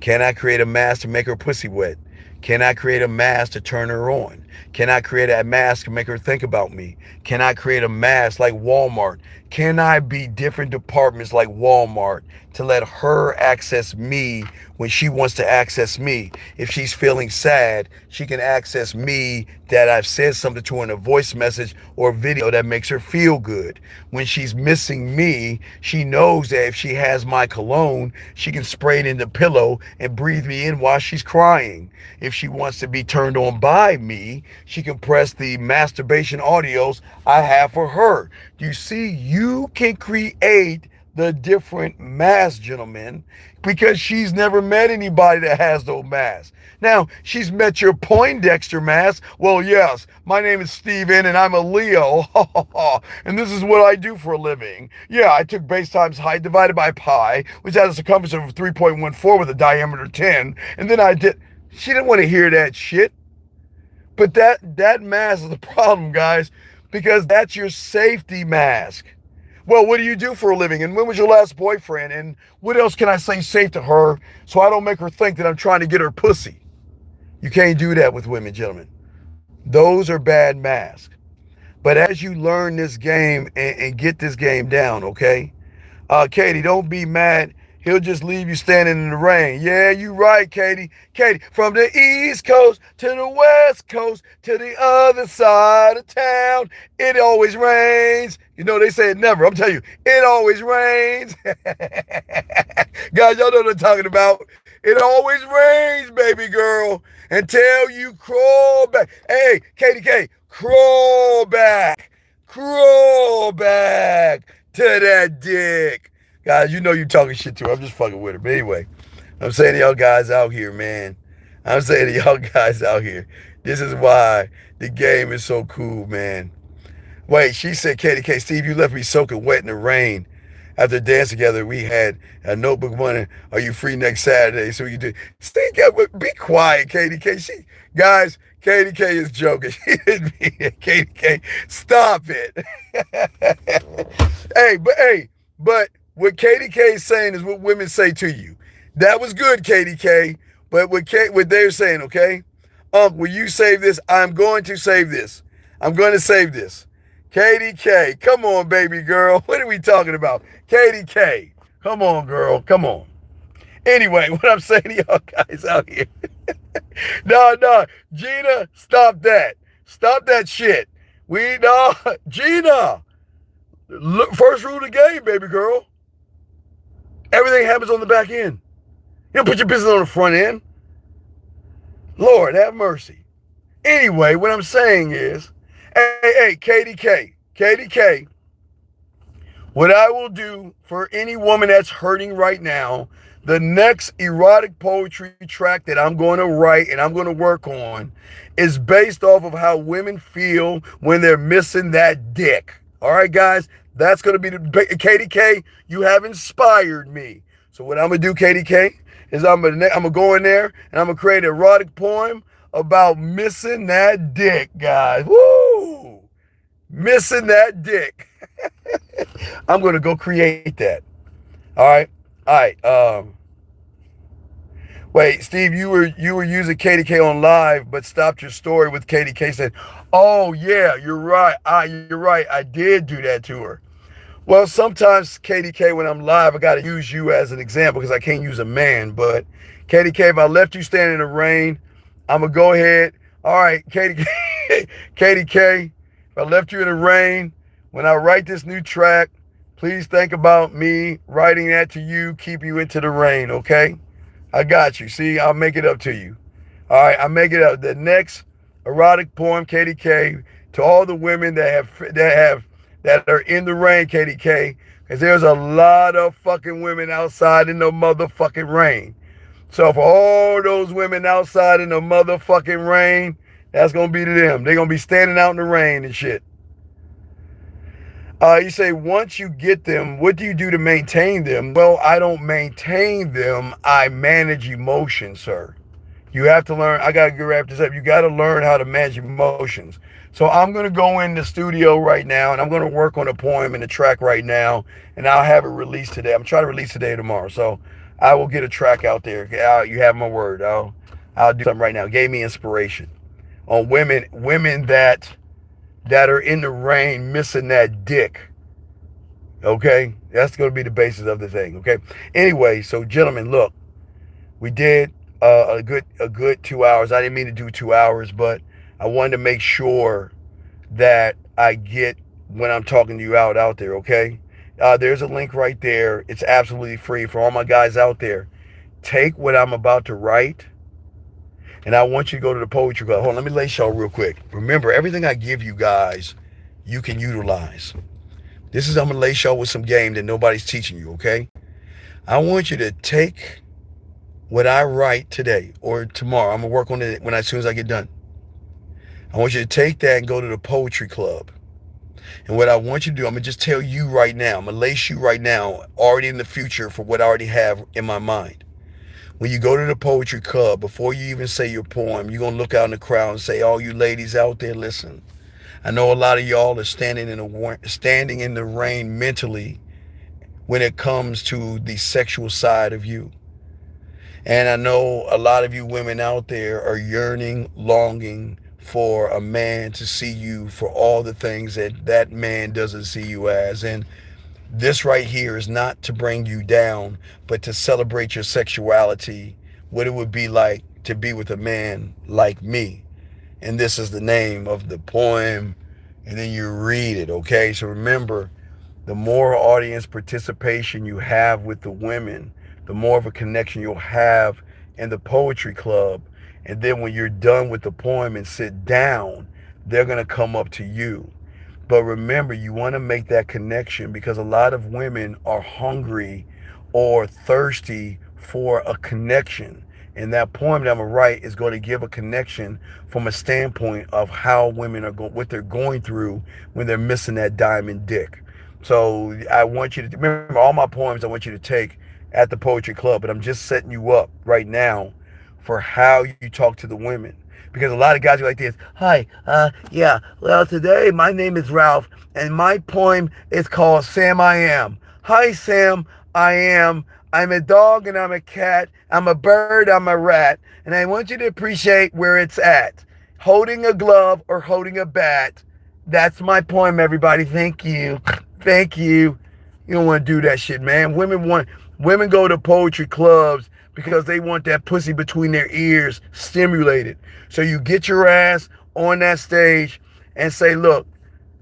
Can I create a mask to make her pussy wet? Can I create a mask to turn her on? Can I create a mask to make her think about me? Can I create a mask like Walmart? Can I be different departments like Walmart to let her access me when she wants to access me? If she's feeling sad, she can access me that I've said something to her in a voice message or video that makes her feel good. When she's missing me, she knows that if she has my cologne, she can spray it in the pillow and breathe me in while she's crying. If she wants to be turned on by me, she can press the masturbation audios I have for her. You see, you can create the different masks, gentlemen, because she's never met anybody that has those masks. Now, she's met your Poindexter mask. Well, yes, my name is Steven and I'm a Leo. And this is what I do for a living. Yeah, I took base times height divided by pi, which has a circumference of 3.14 with a diameter 10. And then I did. She didn't want to hear that shit. But that mask is the problem, guys, because that's your safety mask. Well, what do you do for a living? And when was your last boyfriend? And what else can I say safe to her so I don't make her think that I'm trying to get her pussy? You can't do that with women, gentlemen. Those are bad masks. But as you learn this game and get this game down, okay? Katie, don't be mad. He'll just leave you standing in the rain. Yeah, you right, Katie. Katie, from the East Coast to the West Coast to the other side of town, it always rains. You know, they say it never. I'm telling you, it always rains. Guys, y'all know what I'm talking about. It always rains, baby girl, until you crawl back. Hey, Katie K, crawl back. Crawl back to that dick. Guys, you know you talking shit to her. I'm just fucking with her. But anyway, I'm saying to y'all guys out here, man, I'm saying to y'all guys out here, this is why the game is so cool, man. Wait, she said, Katie K, Steve, you left me soaking wet in the rain. After dance together, we had a notebook wondering, are you free next Saturday? So we can do. Steve, be quiet, Katie K. Guys, Katie K is joking. She didn't mean it. Katie K, stop it. But what Katie K is saying is what women say to you. That was good, Katie K. But what they're saying, okay? Will you save this? I'm going to save this. I'm going to save this. Katie K, come on, baby girl. What are we talking about? Katie K, come on, girl. Come on. Anyway, what I'm saying to y'all guys out here. No. Gina, stop that. Stop that shit. No. Gina. Look, first rule of the game, baby girl. Everything happens on the back end. You don't put your business on the front end. Lord, have mercy. Anyway, what I'm saying is, hey, Katie K, what I will do for any woman that's hurting right now, the next erotic poetry track that I'm going to write and I'm going to work on is based off of how women feel when they're missing that dick. All right, guys, that's going to be the Katie K. You have inspired me. So what I'm going to do, Katie K, is I'm gonna go in there and I'm gonna create an erotic poem about missing that dick, guys. Woo! Missing that dick. I'm gonna go create that. All right. All right. Wait, Steve, you were using Katie K on live, but stopped your story with Katie K said, "Oh yeah, you're right. You're right. I did do that to her." Well, sometimes Katie K, when I'm live, I got to use you as an example because I can't use a man. But Katie K, if I left you standing in the rain, I'm gonna go ahead. All right, Katie K, Katie K, if I left you in the rain, when I write this new track, please think about me writing that to you, keep you into the rain, okay? I got you. See, I'll make it up to you. All right, I'll make it up. The next erotic poem, Katie K, to all the women that are in the rain, Katie K, because there's a lot of fucking women outside in the motherfucking rain. So for all those women outside in the motherfucking rain, that's gonna be to them. They're gonna be standing out in the rain and shit. You say, once you get them, what do you do to maintain them? Well, I don't maintain them. I manage emotions, sir. You have to learn. I got to wrap this up. You got to learn how to manage emotions. So I'm going to go in the studio right now and I'm going to work on a poem and a track right now. And I'll have it released today. I'm trying to release today or tomorrow. So I will get a track out there. You have my word. I'll do something right now. It gave me inspiration on women that are in the rain missing that dick. Okay? That's going to be the basis of the thing. Okay? Anyway, so gentlemen, look, we did a good 2 hours. I didn't mean to do 2 hours, but I wanted to make sure that I get when I'm talking to you out there, okay? There's a link right there. It's absolutely free for all my guys out there. Take what I'm about to write, and I want you to go to the Poetry Club. Hold on, let me lay y'all real quick. Remember, everything I give you guys, you can utilize. I'm going to lay y'all with some game that nobody's teaching you, okay? I want you to take what I write today or tomorrow. I'm going to work on it as soon as I get done. I want you to take that and go to the Poetry Club. And what I want you to do, I'm going to just tell you right now, I'm going to lace you right now, already in the future for what I already have in my mind. When you go to the Poetry Club, before you even say your poem, you're going to look out in the crowd and say, all you ladies out there, listen. I know a lot of y'all are standing in the rain mentally when it comes to the sexual side of you. And I know a lot of you women out there are yearning, longing for a man to see you for all the things that man doesn't see you as. And this right here is not to bring you down, but to celebrate your sexuality, what it would be like to be with a man like me. And this is the name of the poem, and then you read it, okay? So remember, the more audience participation you have with the women, the more of a connection you'll have in the Poetry Club. And then when you're done with the poem and sit down, they're going to come up to you. But remember, you want to make that connection because a lot of women are hungry or thirsty for a connection. And that poem that I'm gonna write is going to give a connection from a standpoint of how women are what they're going through when they're missing that diamond dick. So I want you to remember all my poems. I want you to take at the poetry club, but I'm just setting you up right now for how you talk to the women. Because a lot of guys are like this. Hi, yeah. Well, today my name is Ralph, and my poem is called Sam I Am. Hi, Sam. I am. I'm a dog and I'm a cat. I'm a bird. I'm a rat. And I want you to appreciate where it's at. Holding a glove or holding a bat. That's my poem, everybody. Thank you. Thank you. You don't want to do that shit, man. Women go to poetry clubs because they want that pussy between their ears stimulated. So you get your ass on that stage and say, look,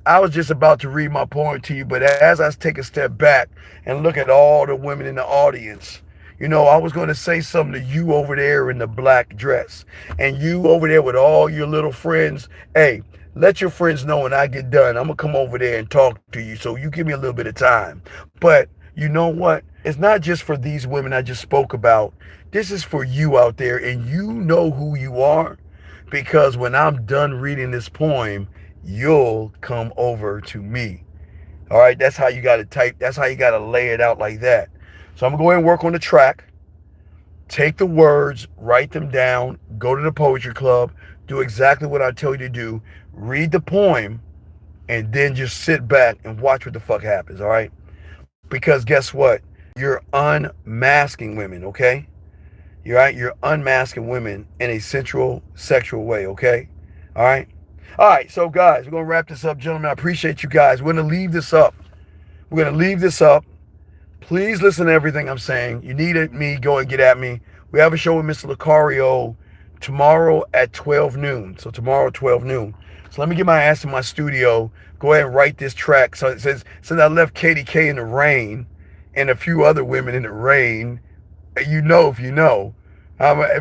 I was just about to read my poem to you, but as I take a step back and look at all the women in the audience, I was going to say something to you over there in the black dress and you over there with all your little friends. Hey, let your friends know when I get done, I'm going to come over there and talk to you. So you give me a little bit of time. But you know what? It's not just for these women I just spoke about. This is for you out there, and you know who you are because when I'm done reading this poem, you'll come over to me. All right, that's how you got to type. That's how you got to lay it out like that. So I'm going to go ahead and work on the track. Take the words, write them down, go to the poetry club, do exactly what I tell you to do, read the poem, and then just sit back and watch what the fuck happens, all right? Because guess what? You're unmasking women, okay? You're right. You're unmasking women in a sensual, sexual way. Okay. All right. All right. So, guys, we're gonna wrap this up, gentlemen. I appreciate you guys. We're gonna leave this up. We're gonna leave this up. Please listen to everything I'm saying. You need me, go and get at me. We have a show with Mr. Lucario tomorrow at 12 noon. So tomorrow, 12 noon. So let me get my ass in my studio. Go ahead and write this track. So it says, since I left KDK in the rain and a few other women in the rain, you know if you know.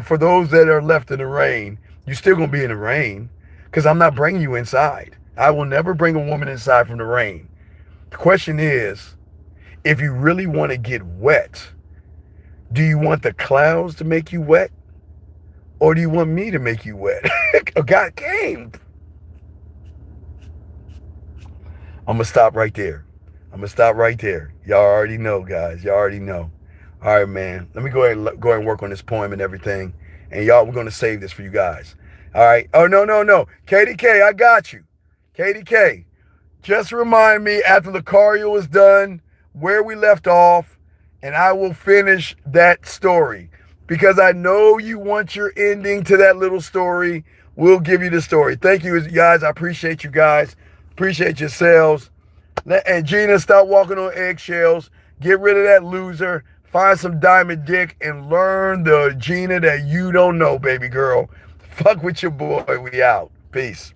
For those that are left in the rain, you're still going to be in the rain because I'm not bringing you inside. I will never bring a woman inside from the rain. The question is, if you really want to get wet, do you want the clouds to make you wet? Or do you want me to make you wet? God came. I'm going to stop right there. I'm going to stop right there. Y'all already know, guys. Y'all already know. All right, man. Let me go ahead and work on this poem and everything. And y'all, we're going to save this for you guys. All right. Oh, no. KDK, I got you. KDK, just remind me after Lucario is done where we left off, and I will finish that story. Because I know you want your ending to that little story. We'll give you the story. Thank you, guys. I appreciate you guys. Appreciate yourselves. And Gina, stop walking on eggshells. Get rid of that loser. Find some diamond dick and learn the Gina that you don't know, baby girl. Fuck with your boy. We out. Peace.